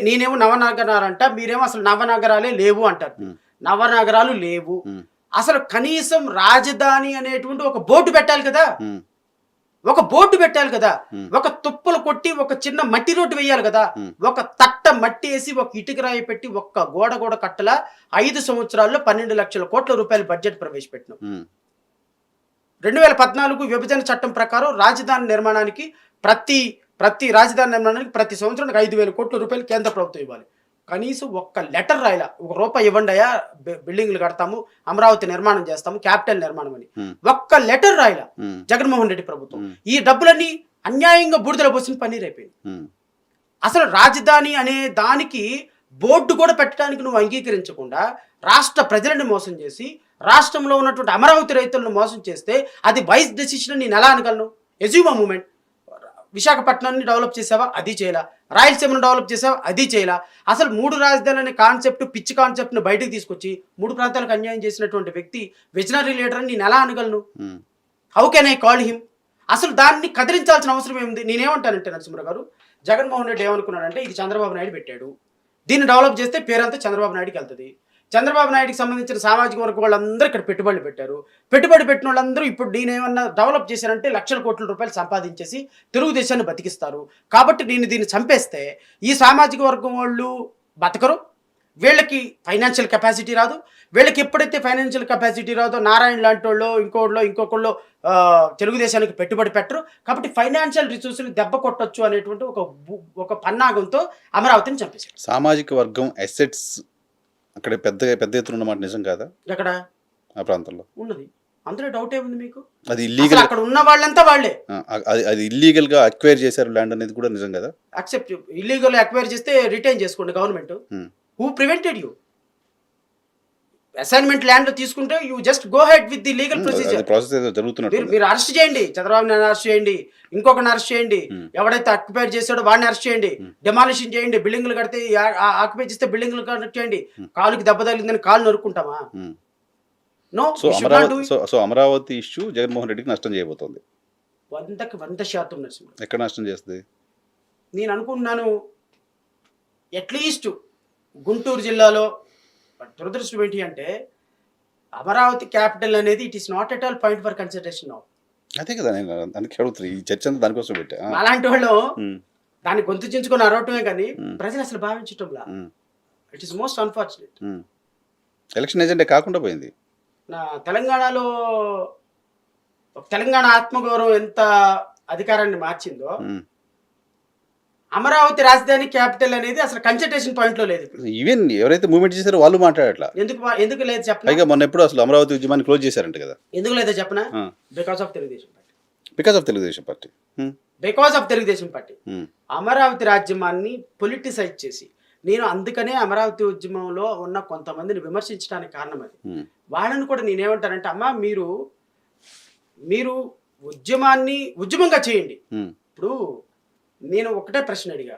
నేనేమో నవనగరాలంట, మీరేమో అసలు నవనగరాలే లేవు అంటారు. నవనగరాలు లేవు. అసలు కనీసం రాజధాని అనేటువంటి ఒక బోర్డు పెట్టాలి కదా, ఒక తుప్పలు కొట్టి ఒక చిన్న మట్టి రోడ్డు వేయాలి కదా, ఒక తట్ట మట్టి వేసి ఒక ఇటుకరాయి పెట్టి ఒక్క గోడ కట్టల 5 సంవత్సరాల్లో 12 లక్షల కోట్ల రూపాయల బడ్జెట్ ప్రవేశపెట్టినాం. 2014 విభజన చట్టం ప్రకారం రాజధాని నిర్మాణానికి ప్రతి రాజధాని నిర్మాణానికి ప్రతి సంవత్సరానికి 5,000 కోట్ల రూపాయలు కేంద్ర ప్రభుత్వం ఇవ్వాలి. కనీసం ఒక్క లెటర్ రాయలా, ₹1 ఇవ్వండి అయ్యా, బిల్డింగ్లు కడతాము, అమరావతి నిర్మాణం చేస్తాము, క్యాపిటల్ నిర్మాణం అని ఒక్క లెటర్ రాయలా జగన్మోహన్ రెడ్డి ప్రభుత్వం. ఈ డబ్బులన్నీ అన్యాయంగా బూడిదల పోసిన పన్నీర్ అయిపోయింది. అసలు రాజధాని అనే దానికి బోర్డు కూడా పెట్టడానికి నువ్వు అంగీకరించకుండా రాష్ట్ర ప్రజలను మోసం చేసి రాష్ట్రంలో ఉన్నటువంటి అమరావతి రైతులను మోసం చేస్తే అది వైస్ డెసిషన్. నేను ఎలా అనగలను? Assume moment. విశాఖపట్నాన్ని డెవలప్ చేసావా? అది చేయాల. రాయలసీమను డెవలప్ చేసావా? అది చేయాల. అసలు 3 రాజధానులు అనే కాన్సెప్ట్, పిచ్చి కాన్సెప్ట్ను బయటకు తీసుకొచ్చి 3 ప్రాంతాలకు అన్యాయం చేసినటువంటి వ్యక్తి విజనరీ లీడర్ అని నేను ఎలా అనగలను? How can I call him? అసలు దాన్ని కదిలించాల్సిన అవసరం ఏముంది? నేనేమంటానంటే నరసింహరావు గారు, జగన్మోహన్ రెడ్డి ఏమనుకున్నాడంటే ఇది చంద్రబాబు నాయుడు పెట్టాడు, దీన్ని డెవలప్ చేస్తే పేరంతా చంద్రబాబు నాయుడుకి వెళ్తుంది. చంద్రబాబు నాయుడికి సంబంధించిన సామాజిక వర్గం వాళ్ళందరూ ఇక్కడ పెట్టుబడులు పెట్టారు. పెట్టుబడి పెట్టిన వాళ్ళందరూ ఇప్పుడు నేనేమన్నా డెవలప్ చేశానంటే లక్షల కోట్ల రూపాయలు సంపాదించేసి తెలుగుదేశాన్ని బతికిస్తారు. కాబట్టి దీన్ని చంపేస్తే ఈ సామాజిక వర్గం వాళ్ళు బతకరు, వీళ్ళకి ఫైనాన్షియల్ కెపాసిటీ రాదు. వీళ్ళకి ఎప్పుడైతే ఫైనాన్షియల్ కెపాసిటీ రాదో నారాయణ లాంటి వాళ్ళు ఇంకొకళ్ళు తెలుగుదేశానికి పెట్టుబడి పెట్టరు. కాబట్టి ఫైనాన్షియల్ రిసోర్స్ని దెబ్బ కొట్టొచ్చు అనేటువంటి ఒక పన్నాగంతో అమరావతిని చంపేశారు. సామాజిక వర్గం అసెట్స్ అక్కడ పెద్ద ఎత్తున ఉన్నమాట నిజం కాదా? ఎక్కడ? ఆ ప్రాంతంలో ఉన్నది. అందులో డౌట్ ఏముంది మీకు? అది అసలు ఇల్లీగల్ అక్కడ ఉన్న వాళ్ళంతా వాళ్ళే. అది ఇల్లీగల్ గా అక్వైర్ చేశారు ల్యాండ్ అనేది కూడా నిజం కదా. అక్సెప్ట్ ఇల్లీగల్ అక్వైర్ చేస్తే రిటైన్ చేసుకోండి government. Who prevented you? Assignment land తీసుకుంటే you just go head with the legal procedure. Process ఏదో జరుగుతున్నట్టు మీరు అరెస్ట్ చేయండి, చంద్రబాబు నాయుడు అరెస్ట్ చేయండి, ఇంకొకరిని అరెస్ట్ చేయండి, ఎవడైతే ఆక్యుపై చేశాడో వాడిని అరెస్ట్ చేయండి, డెమాలిషన్ చేయండి, బిల్డింగ్లు కడితే ఆక్యుపై చేస్తే బిల్డింగ్లు కనెక్ట్ చేయండి. కాలుకి దెబ్బ తగిలిందని కాలు నరుక్కుంటామా? No. So Amaravati issue Jaganmohan రెడ్డికి నష్టం చేయబోతోంది. 100% నరసింహ. ఎక్కడ నష్టం చేస్తుంది? నేను అనుకుంటున్నాను అట్లీస్ట్ గుంటూరు జిల్లాలో. దురదృష్టం ఏంటి అంటే అమరావతి క్యాపిటల్ అనేది it is not at all point for consideration. అదే కదా నేను అందుకే అడుగుతుంది, ఈ చర్చ అంతా దానికోసం పెట్టా. అలాంటి వాళ్ళు దాన్ని గొంతు చించుకొని అరవటమే కానీ ప్రజలు అసలు భావించటంలా. It is most unfortunate. Election ఏజెండే కాకుండా పోయింది. నా తెలంగాణలో తెలంగాణ ఆత్మగౌరవం ఎంత అధికారాన్ని మార్చిందో అమరావతి రాజధాని క్యాపిటల్ అనేది అసలు కన్సల్టేషన్ పాయింట్ లో లేదు. ఈవెన్ ఎవరైతే మూవ్మెంట్ చేశారో వాళ్ళు మాట్లాడట్లా. ఎందుకు లేదు చెప్పనా? పైగా మొన్న ఎప్పుడు అసలు అమరావతి ఉద్యమాన్ని క్లోజ్ చేశారంట కదా. ఎందుకు లేదో చెప్పనా? Because of Telugu Desam party. Because of Telugu Desam party. Because of Telugu Desam party Amaravati రాజ్యమాన్ని పొలిటిసైజ్ చేసి, నేను అందుకనే అమరావతి ఉద్యమంలో ఉన్న కొంతమందిని విమర్శించడానికి కారణం అది. వాళ్ళని కూడా నేనేమంటానంటే, అమ్మా మీరు ఉద్యమాన్ని ఉద్యమంగా చేయండి. ఇప్పుడు నేను ఒకటే ప్రశ్న అడిగా,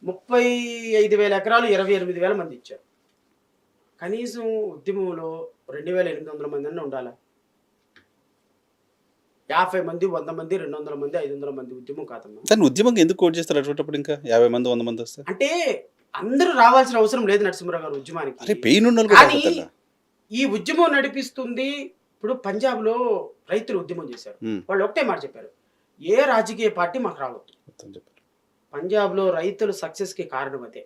35,000 ఎకరాలు 28,000 మంది ఇచ్చారు. కనీసం ఉద్యమంలో 2,800 మంది అన్న ఉండాలా? 50 మంది, 100 మంది, 200 మంది, 500 మంది ఉద్యమం కాదమ్మా. దాన్ని ఉద్యమంగా ఎందుకు కోట్ చేస్తారు అటువంటిప్పుడు? ఇంకా 50 మంది 100 మంది వస్తారు అంటే అందరూ రావాల్సిన అవసరం లేదు నరసింహరావు గారు ఉద్యమానికి. కానీ ఈ ఉద్యమం నడిపిస్తుంది. ఇప్పుడు పంజాబ్ లో రైతులు ఉద్యమం చేశారు. వాళ్ళు ఒకటే మాట చెప్పారు, ఏ రాజకీయ పార్టీ మాకు రావద్దు. పంజాబ్ లో రైతులు సక్సెస్ కి కారణం అదే.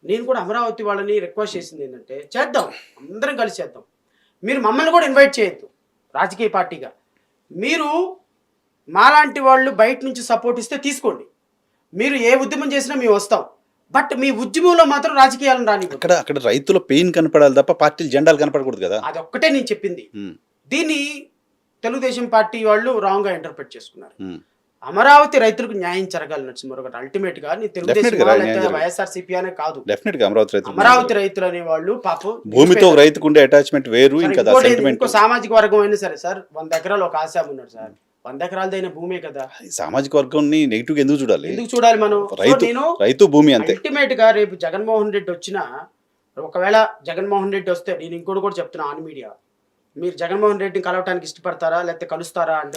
నేను కూడా అమరావతి వాళ్ళని రిక్వెస్ట్ చేసింది ఏంటంటే, చేద్దాం, అందరం కలిసి చేద్దాం. మీరు మమ్మల్ని కూడా ఇన్వైట్ చేయొద్దు రాజకీయ పార్టీగా. మీరు మాలాంటి వాళ్ళు బయట నుంచి సపోర్ట్ ఇస్తే తీసుకోండి. మీరు ఏ ఉద్యమం చేసినా మేము వస్తాం. బట్ మీ ఉద్యమంలో మాత్రం రాజకీయాలను రాని. అక్కడ రైతుల పెయిన్ కనపడాలి తప్ప పార్టీలు జెండాలు కనపడకూడదు కదా. అదొక్కటే నేను చెప్పింది. దీన్ని తెలుగుదేశం పార్టీ వాళ్ళు రాంగ్ గా ఇంటర్ప్రిట్ చేసుకున్నారు. అమరావతి రైతులకు న్యాయం జరగాలి నరసింహారావు గారు. అల్టిమేట్ గా తెలుగుదేశం వైఎస్ఆర్సీపీ అనే కాదు, అమరావతి రైతులు అనే వాళ్ళు పాపం భూమితో రైతుకు ఉండే అటాచ్మెంట్ వేరు. ఇంకో సామాజిక వర్గం అయినా సరే సార్, 100 ఎకరాలు ఒక ఆశాం ఉన్నాడు సార్. 100 ఎకరాలదైన భూమే కదా. సామాజిక వర్గం నెగిటివ్ ఎందుకు చూడాలి మనం? రైతు భూమి అంతే. అల్టిమేట్ గా రేపు జగన్మోహన్ రెడ్డి వచ్చినా, ఒకవేళ జగన్మోహన్ రెడ్డి వస్తే, నేను ఇంకోటి కూడా చెప్తున్నా ఆన్ మీడియా, మీరు జగన్మోహన్ రెడ్డిని కలవటానికి ఇష్టపడతారా లేకపోతే కలుస్తారా అంటే,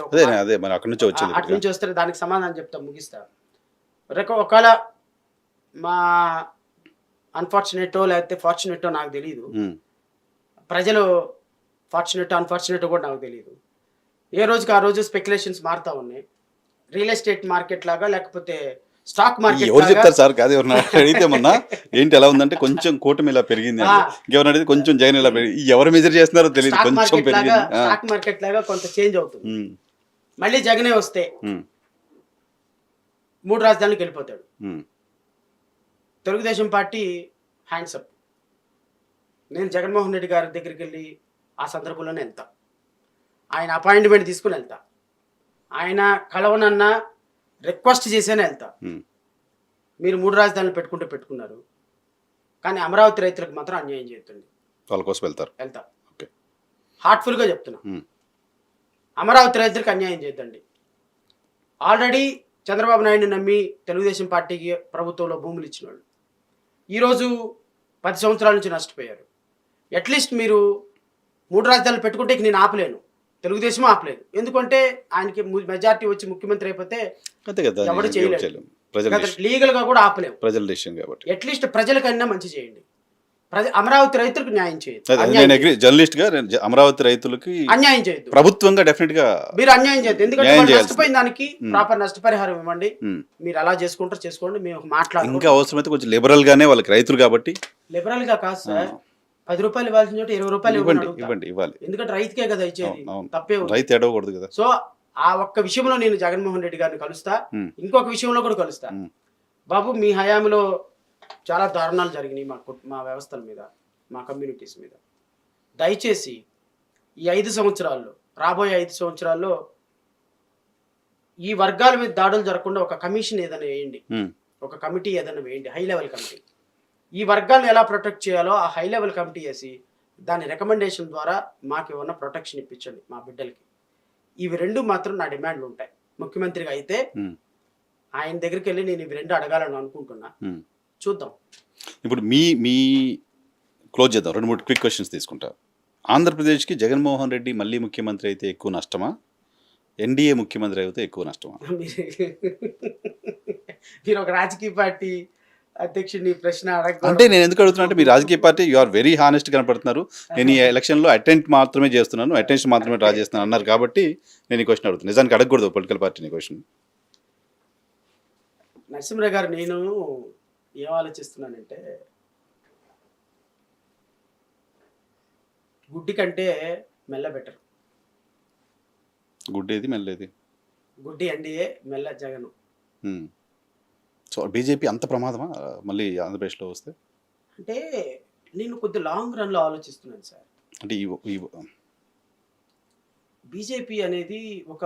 అటు నుంచి వస్తే దానికి సమాధానం చెప్తా, ముగిస్తా. ఒకవేళ మా అన్ఫార్చునేటో లేకపోతే ఫార్చునేటో నాకు తెలియదు, ప్రజలు ఫార్చునేటో అన్ఫార్చునేటో కూడా నాకు తెలియదు. ఏ రోజుకి ఆ రోజు స్పెక్యులేషన్స్ మారుతా ఉన్నాయి. రియల్ ఎస్టేట్ మార్కెట్ లాగా, లేకపోతే స్టాక్ మార్కెట్. ఎవరు చెప్తారు సార్? కాదు, ఎవరు అడిగితే మొన్న ఏంటి ఎలా ఉందంటే, కొంచెం కూటమి ఇలా పెరిగింది, ఎవరు అడిగితే కొంచెం జగన్ ఇలా పెరిగింది, ఎవరు మెజర్ చేస్తున్నారో తెలియదు, కొంచెం పెరిగింది. స్టాక్ మార్కెట్ లాగా కొంత చేంజ్ అవుతుంది. మళ్ళీ జగనే వస్తే 3 రాజధానులకు వెళ్ళిపోతాడు. Telugu Desam party hands up. నేను జగన్మోహన్ రెడ్డి గారి దగ్గరికి వెళ్ళి ఆ సందర్భంలోనే వెళ్తా, ఆయన అపాయింట్మెంట్ తీసుకుని వెళ్తా, ఆయన కలవనన్నా రిక్వెస్ట్ చేసేనే వెళ్తా. మీరు 3 రాజధానులు పెట్టుకున్నారు, కానీ అమరావతి రైతులకు మాత్రం అన్యాయం చేస్తుంది. వాళ్ళ కోసం వెళ్తా. హార్ట్ఫుల్గా చెప్తున్నా, అమరావతి రైతులకు అన్యాయం చేయొద్దండి. ఆల్రెడీ చంద్రబాబు నాయుడిని నమ్మి తెలుగుదేశం పార్టీకి ప్రభుత్వంలో భూములు ఇచ్చిన వాళ్ళు ఈరోజు 10 సంవత్సరాల నుంచి నష్టపోయారు. అట్లీస్ట్ మీరు 3 రాజధానులు పెట్టుకుంటే నేను ఆపలేను, తెలుగుదేశం ఆపలేదు. ఎందుకంటే ఆయనకి మెజారిటీ వచ్చి ముఖ్యమంత్రి అయిపోతే ఎవరు చేయలేదు, లీగల్ గా కూడా ఆపలేము, ప్రజల డెసిషన్ కాబట్టి. అట్లీస్ట్ ప్రజలకైనా మంచి చేయండి, అమరావతి రైతులకు న్యాయం చేయండి. జర్నలిస్ట్ గా అమరావతి రైతులకి అన్యాయం చేయొద్దు. ప్రభుత్వంగా డెఫినెట్ గా మీరు అన్యాయం చేయొద్దు. ఎందుకంటే నష్టపోయిన దానికి ప్రాపర్ నష్టపరిహారం ఇవ్వండి. మీరు అలా చేసుకోండి, మేము మాట్లాడాలి. ఇంకా అవసరమైతే కొంచెం లిబరల్ గానే వాళ్ళకి రైతులు కాబట్టి. లిబరల్ గా కాదు సార్, 10 రూపాయలు ఇవ్వాల్సిన చోట 20 రూపాయలు ఇవ్వాలి. ఎందుకంటే రైతుకే కదా ఇచ్చేది, తప్పే రైతు ఎడవకూడదు కదా. సో ఆ ఒక్క విషయంలో నేను జగన్మోహన్ రెడ్డి గారిని కలుస్తా, ఇంకొక విషయంలో కూడా కలుస్తా. బాబు, మీ హయాంలో చాలా దారుణాలు జరిగినాయి మా వ్యవస్థల మీద, మా కమ్యూనిటీస్ మీద. దయచేసి ఈ 5 సంవత్సరాల్లో, రాబోయే 5 సంవత్సరాల్లో ఈ వర్గాల మీద దాడులు జరగకుండా ఒక కమిషన్ ఏదైనా వేయండి, ఒక కమిటీ ఏదైనా వేయండి, హై లెవెల్ కమిటీ. ఈ వర్గాలను ఎలా ప్రొటెక్ట్ చేయాలో ఆ హై లెవెల్ కమిటీ వేసి దాని రికమెండేషన్ ద్వారా మాకు ఏమన్నా ప్రొటెక్షన్ ఇప్పించండి మా బిడ్డలకి. ఇవి 2 మాత్రం నా డిమాండ్లు ఉంటాయి. ముఖ్యమంత్రిగా అయితే ఆయన దగ్గరికి వెళ్ళి నేను ఇవి 2 అడగాలని అనుకుంటున్నా. చూద్దాం. ఇప్పుడు మీ క్లోజ్ చేద్దాం. 2-3 క్విక్ క్వశ్చన్స్ తీసుకుంటా. ఆంధ్రప్రదేశ్కి జగన్మోహన్ రెడ్డి మళ్ళీ ముఖ్యమంత్రి అయితే ఎక్కువ నష్టమా, ఎన్డీఏ ముఖ్యమంత్రి అయితే ఎక్కువ నష్టమా? మీరు ఒక రాజకీయ పార్టీ అధ్యక్షుడిని ప్రశ్న అంటే నేను ఎందుకు అడుగుతున్నా అంటే మీ రాజకీయ party you are very honest కనపడుతున్నారు. నేను ఈ ఎలక్షన్లో అటెంప్ట్ మాత్రమే చేస్తున్నాను, అటెన్షన్ మాత్రమే డ్రా చేస్తున్నాను అన్నారు కాబట్టి నేను ఈ క్వశ్చన్ అడుగుతున్నాను. నిజానికి అడగకూడదు పొలిటికల్ పార్టీని క్వశ్చన్. నరసింహరావు గారు, నేను ఏం ఆలోచిస్తున్నానంటే గుడ్డి కంటే మెల్ల బెటర్. గుడ్డేది మెల్లేది? గుడ్డి ఎన్డీఏ, మెల్ల జగన్. సో బీజేపీ అంత ప్రమాదమా మళ్ళీ ఆంధ్రప్రదేశ్లో వస్తే? అంటే నేను కొద్ది లాంగ్ రన్లో ఆలోచిస్తున్నాను సార్. అంటే ఈ బీజేపీ అనేది ఒక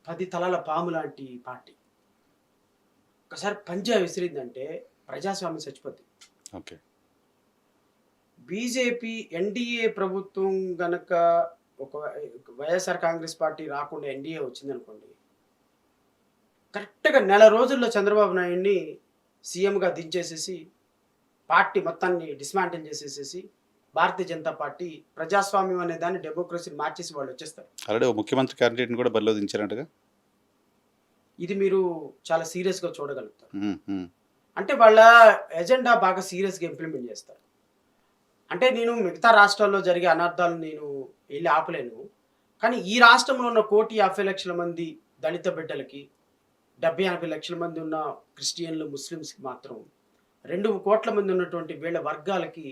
10 తలల పాము లాంటి పార్టీ. ఒకసారి పంజా విసిరిందంటే ప్రజాస్వామ్యం చచ్చిపోద్ది. ఓకే. బీజేపీ ఎన్డీఏ ప్రభుత్వం గనక ఒక వైఎస్ఆర్ కాంగ్రెస్ పార్టీ రాకుండా ఎన్డీఏ వచ్చిందనుకోండి, కరెక్ట్గా నెల రోజుల్లో చంద్రబాబు నాయుడిని సీఎంగా దించేసేసి పార్టీ మొత్తాన్ని డిస్మాంటిల్ చేసేసేసి భారతీయ జనతా పార్టీ ప్రజాస్వామ్యం అనే దాన్ని డెమోక్రసీని మార్చేసి వాళ్ళు వచ్చేస్తారు. ఆల్రెడీ ముఖ్యమంత్రి క్యాండిడేట్ని కూడా బరిలో దించారంటగా. ఇది మీరు చాలా సీరియస్గా చూడగలుగుతారు. అంటే వాళ్ళ ఎజెండా బాగా సీరియస్గా ఇంప్లిమెంట్ చేస్తారు. అంటే నేను మిగతా రాష్ట్రాల్లో జరిగే అనర్థాలను నేను వెళ్ళి ఆపలేను, కానీ ఈ రాష్ట్రంలో ఉన్న 1,50,00,000 మంది దళిత బిడ్డలకి, 70-80 లక్షల మంది ఉన్న క్రిస్టియన్లు, ముస్లిమ్స్కి మాత్రం 2 కోట్ల మంది ఉన్నటువంటి వీళ్ళ వర్గాలకి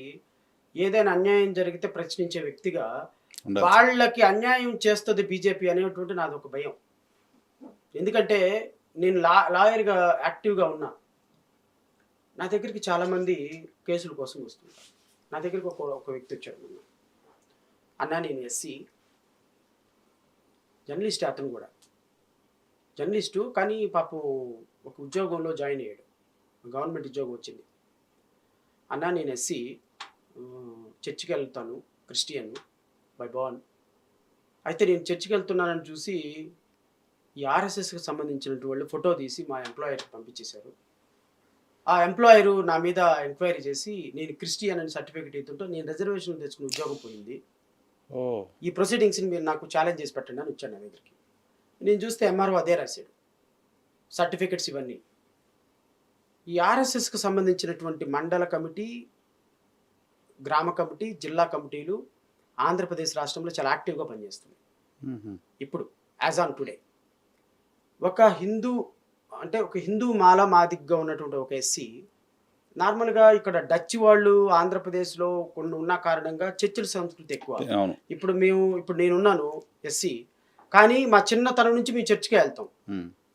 ఏదైనా అన్యాయం జరిగితే ప్రశ్నించే వ్యక్తిగా వాళ్ళకి అన్యాయం చేస్తుంది బీజేపీ అనేటువంటి నాది ఒక భయం. ఎందుకంటే నేను లాయర్గా యాక్టివ్గా ఉన్నా. నా దగ్గరికి చాలామంది కేసుల కోసం వస్తుంటారు. నా దగ్గరికి ఒక వ్యక్తి వచ్చాడు, అన్నా నేను ఎస్సీ జర్నలిస్ట్, అతను కూడా జర్నలిస్టు, కానీ పాపం ఒక ఉద్యోగంలో జాయిన్ అయ్యాడు, గవర్నమెంట్ ఉద్యోగం వచ్చింది. అన్నా నేను ఎస్సీ, చర్చికి వెళ్తాను, క్రిస్టియన్ బై బాన్. అయితే నేను చర్చికి వెళ్తున్నానని చూసి ఈ ఆర్ఎస్ఎస్కి సంబంధించినటువంటి వాళ్ళు ఫోటో తీసి మా ఎంప్లాయర్కి పంపించేశారు. ఆ ఎంప్లాయరు నా మీద ఎంక్వైరీ చేసి నేను క్రిస్టియన్ అని సర్టిఫికేట్ ఇస్తుంటే నేను రిజర్వేషన్ తెచ్చుకుని ఉద్యోగం పోయింది. ఈ ప్రొసీడింగ్స్ని మీరు నాకు ఛాలెంజ్ చేసి పెట్టండి అని వచ్చాను నా దగ్గరికి. నేను చూస్తే ఎంఆర్ఓ అదే రాశాడు, సర్టిఫికెట్స్ ఇవన్నీ. ఈ ఆర్ఎస్ఎస్కి సంబంధించినటువంటి మండల కమిటీ, గ్రామ కమిటీ, జిల్లా కమిటీలు ఆంధ్రప్రదేశ్ రాష్ట్రంలో చాలా యాక్టివ్గా పనిచేస్తుంది. ఇప్పుడు యాజ్ ఆన్ టుడే ఒక హిందూ మాల మాదిగ్గా ఉన్నటువంటి ఒక ఎస్సీ, నార్మల్గా ఇక్కడ డచ్ వాళ్ళు ఆంధ్రప్రదేశ్లో కొన్ని ఉన్న కారణంగా చర్చిల సంస్కృతి ఎక్కువ. ఇప్పుడు నేనున్నాను ఎస్సీ, కానీ మా చిన్నతనం నుంచి మేము చర్చికే వెళ్తాం.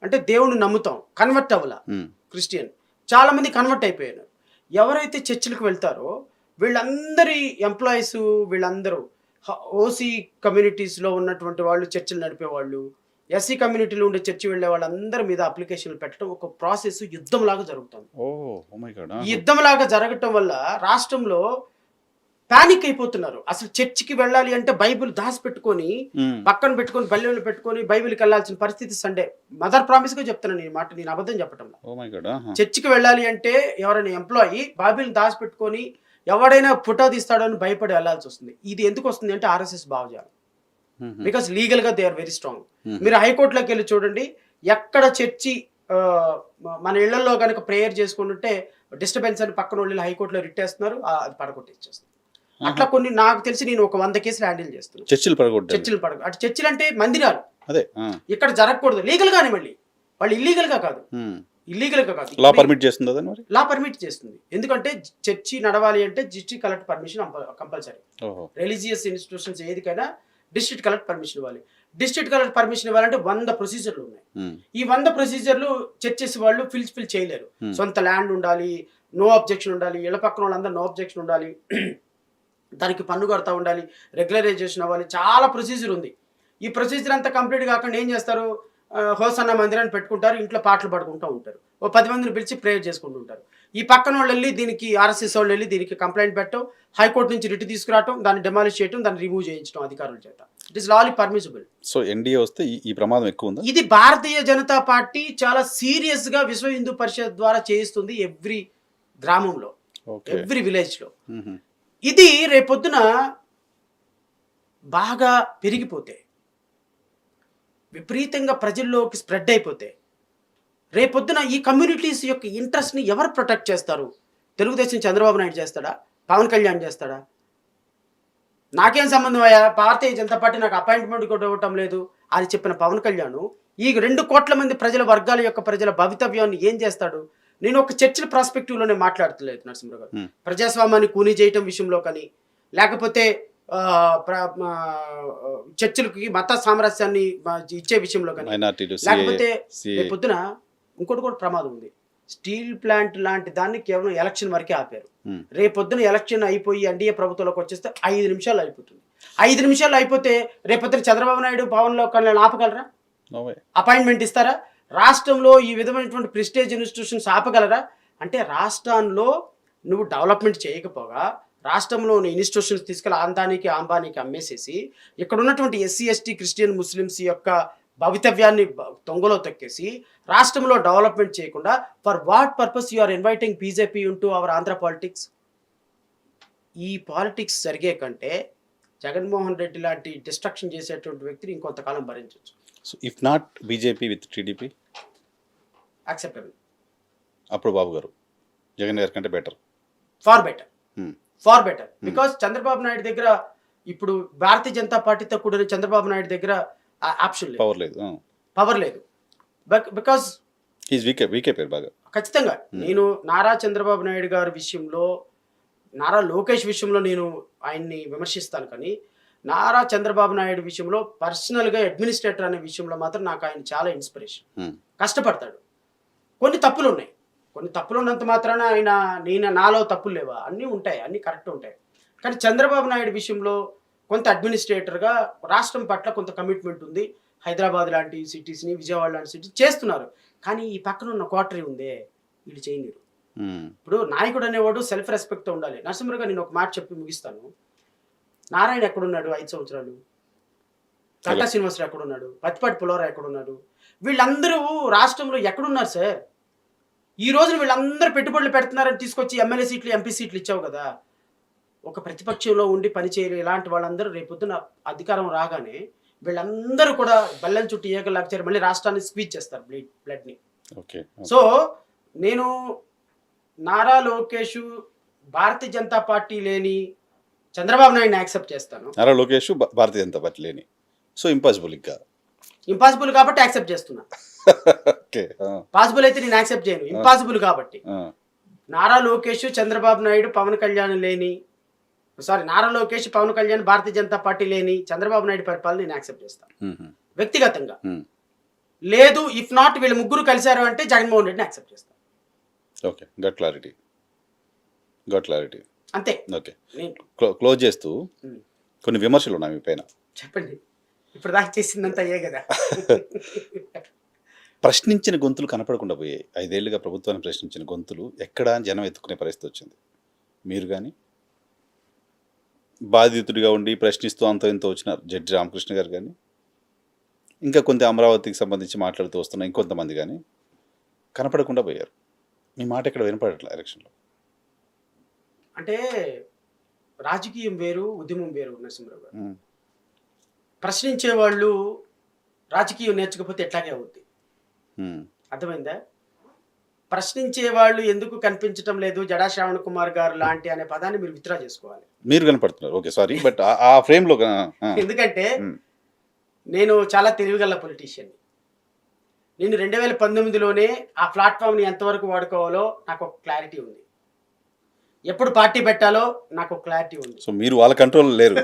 అంటే దేవుణ్ణి నమ్ముతాం, కన్వర్ట్ అవ్వాల. క్రిస్టియన్ చాలా మంది కన్వర్ట్ అయిపోయారు. ఎవరైతే చర్చిలకు వెళ్తారో వీళ్ళందరి ఎంప్లాయీస్, వీళ్ళందరూ ఓసీ కమ్యూనిటీస్లో ఉన్నటువంటి వాళ్ళు, చర్చిలు నడిపేవాళ్ళు, ఎస్సీ కమ్యూనిటీలో ఉండే చర్చి వెళ్ళే వాళ్ళందరి మీద అప్లికేషన్లు పెట్టడం ఒక ప్రాసెస్ యుద్ధంలాగా జరుగుతుంది. ఈ యుద్ధంలాగా జరగటం వల్ల రాష్ట్రంలో పానిక్ అయిపోతున్నారు. అసలు చర్చికి వెళ్ళాలి అంటే బైబిల్ దాచిపెట్టుకొని పక్కన పెట్టుకొని బల్లెలు పెట్టుకొని బైబిల్కి వెళ్ళాల్సిన పరిస్థితి. సండే మదర్ ప్రామిస్ గా చెప్తున్నాను ఈ మాట, నేను అబద్ధం చెప్పటంలో. చర్చికి వెళ్ళాలి అంటే ఎవరైనా ఎంప్లాయీ బైబిల్ దాచిపెట్టుకొని ఎవడైనా ఫోటో తీస్తాడో అని భయపడి వెళ్లాల్సి వస్తుంది. ఇది ఎందుకు వస్తుంది అంటే ఆర్ఎస్ఎస్ భావజాలం. బికాస్ లీగల్ గా దే ఆర్ వెరీ స్ట్రాంగ్. మీరు హైకోర్టులోకి వెళ్ళి చూడండి, ఎక్కడ చర్చి మన ఇళ్లలో కనుక ప్రేయర్ చేసుకుంటుంటే డిస్టర్బెన్స్ అని పక్కన వాళ్ళు హైకోర్టులో రిట్టేస్తున్నారు, అది పడగొట్టేస్తారు. అట్లా కొన్ని నాకు తెలిసి నేను ఒక 100 కేసులు హ్యాండిల్ చేస్తున్నాను. చర్చిలు పడగొట్టు. అటు చర్చిలు అంటే మందిరాలు ఇక్కడ జరగకూడదు లీగల్ గానే, మళ్ళీ వాళ్ళు ఇల్లీగల్ గా కాదు, లా పర్మిట్ చేస్తుంది. ఎందుకంటే చర్చి నడవాలి అంటే district collector permission compulsory. Religious institutions ఏదికైనా డిస్ట్రిక్ట్ కలెక్టర్ పర్మిషన్ ఇవ్వాలి. డిస్ట్రిక్ట్ కలెక్టర్ పర్మిషన్ ఇవ్వాలంటే 100 ప్రొసీజర్లు ఉన్నాయి. ఈ 100 ప్రొసీజర్లు చర్చెస్ వాళ్ళు ఫిల్ చేయలేరు. సొంత ల్యాండ్ ఉండాలి, నో అబ్జెక్షన్ ఉండాలి, ఇళ్ల పక్కన వాళ్ళందరూ నో అబ్జెక్షన్ ఉండాలి. దానికి పన్ను కడతా ఉండాలి, రెగ్యులరైజేషన్ అవ్వాలి, చాలా ప్రొసీజర్ ఉంది. ఈ ప్రొసీజర్ అంతా కంప్లీట్ కాకుండా ఏం చేస్తారు, హోసన్న మందిరాన్ని పెట్టుకుంటారు, ఇంట్లో పాటలు పాడుకుంటూ ఉంటారు, ఓ 10 మందిని పిలిచి ప్రేయర్ చేసుకుంటూ ఉంటారు. ఈ పక్కన వాళ్ళు వెళ్ళి దీనికి ఆర్ఎస్ఎస్ వాళ్ళు వెళ్ళి దీనికి కంప్లైంట్ పెట్టడం, హైకోర్టు నుంచి రిట్ తీసుకురావడం, దాన్ని డెమాలిష్ చేయడం, దాన్ని రిమూవ్ చేయించడం అధికారుల చేత. ఇట్ ఈస్ లాలీ పర్మిసిబుల్. సో ఎన్డీఏ వస్తే ఈ ప్రమాదం ఎక్కువ ఉందా? ఇది భారతీయ జనతా పార్టీ చాలా సీరియస్గా విశ్వ హిందూ పరిషత్ ద్వారా చేయిస్తుంది ఎవ్రీ గ్రామంలో, ఎవ్రీ విలేజ్లో. ఇది రేపొద్దున బాగా పెరిగిపోతే, విపరీతంగా ప్రజల్లోకి స్ప్రెడ్ అయిపోతే, రేపొద్దున ఈ కమ్యూనిటీస్ యొక్క ఇంట్రెస్ట్ని ఎవరు ప్రొటెక్ట్ చేస్తారు? తెలుగుదేశం చంద్రబాబు నాయుడు చేస్తాడా? పవన్ కళ్యాణ్ చేస్తాడా? నాకేం సంబంధం అయ్యా, భారతీయ జనతా పార్టీ నాకు అపాయింట్మెంట్ కూడా ఇవ్వటం లేదు అని చెప్పిన పవన్ కళ్యాణ్ ఈ 2 కోట్ల మంది ప్రజల వర్గాల యొక్క ప్రజల భవితవ్యాన్ని ఏం చేస్తాడు? నేను ఒక చర్చల ప్రాస్పెక్టివ్లోనే మాట్లాడతలేదు నరసింహరావు గారు. ప్రజాస్వామ్యాన్ని కూనీ చేయటం విషయంలో కానీ, లేకపోతే చర్చలకి మత సామరస్యాన్ని ఇచ్చే విషయంలో కానీ, లేకపోతే పొద్దున ఇంకోటి కూడా ప్రమాదం ఉంది. స్టీల్ ప్లాంట్ లాంటి దాన్ని కేవలం ఎలక్షన్ వరకే ఆపారు. రేపొద్దున ఎలక్షన్ అయిపోయి ఎన్డీఏ ప్రభుత్వంలోకి వచ్చేస్తే 5 నిమిషాలు అయిపోతుంది. 5 నిమిషాలు అయిపోతే రేపొద్దున చంద్రబాబు నాయుడు పవన్ కళ్యాణ్ ఆపగలరా? అపాయింట్మెంట్ ఇస్తారా? రాష్ట్రంలో ఈ విధమైనటువంటి ప్రెస్టేజ్ ఇన్స్టిట్యూషన్స్ ఆపగలరా? అంటే రాష్ట్రంలో నువ్వు డెవలప్మెంట్ చేయకపోగా రాష్ట్రంలో ఉన్న ఇన్స్టిట్యూషన్స్ తీసుకెళ్ళి అంబానీకి అమ్మేసేసి ఇక్కడ ఉన్నటువంటి ఎస్సీ ఎస్టీ క్రిస్టియన్ ముస్లిమ్స్ యొక్క భవితవ్యాన్ని తొంగలో తొక్కేసి రాష్ట్రంలో డెవలప్మెంట్ చేయకుండా for what purpose you are inviting BJP into our Andhra politics? ఈ పాలిటిక్స్ జరిగే కంటే జగన్మోహన్ రెడ్డి లాంటి డిస్ట్రక్షన్ చేసేటువంటి వ్యక్తిని ఇంకొంతకాలం భరించవచ్చు. So if not BJP with TDP acceptable. అప్పుడు బాబు గారు జగన్ గారి కంటే better, far better. Because Chandrababu Naidu దగ్గర ఇప్పుడు భారతీయ జనతా పార్టీతో కూడిన చంద్రబాబు నాయుడు దగ్గర ఆప్షన్ లేదు, పవర్ లేదు. బికాస్ వీకే పేరు బాగా. ఖచ్చితంగా నేను నారా చంద్రబాబు నాయుడు గారి విషయంలో, నారా లోకేష్ విషయంలో నేను ఆయన్ని విమర్శిస్తాను, కానీ నారా చంద్రబాబు నాయుడు విషయంలో పర్సనల్గా అడ్మినిస్ట్రేటర్ అనే విషయంలో మాత్రం నాకు ఆయన చాలా ఇన్స్పిరేషన్. కష్టపడతాడు. కొన్ని తప్పులు ఉన్నాయి, కొన్ని తప్పులు ఉన్నంత మాత్రాన నాలో తప్పులు లేవా? అన్నీ ఉంటాయి, అన్నీ కరెక్ట్ ఉంటాయి. కానీ చంద్రబాబు నాయుడు విషయంలో కొంత అడ్మినిస్ట్రేటర్గా రాష్ట్రం పట్ల కొంత కమిట్మెంట్ ఉంది. హైదరాబాద్ లాంటి సిటీస్ని, విజయవాడ లాంటి సిటీస్ చేస్తున్నారు. కానీ ఈ పక్కన ఉన్న క్వార్టరీ ఉందే, వీళ్ళు చేయనిరు. ఇప్పుడు నాయకుడు అనేవాడు సెల్ఫ్ రెస్పెక్ట్తో ఉండాలి. నరసింహరావు నేను ఒక మాట చెప్పి ముగిస్తాను. నారాయణ ఎక్కడున్నాడు 5 సంవత్సరాలు? కట్టా శ్రీనివాసరావు ఎక్కడున్నాడు? పత్తిపాటి పుల్లారావు ఎక్కడున్నాడు? వీళ్ళందరూ రాష్ట్రంలో ఎక్కడున్నారు సార్? ఈ రోజున వీళ్ళందరూ పెట్టుబడులు పెడుతున్నారని తీసుకొచ్చి ఎమ్మెల్యే సీట్లు, ఎంపీ సీట్లు ఇచ్చావు కదా. ఒక ప్రతిపక్షంలో ఉండి పనిచేయరు ఇలాంటి వాళ్ళందరూ రేపొద్దున అధికారం రాగానే వీళ్ళందరూ కూడా బెల్లం చుట్టూ ఏకలాగా చేరి మళ్ళీ రాష్ట్రాన్ని స్క్వీజ్ చేస్తారు బ్లడ్ని. సో నేను నారా లోకేష్ భారతీయ జనతా పార్టీ లేని చంద్రబాబు నాయుడిని యాక్సెప్ట్ చేస్తాను. నారా లోకేష్ భారతీయ జనతా పార్టీ లేని, సో ఇంపాసిబుల్ కాబట్టి యాక్సెప్ట్ చేస్తున్నా. పాసిబుల్ అయితే నేను యాక్సెప్ట్ చేయను, ఇంపాసిబుల్ కాబట్టి. నారా లోకేష్ చంద్రబాబు నాయుడు పవన్ కళ్యాణ్ లేని, నారా లోకేష్ పవన్ కళ్యాణ్ భారతీయ జనతా పార్టీ లేని చంద్రబాబు నాయుడు పరిపాలన నేను యాక్సెప్ట్ చేస్తాను వ్యక్తిగతంగా. లేదు, ఇఫ్ నాట్ వీళ్ళు ముగ్గురు కలిశారు అంటే జగన్మోహన్ రెడ్డిని యాక్సెప్ట్ చేస్తాను. ఓకే, గట్ క్లారిటీ అంతే. ఓకే, క్లోజ్ చేస్తూ కొన్ని విమర్శలు ఉన్నాయి మీ పైన. చెప్పండి. ఇప్పుడు దాకా చేసిందంతా అయ్యే కదా. ప్రశ్నించిన గొంతులు కనపడకుండా పోయాయి. 5 ఏళ్లుగా ప్రభుత్వాన్ని ప్రశ్నించిన గొంతులు ఎక్కడా జనం ఎత్తుకునే పరిస్థితి వచ్చింది. మీరు కానీ బాధితుడిగా ఉండి ప్రశ్నిస్తూ అంత ఇంత వచ్చినారు జడ్జి రామకృష్ణ గారు కానీ, ఇంకా కొంత అమరావతికి సంబంధించి మాట్లాడుతూ వస్తున్న ఇంకొంతమంది కానీ కనపడకుండా పోయారు. మీ మాట ఎక్కడ వినపడట్లే ఎలక్షన్లో. అంటే రాజకీయం వేరు, ఉద్యమం వేరు నరసింహరావు గారు. ప్రశ్నించే వాళ్ళు రాజకీయం నేర్చుకోకపోతే ఎట్లాగే అవుద్ది. అర్థమైందా? ప్రశ్నించే వాళ్ళు ఎందుకు కనిపించడం లేదు జడా శ్రావణ్ కుమార్ గారు లాంటి అనే పదాన్ని మీరు విత్డ్రా చేసుకోవాలి. మీరు కనపడుతున్నారు, ఓకే సారీ, బట్ ఆ ఫ్రేమ్ లో ఎందుకంటే నేను చాలా తెలివిగల పొలిటీషియన్. నేను 2019లోనే ఆ ప్లాట్ఫామ్ని ఎంతవరకు వాడుకోవాలో నాకు ఒక క్లారిటీ ఉంది. ఎప్పుడు పార్టీ పెట్టాలో నాకు ఒక క్లారిటీ ఉంది. సో మీరు వాళ్ళ కంట్రోల్ లేరు,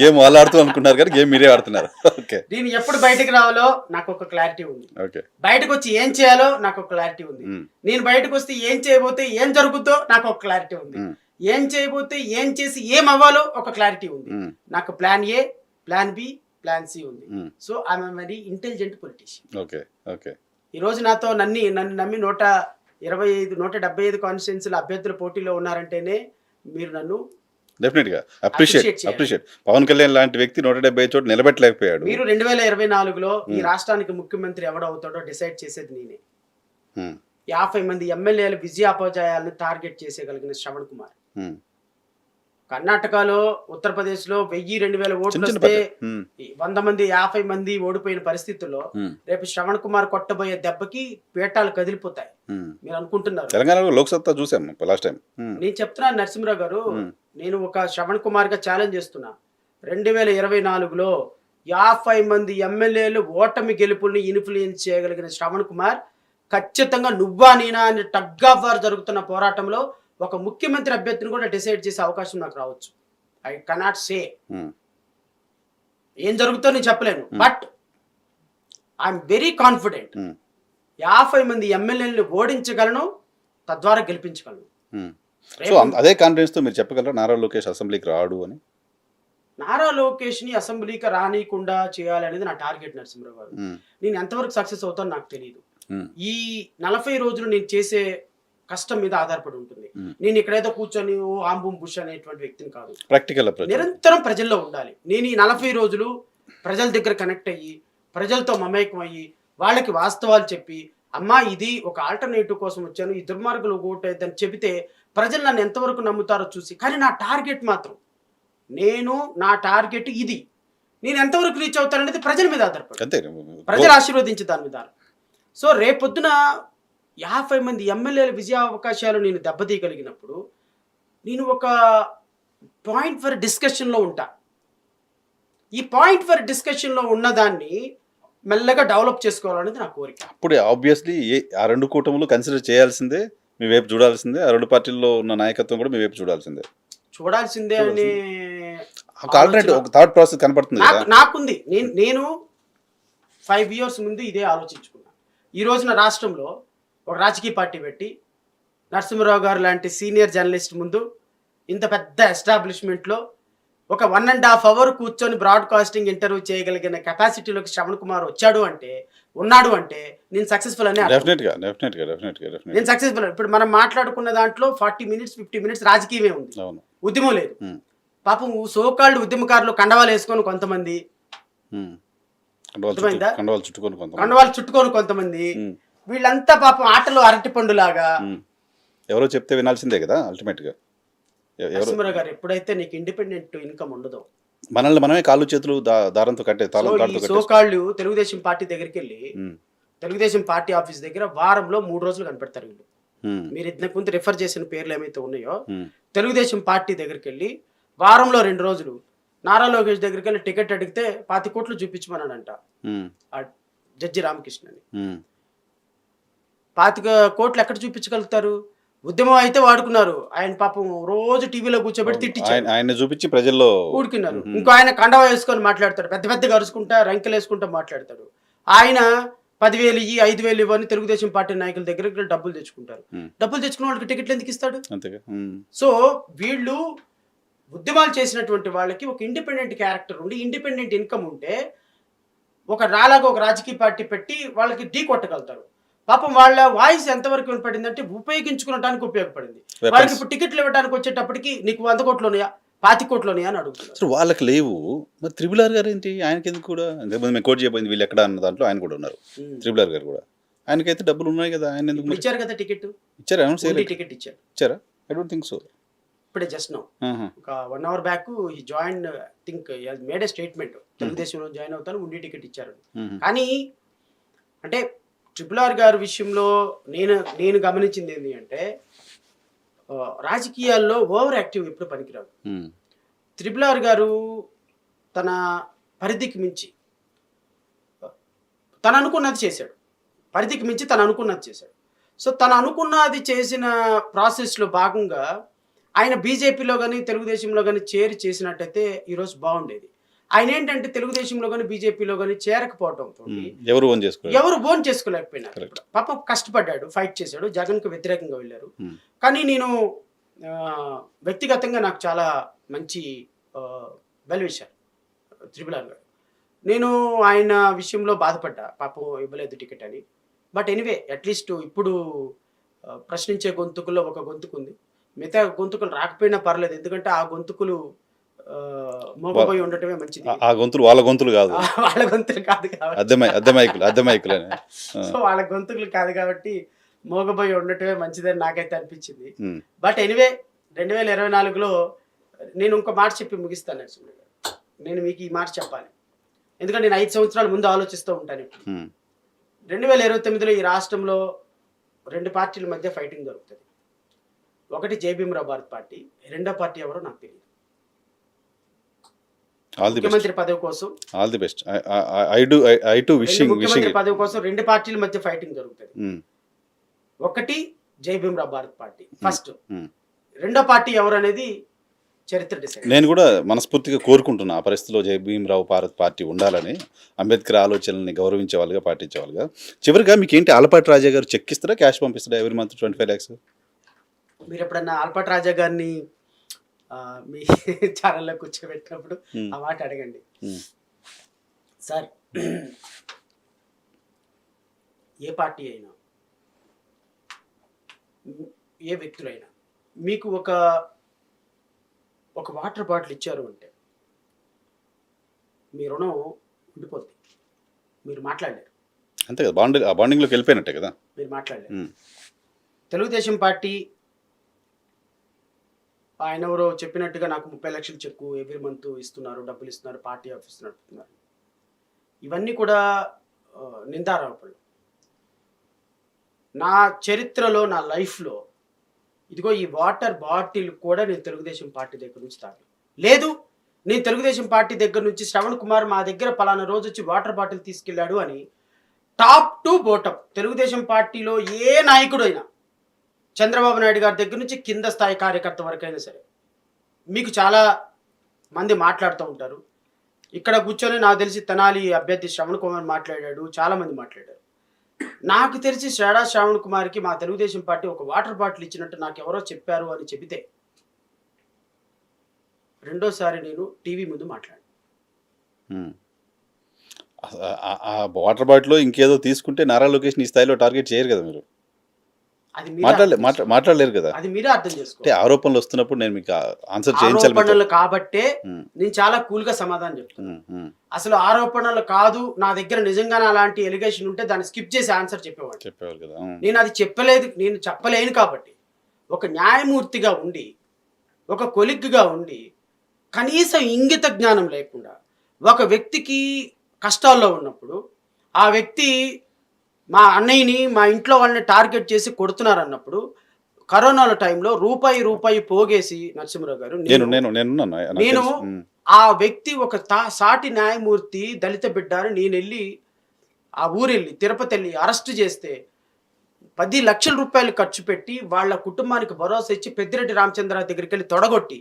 గేమ్ వాళ్ళు ఆడుతూ అనుకున్నారు కానీ గేమ్ మీరే ఆడుతున్నారు. ఓకే, నేను ఎప్పుడు బయటకు రావాలో నాకు ఒక క్లారిటీ ఉంది. ఓకే, బయటకు వచ్చి ఏం చేయాలో నాకు ఒక క్లారిటీ ఉంది. నేను బయటకు వస్తే ఏం చేయబోతే ఏం జరుగుతుందో నాకు ఒక క్లారిటీ ఉంది. ఏం చేయబోతే ఏం చేసి ఏం అవ్వాలో ఒక క్లారిటీ ఉంది. ఉమ్, నాకు plan A, plan B, plan C ఉంది. Um, so I'm very intelligent politician. Okay okay ఈ రోజు నాతో నన్ను నమ్మి 175 కాన్స్టిట్యున్సీల అభ్యర్థుల పోటీలో ఉన్నారంటేనే మీరు నన్ను డెఫినెట్ గా Appreciate చేయాలి. అప్రిషియేట్. పవన్ కళ్యాణ్ లాంటి వ్యక్తి 170 చోటు నిలబెట్టలేకపోయాడు. మీరు 2024లో ఈ రాష్ట్రానికి ముఖ్యమంత్రి ఎవడవుతాడో డిసైడ్ చేసేది నేనే. ఉమ్, 50 మంది ఎమ్మెల్యేల విజయాపజయాలను టార్గెట్ చేసేయగలిగిన శ్రవణ్ కుమార్. ఉమ్, కర్ణాటకలో, ఉత్తరప్రదేశ్లో 1000-2000 ఓట్లు చిన్న చిన్న వస్తే పద్ధతి. ఉమ్, 100 మంది 50 మంది ఓడిపోయిన పరిస్థితుల్లో ఉమ్, రేపు శ్రవణ్ కుమార్ కొట్టబోయే దెబ్బకి పీఠాలు కదిలిపోతాయి. ఉమ్. మీరు అనుకుంటున్నారు. తెలంగాణలో లోక్సత్తా చూసాం లాస్ట్ టైం. నేను చెప్తున్నాను నరసింహరావు గారు, నేను ఒక శ్రవణ్ కుమార్ గా ఛాలెంజ్ చేస్తున్నా. 2024లో 50 మంది ఎమ్మెల్యేలు ఓటమి గెలుపుల్ని ఇన్ఫ్లుయెన్స్ చేయగలిగిన శ్రవణ్ కుమార్ ఖచ్చితంగా నువ్వా నేనా అని టగ్ ఆఫ్ వార్ జరుగుతున్న పోరాటంలో ఒక ముఖ్యమంత్రి అభ్యర్థిని కూడా డిసైడ్ చేసే అవకాశం నాకు రావచ్చు. ఐ కెనాట్ సే ఏం జరుగుతుందో నేను చెప్పలేను, బట్ ఐఎమ్ వెరీ కాన్ఫిడెంట్ 50 మంది ఎమ్మెల్యేలను ఓడించగలను, తద్వారా గెలిపించగలను. సో అదే కాన్ఫిడెన్స్ తో మీరు చెప్పగలరా నారా లోకేష్ అసెంబ్లీకి రాడు అని? నారా లోకేష్ ని అసెంబ్లీకి రానియకుండా చేయాలనేది నా టార్గెట్ నరసింహరావు గారు. నేను ఎంతవరకు సక్సెస్ అవుతానో నాకు తెలియదు. ఈ 40 రోజులు నేను చేసే కష్టం మీద ఆధారపడి ఉంటుంది. నేను ఇక్కడేదో కూర్చొని ఓ ఆంబూమ్ బుష్ అనేటువంటి వ్యక్తిని కాదు. ప్రాక్టికల్ నిరంతరం ప్రజల్లో ఉండాలి. నేను ఈ 40 రోజులు ప్రజల దగ్గర కనెక్ట్ అయ్యి, ప్రజలతో మమేకం అయ్యి, వాళ్ళకి వాస్తవాలు చెప్పి, అమ్మా ఇది ఒక ఆల్టర్నేటివ్ కోసం వచ్చాను, ఈ దుర్మార్గులు ఓటేద్దని చెబితే ప్రజలు నన్ను ఎంతవరకు నమ్ముతారో చూసి, కానీ నా టార్గెట్ మాత్రం, నా టార్గెట్ ఇది, నేను ఎంతవరకు రీచ్ అవుతాననేది ప్రజల మీద ఆధారపడి, ప్రజలు ఆశీర్వదించే దాని మీద. సో రేపొద్దున 50 మంది ఎమ్మెల్యేల విజయ అవకాశాలు నేను దెబ్బతీయగలిగినప్పుడు నేను ఒక పాయింట్ ఫర్ డిస్కషన్లో ఉంటా. ఈ పాయింట్ ఫర్ డిస్కషన్లో ఉన్నదాన్ని మెల్లగా డెవలప్ చేసుకోవాలనేది నా కోరిక. అప్పుడే ఆబ్వియస్లీ ఆ రెండు కూటములు కన్సిడర్ చేయాల్సిందే, మీ వైపు చూడాల్సిందే, ఆ రెండు పార్టీల్లో ఉన్న నాయకత్వం కూడా మీ వైపు చూడాల్సిందే అనే ఒక ఆల్టర్నేటివ్, ఒక థాట్ ప్రాసెస్ కనపడుతుంది కదా నాకుంది. నేను 5 years ముందు ఇదే ఆలోచించుకున్నా. ఈ రోజున రాష్ట్రంలో ఒక రాజకీయ పార్టీ పెట్టి నరసింహరావు గారు లాంటి సీనియర్ జర్నలిస్ట్ ముందు ఇంత పెద్ద ఎస్టాబ్లిష్మెంట్లో ఒక 1.5 hour కూర్చొని బ్రాడ్కాస్టింగ్ ఇంటర్వ్యూ చేయగలిగిన కెపాసిటీలోకి శ్రవణ్ కుమార్ ఉన్నాడు అంటే నేను సక్సెస్ఫుల్ అనే. డెఫినెట్గా నేను సక్సెస్ఫుల్. ఇప్పుడు మనం మాట్లాడుకున్న దాంట్లో 40 minutes 50 minutes రాజకీయమే ఉంది, ఉద్యమం లేదు. పాపం సోకాల్డ్ ఉద్యమకారులు కండవాలు వేసుకొని కొంతమంది, కండవాలు చుట్టుకొని కొంతమంది, వీళ్ళంతా పాపం ఆటలో అరటి పండులాగా. ఎవరో చెప్తే వినాల్సిందే కదా అల్టిమేట్ గా. నరసింహరావు గారు, ఎప్పుడైతే నీకు ఇండిపెండెంట్ ఇన్కమ్ ఉండదో, మనల్ని మనమే కాళ్ళు చేతులు దారంతో కట్టే సోకాళ్ళు తెలుగుదేశం పార్టీ దగ్గరికి వెళ్ళి, తెలుగుదేశం పార్టీ ఆఫీస్ దగ్గర వారంలో 3 రోజులు కనిపెడతారు వీళ్ళు. మీరు ఇంతకు ముందు రిఫర్ చేసిన పేర్లు ఏమైతే ఉన్నాయో, తెలుగుదేశం పార్టీ దగ్గరికి వెళ్ళి వారంలో 2 రోజులు నారా లోకేష్ దగ్గరికి వెళ్ళి టికెట్ అడిగితే 20 కోట్లు చూపించమన్నాడంట ఆ జడ్జి రామకృష్ణని. 25 కోట్లు ఎక్కడ చూపించగలుగుతారు? ఉద్యమం అయితే వాడుకున్నారు, ఆయన పాపం రోజు టీవీలో కూర్చోబెట్టి తిట్టించారు, ఆయన చూపించి ప్రజల్లో ఊడుకున్నారు. ఇంకో ఆయన కండవా వేసుకొని మాట్లాడతాడు, పెద్దగా అరుచుకుంటా రంకెలు వేసుకుంటా మాట్లాడతాడు. ఆయన 10,000 ఇయ్యి 5,000 ఇవ్వని తెలుగుదేశం పార్టీ నాయకుల దగ్గర డబ్బులు తెచ్చుకుంటారు. డబ్బులు తెచ్చుకున్న వాళ్ళకి టికెట్లు ఎందుకు ఇస్తాడు? సో వీళ్ళు ఉద్యమాలు చేసినటువంటి వాళ్ళకి ఒక ఇండిపెండెంట్ క్యారెక్టర్ ఉండి, ఇండిపెండెంట్ ఇన్కమ్ ఉంటే ఒక రాజకీయ పార్టీ పెట్టి వాళ్ళకి ఢీ కొట్టగలుగుతారు. పాపం వాళ్ళ వాయిస్ ఎంతవరకు వినపడిందంటే ఉపయోగించుకోవడానికి ఉపయోగపడింది. వాళ్ళకి ఇప్పుడు టికెట్లు ఇవ్వడానికి వచ్చేటప్పటికి నీకు 100 కోట్లు ఉన్నాయా, 20 కోట్లు ఉన్నాయా అని అడుగుతున్నారు. వాళ్ళకి లేవు. మరి త్రిబుల్ ఆర్ గారు ఏంటి, ఆయనకి ఎందుకు కూడా మేము కోట్ చేయబోయింది వీళ్ళు ఎక్కడ అన్న దాంట్లో ఆయన కూడా ఉన్నారు. త్రిబుల్ ఆర్ గారు కూడా, ఆయనకైతే డబ్బులు ఉన్నాయి కదా, ఆయన ఎందుకు ఇచ్చారు కదా టికెట్? టికెట్ ఇచ్చారా? I don't think so. ఇప్పుడే జస్ట్ నౌ ఒక 1 hour బ్యాక్ హి జాయిన్, థింక్ మేడ్ ఏ స్టేట్మెంట్, తెలుగుదేశంలో జాయిన్ అవుతాను, ఉండి టికెట్ ఇచ్చారు. కానీ అంటే ట్రిపుల్ ఆర్ గారి విషయంలో నేను గమనించింది ఏంటి అంటే, రాజకీయాల్లో ఓవర్ యాక్టివ్ ఎప్పుడు పనికిరాదు. ట్రిపుల్ ఆర్ గారు తన పరిధికి మించి తను అనుకున్నది చేశాడు, పరిధికి మించి తను అనుకున్నది చేశాడు. సో తను అనుకున్నది చేసిన ప్రాసెస్లో భాగంగా ఆయన బీజేపీలో కానీ తెలుగుదేశంలో కానీ చేసినట్టయితే ఈరోజు బాగుండేది. ఆయన ఏంటంటే తెలుగుదేశంలో కానీ బీజేపీలో కానీ చేరకపోవడంతో ఎవరు ఓన్ చేసుకోలేకపోయినారు. పాపం కష్టపడ్డాడు, ఫైట్ చేశాడు, జగన్కు వ్యతిరేకంగా వెళ్ళారు. కానీ నేను వ్యక్తిగతంగా నాకు చాలా మంచి వెల్ విషర్ త్రిపుల్ ఆర్ గారు. నేను ఆయన విషయంలో బాధపడ్డా, పాపం ఇవ్వలేదు టికెట్ అని. బట్ ఎనీవే అట్లీస్ట్ ఇప్పుడు ప్రశ్నించే గొంతుకుల్లో ఒక గొంతుకు ఉంది. మిగతా గొంతుకులు రాకపోయినా పర్లేదు, ఎందుకంటే ఆ గొంతుకులు మోగబోయి ఉండటమే మంచిది. ఆ గొంతులు వాళ్ళ గొంతులు కాదు, వాళ్ళ గొంతులు కాదు కాబట్టి, అద్దె సో వాళ్ళ గొంతుకులు కాదు కాబట్టి మోగబోయి ఉండటమే మంచిదని నాకైతే అనిపించింది. బట్ ఎనీవే 2024లో నేను ఇంకో మాట చెప్పి ముగిస్తాను నరసింహ గారు. నేను మీకు ఈ మాట చెప్పాలి, ఎందుకంటే నేను 5 సంవత్సరాల ముందు ఆలోచిస్తూ ఉంటాను. 2029లో ఈ రాష్ట్రంలో 2 పార్టీల మధ్య ఫైటింగ్ జరుగుతుంది. ఒకటి జై భీమ్రావ్ భారత్ పార్టీ, రెండో పార్టీ ఎవరో నాకు తెలియదు. ముఖ్యమంత్రి పదవి కోసం all the best. I to wishing ముఖ్యమంత్రి పదవి కోసం 2 పార్టీల మధ్య ఫైటింగ్ జరుగుతుంది. ఒకటి జై భీమ్రావ్ భారత్ పార్టీ ఫస్ట్, రెండో పార్టీ ఎవరు అనేది చరిత్ర డిసైడ్. నేను కూడా మనస్ఫూర్తిగా కోరుకుంటున్నా ఆ పరిస్థితిలో జై భీమ్రావ్ భారత్ పార్టీ ఉండాలని, అంబేద్కర్ ఆలోచనల్ని గౌరవించే వాళ్ళుగా, పాటించే వాళ్ళుగా. చివరిగా మీకు ఏంటి, ఆలపాటి రాజా గారు చెక్ ఇస్తారా, క్యాష్ పంపిస్తారా ఎవ్రీ మంత్ 25 lakhs? మీరు ఎప్పుడన్నా ఆలపాటి రాజా గారిని మీ ఛానల్లో కూర్చోబెట్టినప్పుడు ఆ మాట అడగండి, సార్ ఏ పార్టీ అయినా ఏ వ్యక్తులైనా మీకు ఒక వాటర్ బాటిల్ ఇచ్చారు అంటే మీ రుణం ఉండిపోద్ది. మీరు మాట్లాడలేరు, అంతే కదా, బాండింగ్లోకి వెళ్ళిపోయినట్టే కదా, మీరు మాట్లాడలేరు. తెలుగుదేశం పార్టీ ఆయన ఎవరో చెప్పినట్టుగా నాకు 30 లక్షల చెక్కు ఎవ్రీ మంత్ ఇస్తున్నారు, డబ్బులు ఇస్తున్నారు, పార్టీ ఆఫీస్ నడుపుతున్నారు. ఇవన్నీ కూడా నిందారోపణలు. నా చరిత్రలో, నా లైఫ్లో ఇదిగో ఈ వాటర్ బాటిల్ కూడా నేను తెలుగుదేశం పార్టీ దగ్గర నుంచి తాగాను. లేదు, నేను తెలుగుదేశం పార్టీ దగ్గర నుంచి శ్రవణ్ కుమార్ మా దగ్గర పలానా రోజు వచ్చి వాటర్ బాటిల్ తీసుకెళ్ళాడు అని టాప్ టు బోటం తెలుగుదేశం పార్టీలో ఏ నాయకుడు అయినా, చంద్రబాబు నాయుడు గారి దగ్గర నుంచి కింద స్థాయి కార్యకర్త వరకైనా సరే, మీకు చాలా మంది మాట్లాడుతూ ఉంటారు. ఇక్కడ కూర్చొని నాకు తెలిసి తెనాలి అభ్యర్థి శ్రవణ్ కుమార్ మాట్లాడాడు, చాలామంది మాట్లాడారు. నాకు తెలిసి శ్రవణ్ కుమార్కి మా తెలుగుదేశం పార్టీ ఒక వాటర్ బాటిల్ ఇచ్చినట్టు నాకు ఎవరో చెప్పారు అని చెబితే రెండోసారి నేను టీవీ ముందు మాట్లాడాను. ఆ వాటర్ బాటిల్లో ఇంకేదో తీసుకుంటే నారా లోకేష్ ఈ స్థాయిలో టార్గెట్ చేయరు కదా మీరు, అది మాట్లాడలేరు కదా, అది మీరే అర్థం చేసుకో. ఆరోపణలు వస్తున్నప్పుడు నేను మీకు ఆన్సర్ చేయించాలి కాబట్టే నేను చాలా కూల్ గా సమాధానం చెప్తాను. అసలు ఆరోపణలు కాదు, నా దగ్గర నిజంగానే అలాంటి ఎలిగేషన్ ఉంటే దాన్ని స్కిప్ చేసి ఆన్సర్ చెప్పేవాడు కదా. నేను అది చెప్పలేను కాబట్టి ఒక న్యాయమూర్తిగా ఉండి, ఒక కొలిగ్గా ఉండి, కనీసం ఇంగిత జ్ఞానం లేకుండా ఒక వ్యక్తికి కష్టాల్లో ఉన్నప్పుడు ఆ వ్యక్తి మా అన్నయ్యని, మా ఇంట్లో వాళ్ళని టార్గెట్ చేసి కొడుతున్నారు అన్నప్పుడు, కరోనాల టైంలో రూపాయి పోగేసి నరసింహరావు గారు నేను ఆ వ్యక్తి ఒక సాటి న్యాయమూర్తి దళిత బిడ్డ అని నేను వెళ్ళి ఆ ఊరెళ్ళి తిరుపతి వెళ్ళి అరెస్ట్ చేస్తే 10 లక్షల రూపాయలు ఖర్చు పెట్టి వాళ్ళ కుటుంబానికి భరోసా ఇచ్చి పెద్దిరెడ్డి రామచంద్ర దగ్గరికి వెళ్ళి తొడగొట్టి,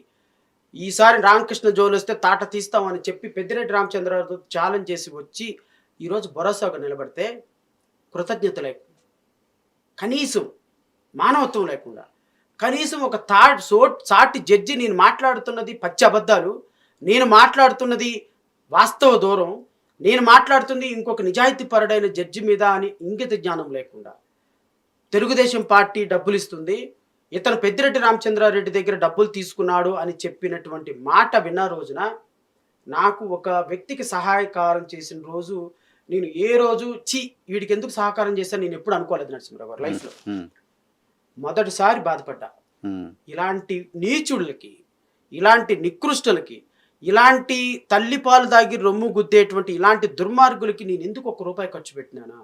ఈసారి రామకృష్ణ జోలు వస్తే తాట తీస్తామని చెప్పి పెద్దిరెడ్డి రామచంద్రరావు ఛాలెంజ్ చేసి వచ్చి ఈరోజు భరోసాగా నిలబడితే కృతజ్ఞత లేకుండా, కనీసం మానవత్వం లేకుండా, కనీసం ఒక సాటి జడ్జి నేను మాట్లాడుతున్నది పచ్చి అబద్ధాలు, నేను మాట్లాడుతున్నది వాస్తవ దూరం, నేను మాట్లాడుతుంది ఇంకొక నిజాయితీ పరుడైన జడ్జి మీద అని ఇంగిత జ్ఞానం లేకుండా తెలుగుదేశం పార్టీ డబ్బులు ఇస్తుంది, ఇతను పెద్దిరెడ్డి రామచంద్రారెడ్డి దగ్గర డబ్బులు తీసుకున్నాడు అని చెప్పినటువంటి మాట విన్న రోజున నాకు ఒక వ్యక్తికి సహాయకారం చేసిన రోజు, నేను ఏ రోజు వీడికి ఎందుకు సహకారం చేశాను నేను ఎప్పుడు అనుకోలేదు నరసింహరావు గారు లైఫ్లో. మొదటిసారి బాధపడ్డా. ఇలాంటి నీచుళ్ళకి, ఇలాంటి నికృష్టులకి, ఇలాంటి తల్లిపాలు దాగి రొమ్ము గుద్దేటువంటి ఇలాంటి దుర్మార్గులకి నేను ఎందుకు ₹1 ఖర్చు పెట్టినానా,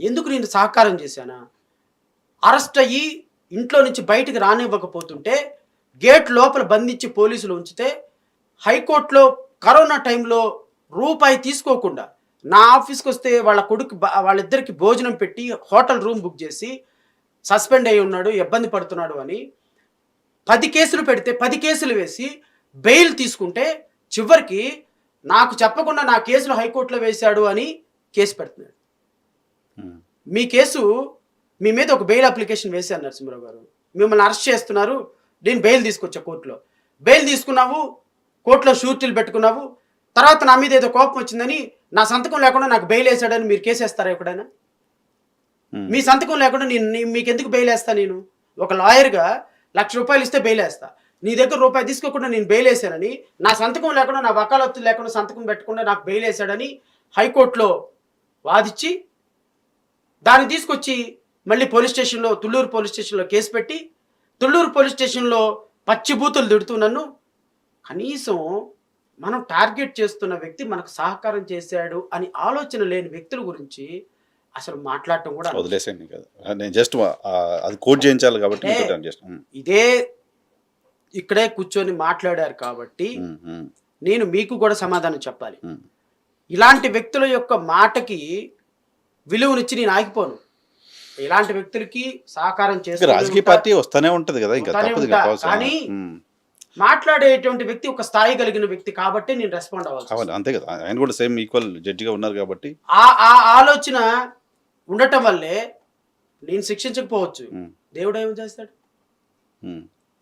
ఎందుకు నేను సహకారం చేశానా? అరెస్ట్ అయ్యి ఇంట్లో నుంచి బయటికి రానివ్వకపోతుంటే, గేట్ లోపల బంధించి పోలీసులు ఉంచితే, హైకోర్టులో కరోనా టైంలో రూపాయి తీసుకోకుండా నా ఆఫీస్కి వస్తే వాళ్ళిద్దరికి భోజనం పెట్టి హోటల్ రూమ్ బుక్ చేసి సస్పెండ్ అయి ఉన్నాడు, ఇబ్బంది పడుతున్నాడు అని 10 కేసులు పెడితే 10 కేసులు వేసి బెయిల్ తీసుకుంటే, చివరికి నాకు చెప్పకుండా నా కేసులు హైకోర్టులో వేశాడు అని కేసు పెడుతున్నాడు. మీ మీద ఒక బెయిల్ అప్లికేషన్ వేశారు నరసింహరావు గారు, మిమ్మల్ని అరెస్ట్ చేస్తున్నారు, నేను బెయిల్ తీసుకొచ్చా కోర్టులో. బెయిల్ తీసుకున్నావు, కోర్టులో షూరిటీలు పెట్టుకున్నావు, తర్వాత నా మీద ఏదో కోపం వచ్చిందని నా సంతకం లేకుండా నాకు బెయిల్ వేసాడని మీరు కేసేస్తారా ఎక్కడైనా? మీ సంతకం లేకుండా మీకు ఎందుకు బెయిల్ వేస్తా? నేను ఒక లాయర్గా ₹1,00,000 ఇస్తే బెయిల్ వేస్తా. నీ దగ్గర రూపాయి తీసుకోకుండా నేను బెయిల్ వేసానని, నా సంతకం లేకుండా, నా వకాలత్తు లేకుండా సంతకం పెట్టకుండా నాకు బెయిల్ వేసాడని హైకోర్టులో వాదించి దాన్ని తీసుకొచ్చి మళ్ళీ పోలీస్ స్టేషన్లో, తుళ్ళూరు పోలీస్ స్టేషన్లో కేసు పెట్టి, తుళ్ళూరు పోలీస్ స్టేషన్లో పచ్చిబూతులు తిడుతూ నన్ను, కనీసం మనం టార్గెట్ చేస్తున్న వ్యక్తి మనకు సహకారం చేశాడు అని ఆలోచన లేని వ్యక్తుల గురించి అసలు మాట్లాడటం కూడా వదిలేసేయండి కదా. నేను జస్ట్ అది కోట్ చేయించాలి కాబట్టి ఇదే ఇక్కడే కూర్చొని మాట్లాడారు కాబట్టి నేను మీకు కూడా సమాధానం చెప్పాలి. ఇలాంటి వ్యక్తుల యొక్క మాటకి విలువనిచ్చి నేను ఆగిపోను. ఇలాంటి వ్యక్తులకి సహకారం చేస్తే రాజకీయ పార్టీ వస్తానే ఉంటది కదా, ఇంకా కానీ మాట్లాడేటువంటి వ్యక్తి ఒక స్థాయి కలిగిన వ్యక్తి కాబట్టి నేను రెస్పాండ్ అవ్వాలి. అంతే కదా, ఆయన కూడా సేమ్ ఈక్వల్ జడ్జిగా ఉన్నారు కాబట్టి ఆ ఆలోచన ఉండటం వల్లే నేను శిక్షించకపోవచ్చు, దేవుడు ఏం చేస్తాడు?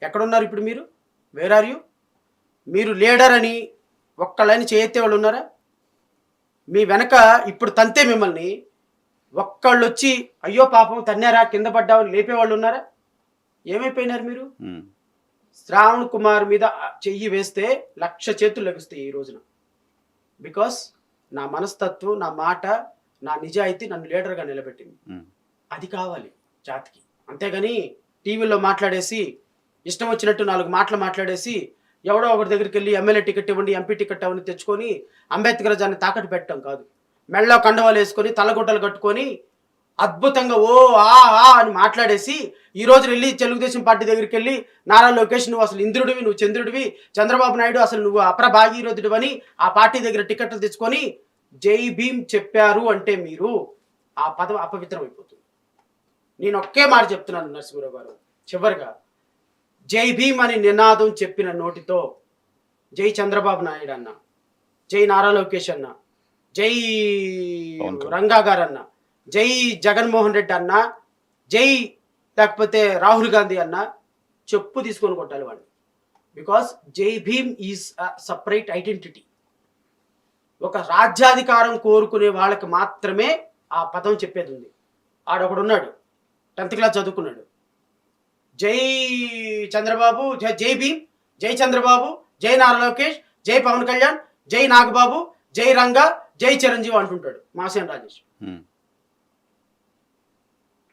ఎక్కడున్నారు ఇప్పుడు మీరు? Where are you? మీరు లీడర్ అని ఒక్కళ్ళని చేయెత్తే వాళ్ళు ఉన్నారా? మీ వెనక ఇప్పుడు తంతే మిమ్మల్ని ఒక్కళ్ళు వచ్చి అయ్యో పాపం తన్నారా, కింద పడ్డామని లేపేవాళ్ళు ఉన్నారా? ఏమైపోయినారు మీరు? శ్రావణ్ కుమార్ మీద చెయ్యి వేస్తే 1,00,000 చేతులు లభిస్తాయి ఈ రోజున. బికాస్ నా మనస్తత్వం, నా మాట, నా నిజాయితీ నన్ను లీడర్గా నిలబెట్టింది. అది కావాలి జాతికి. అంతేగాని టీవీలో మాట్లాడేసి ఇష్టం వచ్చినట్టు 4 మాటలు మాట్లాడేసి ఎవడో ఒకరి దగ్గరికి వెళ్ళి ఎమ్మెల్యే టికెట్ ఇవ్వండి, ఎంపీ టికెట్ ఇవ్వండి తెచ్చుకొని అంబేద్కర్ జాన్ని తాకట్టు పెట్టడం కాదు. మెళ్ళలో కండవాలు వేసుకొని తలగొట్టలు కట్టుకొని అద్భుతంగా ఓ ఆ అని మాట్లాడేసి ఈ రోజు వెళ్ళి తెలుగుదేశం పార్టీ దగ్గరికి వెళ్ళి నారా లోకేష్ నువ్వు అసలు ఇంద్రుడివి, నువ్వు చంద్రుడివి, చంద్రబాబు నాయుడు అసలు నువ్వు అపర భాగీరథుడు అని ఆ పార్టీ దగ్గర టికెట్లు తెచ్చుకొని జై భీమ్ చెప్పారు అంటే మీరు ఆ పదం అపవిత్రం అయిపోతుంది. నేను ఒకే మాట చెప్తున్నాను నరసింహరావు గారు, చివరిగా జై భీమ్ అని నినాదం చెప్పిన నోటితో జై చంద్రబాబు నాయుడు అన్న, జై నారా లోకేష్ అన్న, జై రంగా గారు అన్న, జై జగన్మోహన్ రెడ్డి అన్న, జై లేకపోతే రాహుల్ గాంధీ అన్న చెప్పు తీసుకొని కొట్టాలి వాడిని. Because Jai Bhim is a separate identity. ఒక రాజ్యాధికారం కోరుకునే వాళ్ళకి మాత్రమే ఆ పదం చెప్పేది ఉంది. ఆడొకడున్నాడు 10th క్లాస్ చదువుకున్నాడు, జై చంద్రబాబు, జై భీమ్, జై చంద్రబాబు, జై నారా లోకేష్, జై పవన్ కళ్యాణ్, జై నాగబాబు, జై రంగా, జై చిరంజీవి అంటుంటాడు మాసేన్ రాజేష్.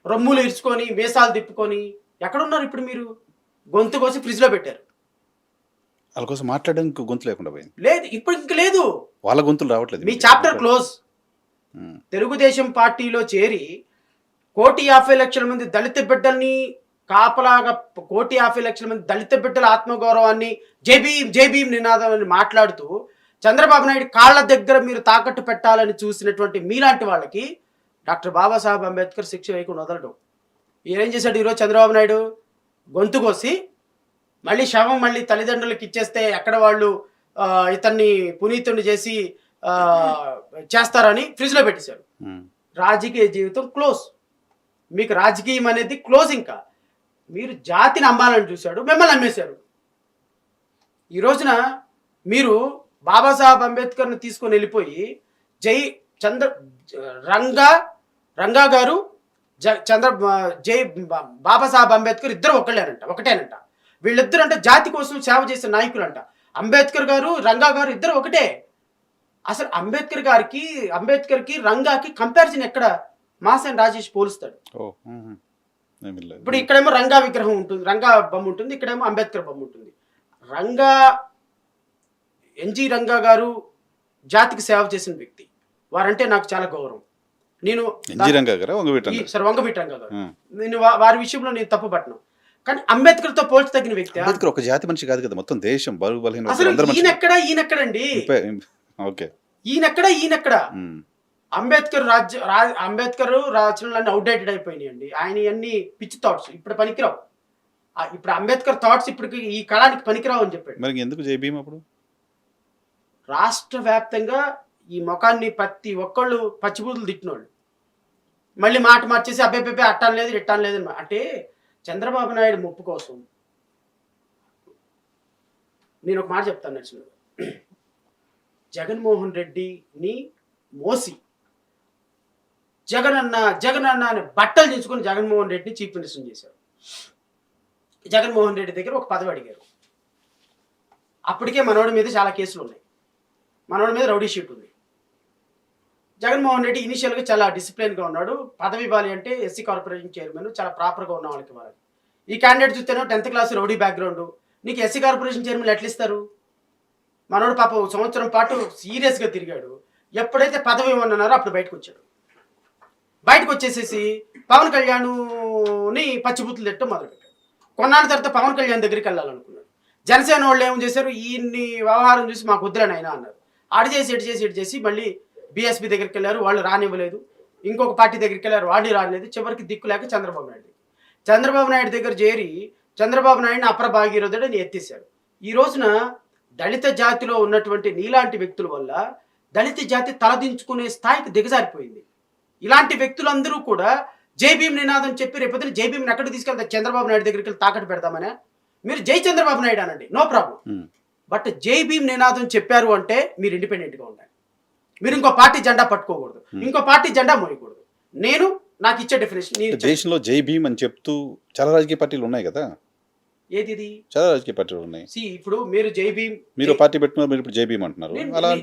రొమ్ములు ఇరుచుకొని మీసాలు తిప్పుకొని ఎక్కడున్నారు ఇప్పుడు మీరు? గొంతు కోసి ఫ్రిడ్జ్లో పెట్టారు. వాళ్ళ కోసం మాట్లాడడానికి గొంతు లేకుండా పోయింది. లేదు, ఇప్పుడు ఇంక లేదు, వాళ్ళ గొంతులు రావట్లేదు. మీ చాప్టర్ క్లోజ్. తెలుగుదేశం పార్టీలో చేరి 1,50,00,000 మంది దళిత బిడ్డల్ని కాపలాగా 1,50,00,000 మంది దళిత బిడ్డల ఆత్మగౌరవాన్ని జై భీమ్ నినాదం అని మాట్లాడుతూ చంద్రబాబు నాయుడు కాళ్ళ దగ్గర మీరు తాకట్టు పెట్టాలని చూసినటువంటి మీలాంటి వాళ్ళకి డాక్టర్ బాబాసాహెబ్ అంబేద్కర్ శిక్ష వేయకుండా వదలడం. ఏం చేశాడు ఈరోజు చంద్రబాబు నాయుడు? గొంతు కోసి మళ్ళీ శవం మళ్ళీ తల్లిదండ్రులకు ఇచ్చేస్తే ఎక్కడ వాళ్ళు ఇతన్ని పునీతుని చేసి చేస్తారని ఫ్రిడ్జ్లో పెట్టేశారు. రాజకీయ జీవితం క్లోజ్. మీకు రాజకీయం అనేది క్లోజ్. ఇంకా మీరు జాతిని అమ్మాలని చూశాడు, మిమ్మల్ని అమ్మేశారు. ఈ రోజున మీరు బాబాసాహెబ్ అంబేద్కర్ని తీసుకొని వెళ్ళిపోయి రంగా గారు జై బాబాసాహెబ్ అంబేద్కర్ ఇద్దరు ఒకటేనంట. వీళ్ళిద్దరు అంటే జాతి కోసం సేవ చేసే నాయకులంట. అంబేద్కర్ గారు, రంగా గారు ఇద్దరు ఒకటే. అసలు అంబేద్కర్కి రంగాకి కంపారిజన్ ఎక్కడ? మాసేన్ రాజేష్ పోలుస్తాడు. ఇప్పుడు ఇక్కడేమో రంగా విగ్రహం ఉంటుంది, రంగా బొమ్మ ఉంటుంది, ఇక్కడేమో అంబేద్కర్ బొమ్మ ఉంటుంది. ఎన్జి రంగా గారు జాతికి సేవ చేసిన వ్యక్తి, వారంటే నాకు చాలా గౌరవం. నేను వంగవీటి రంగా గారు, నేను వారి విషయంలో నేను తప్పు పట్టను. కానీ అంబేద్కర్తో పోల్చి తగిన వ్యక్తి. అంబేద్కర్ ఒక జాతి మనిషి కాదు కదా, మొత్తం దేశం బలహీన. అసలు ఈయనెక్కడండి? ఈయనెక్కడ? అంబేద్కర్ రచనలన్నీ అవుట్డేటెడ్ అయిపోయినాయండి. ఆయన అన్ని పిచ్చి థాట్స్ ఇప్పుడు పనికిరావు. ఇప్పుడు అంబేద్కర్ థాట్స్ ఇప్పుడు ఈ కాలానికి పనికిరావు అని చెప్పాడు. మరి ఎందుకు జై భీమ్ అప్పుడు? రాష్ట్ర వ్యాప్తంగా ఈ ముఖాన్ని ప్రతి ఒక్కళ్ళు పచ్చిబూతులు తిట్టినోళ్ళు మళ్ళీ మాట మార్చేసి అబ్బాయి అట్టాను లేదు ఇట్టాను లేదు అంటే చంద్రబాబు నాయుడు ముప్పు కోసం నేను ఒక మాట చెప్తాను నచ్చిన జగన్మోహన్ రెడ్డిని మోసి జగన్ అన్న అని బట్టలు దించుకొని జగన్మోహన్ రెడ్డిని చీఫ్ మినిస్టర్ చేశారు. జగన్మోహన్ రెడ్డి దగ్గర ఒక పదవి అడిగారు. అప్పటికే మనోడి మీద చాలా కేసులు ఉన్నాయి, మనోడి మీద రౌడీ షీట్ ఉంది. జగన్మోహన్ రెడ్డి ఇనిషియల్గా చాలా డిసిప్లిన్గా ఉన్నాడు. పదవి ఇవ్వాలి అంటే ఎస్సీ కార్పొరేషన్ చైర్మన్ చాలా ప్రాపర్గా ఉన్న వాళ్ళకి ఇవ్వాలి. ఈ క్యాండిడేట్ చూస్తేనో 10th క్లాస్ రౌడీ బ్యాక్గ్రౌండ్, నీకు ఎస్సీ కార్పొరేషన్ చైర్మన్ ఎట్లా ఇస్తారు? మనోడు పాప సంవత్సరం పాటు సీరియస్గా తిరిగాడు. ఎప్పుడైతే పదవి ఇవ్వమన్నారో అప్పుడు బయటకు వచ్చాడు. బయటకు వచ్చేసేసి పవన్ కళ్యాణ్ని పచ్చిబూతులు తిట్టడం మొదలుపెట్టాడు. కొన్నాళ్ళ తర్వాత పవన్ కళ్యాణ్ దగ్గరికి వెళ్ళాలనుకున్నాడు. జనసేన వాళ్ళు ఏం చేశారు, ఈయన్ని వ్యవహారం చూసి మాకు వద్దులని అయినా అన్నారు. ఇటు చేసి మళ్ళీ బీఎస్పీ దగ్గరికి వెళ్ళారు, వాళ్ళు రానివ్వలేదు. ఇంకొక పార్టీ దగ్గరికి వెళ్ళారు, వాళ్ళు రానిలేదు. చివరికి దిక్కు లేక చంద్రబాబు నాయుడు దగ్గర చేరి చంద్రబాబు నాయుడిని అప్ర భాగీరథుడని ఎత్తేశారు. ఈ రోజున దళిత జాతిలో ఉన్నటువంటి నీలాంటి వ్యక్తుల వల్ల దళిత జాతి తలదించుకునే స్థాయికి దిగజారిపోయింది. ఇలాంటి వ్యక్తులందరూ కూడా జై భీమ్ నినాదం చెప్పి రేపొద్దున జై భీమ్ని ఎక్కడ తీసుకెళ్తారు? చంద్రబాబు నాయుడు దగ్గరికి వెళ్ళి తాకట్టు పెడతామనే. మీరు జై చంద్రబాబు నాయుడు అనండి, నో ప్రాబ్లం. బట్ జై భీమ్ నినాదం చెప్పారు అంటే మీరు ఇండిపెండెంట్గా ఉండాలి. మీరు ఇంకో పార్టీ జెండా పట్టుకోకూడదు, ఇంకో పార్టీ జెండా మోయకూడదు. నాకు ఇచ్చే డెఫినేషన్, దేశంలో జై భీమ్ అని చెప్తూ చాలా రాజకీయ పార్టీలు ఉన్నాయి కదా. ఏది చాలా రాజకీయ పార్టీలు ఉన్నాయి. ఇప్పుడు మీరు జై భీమ్, మీరు పార్టీ పెట్టుకున్నారు, మీరు ఇప్పుడు జై భీమ్ అంటున్నారు.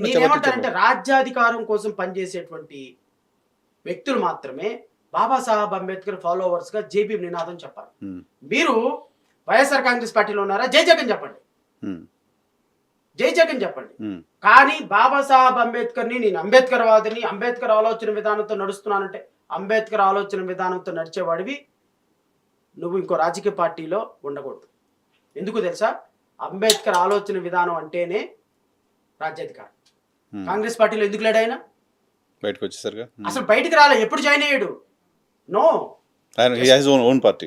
నేనేమంటానంటే రాజ్యాధికారం కోసం పనిచేసేటువంటి వ్యక్తులు మాత్రమే బాబాసాహెబ్ అంబేద్కర్ ఫాలోవర్స్ గా జై భీమ్ నినాదం చెప్పాలి. మీరు వైఎస్ఆర్ కాంగ్రెస్ పార్టీలో ఉన్నారా, జై జగన్ చెప్పండి, జై జగన్ చెప్పండి. కానీ బాబాసాహెబ్ అంబేద్కర్ని నేను అంబేద్కర్ వాదిని, అంబేద్కర్ ఆలోచన విధానంతో నడుస్తున్నానంటే అంబేద్కర్ ఆలోచన విధానంతో నడిచేవాడివి నువ్వు ఇంకో రాజకీయ పార్టీలో ఉండకూడదు. ఎందుకు తెలుసా? అంబేద్కర్ ఆలోచన విధానం అంటేనే రాజ్యాధికారం. కాంగ్రెస్ పార్టీలో ఎందుకు లేడు ఆయన? బయటకు వచ్చేసరిగా అసలు బయటకు రాలే. ఎప్పుడు జాయిన్ అయ్యాడు? నో, ఓన్ పార్టీ,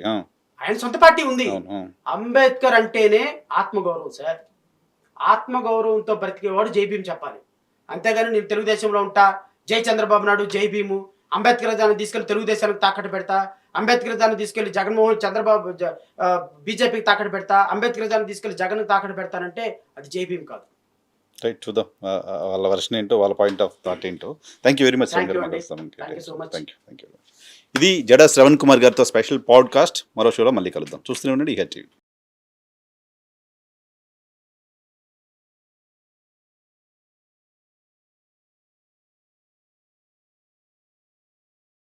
ఆయన సొంత పార్టీ ఉంది. అంబేద్కర్ అంటేనే ఆత్మగౌరవం సార్. ఆత్మగౌరవంతో బ్రతికేవాడు జై భీమ్ చెప్పాలి. అంతేగాని నేను తెలుగుదేశంలో ఉంటా, జై చంద్రబాబు నాయుడు, జై భీము, అంబేద్కర్ దాన్ని తీసుకెళ్లి తెలుగుదేశానికి తాకట్టు పెడతా, అంబేద్కర్ దాన్ని తీసుకెళ్లి జగన్మోహన్ చంద్రబాబు బీజేపీకి తాకట్టు పెడతా, అంబేద్కర్ దాన్ని తీసుకెళ్లి జగన్ తాకట్టు పెడతానంటే అది జై భీమ్ కాదు. రైట్, చూద్దాం వాళ్ళ వర్షన్ ఏంటో, వాళ్ళ పాయింట్ ఆఫ్ థాట్ ఏంటో. Thank you very much. ఇది జడ శ్రవణ్ కుమార్ గారితో స్పెషల్ పాడ్కాస్ట్. మరో షోలో మళ్ళీ కలుద్దాం. చూస్తూనే ఉండండి ఈహెచ్ టీవీ.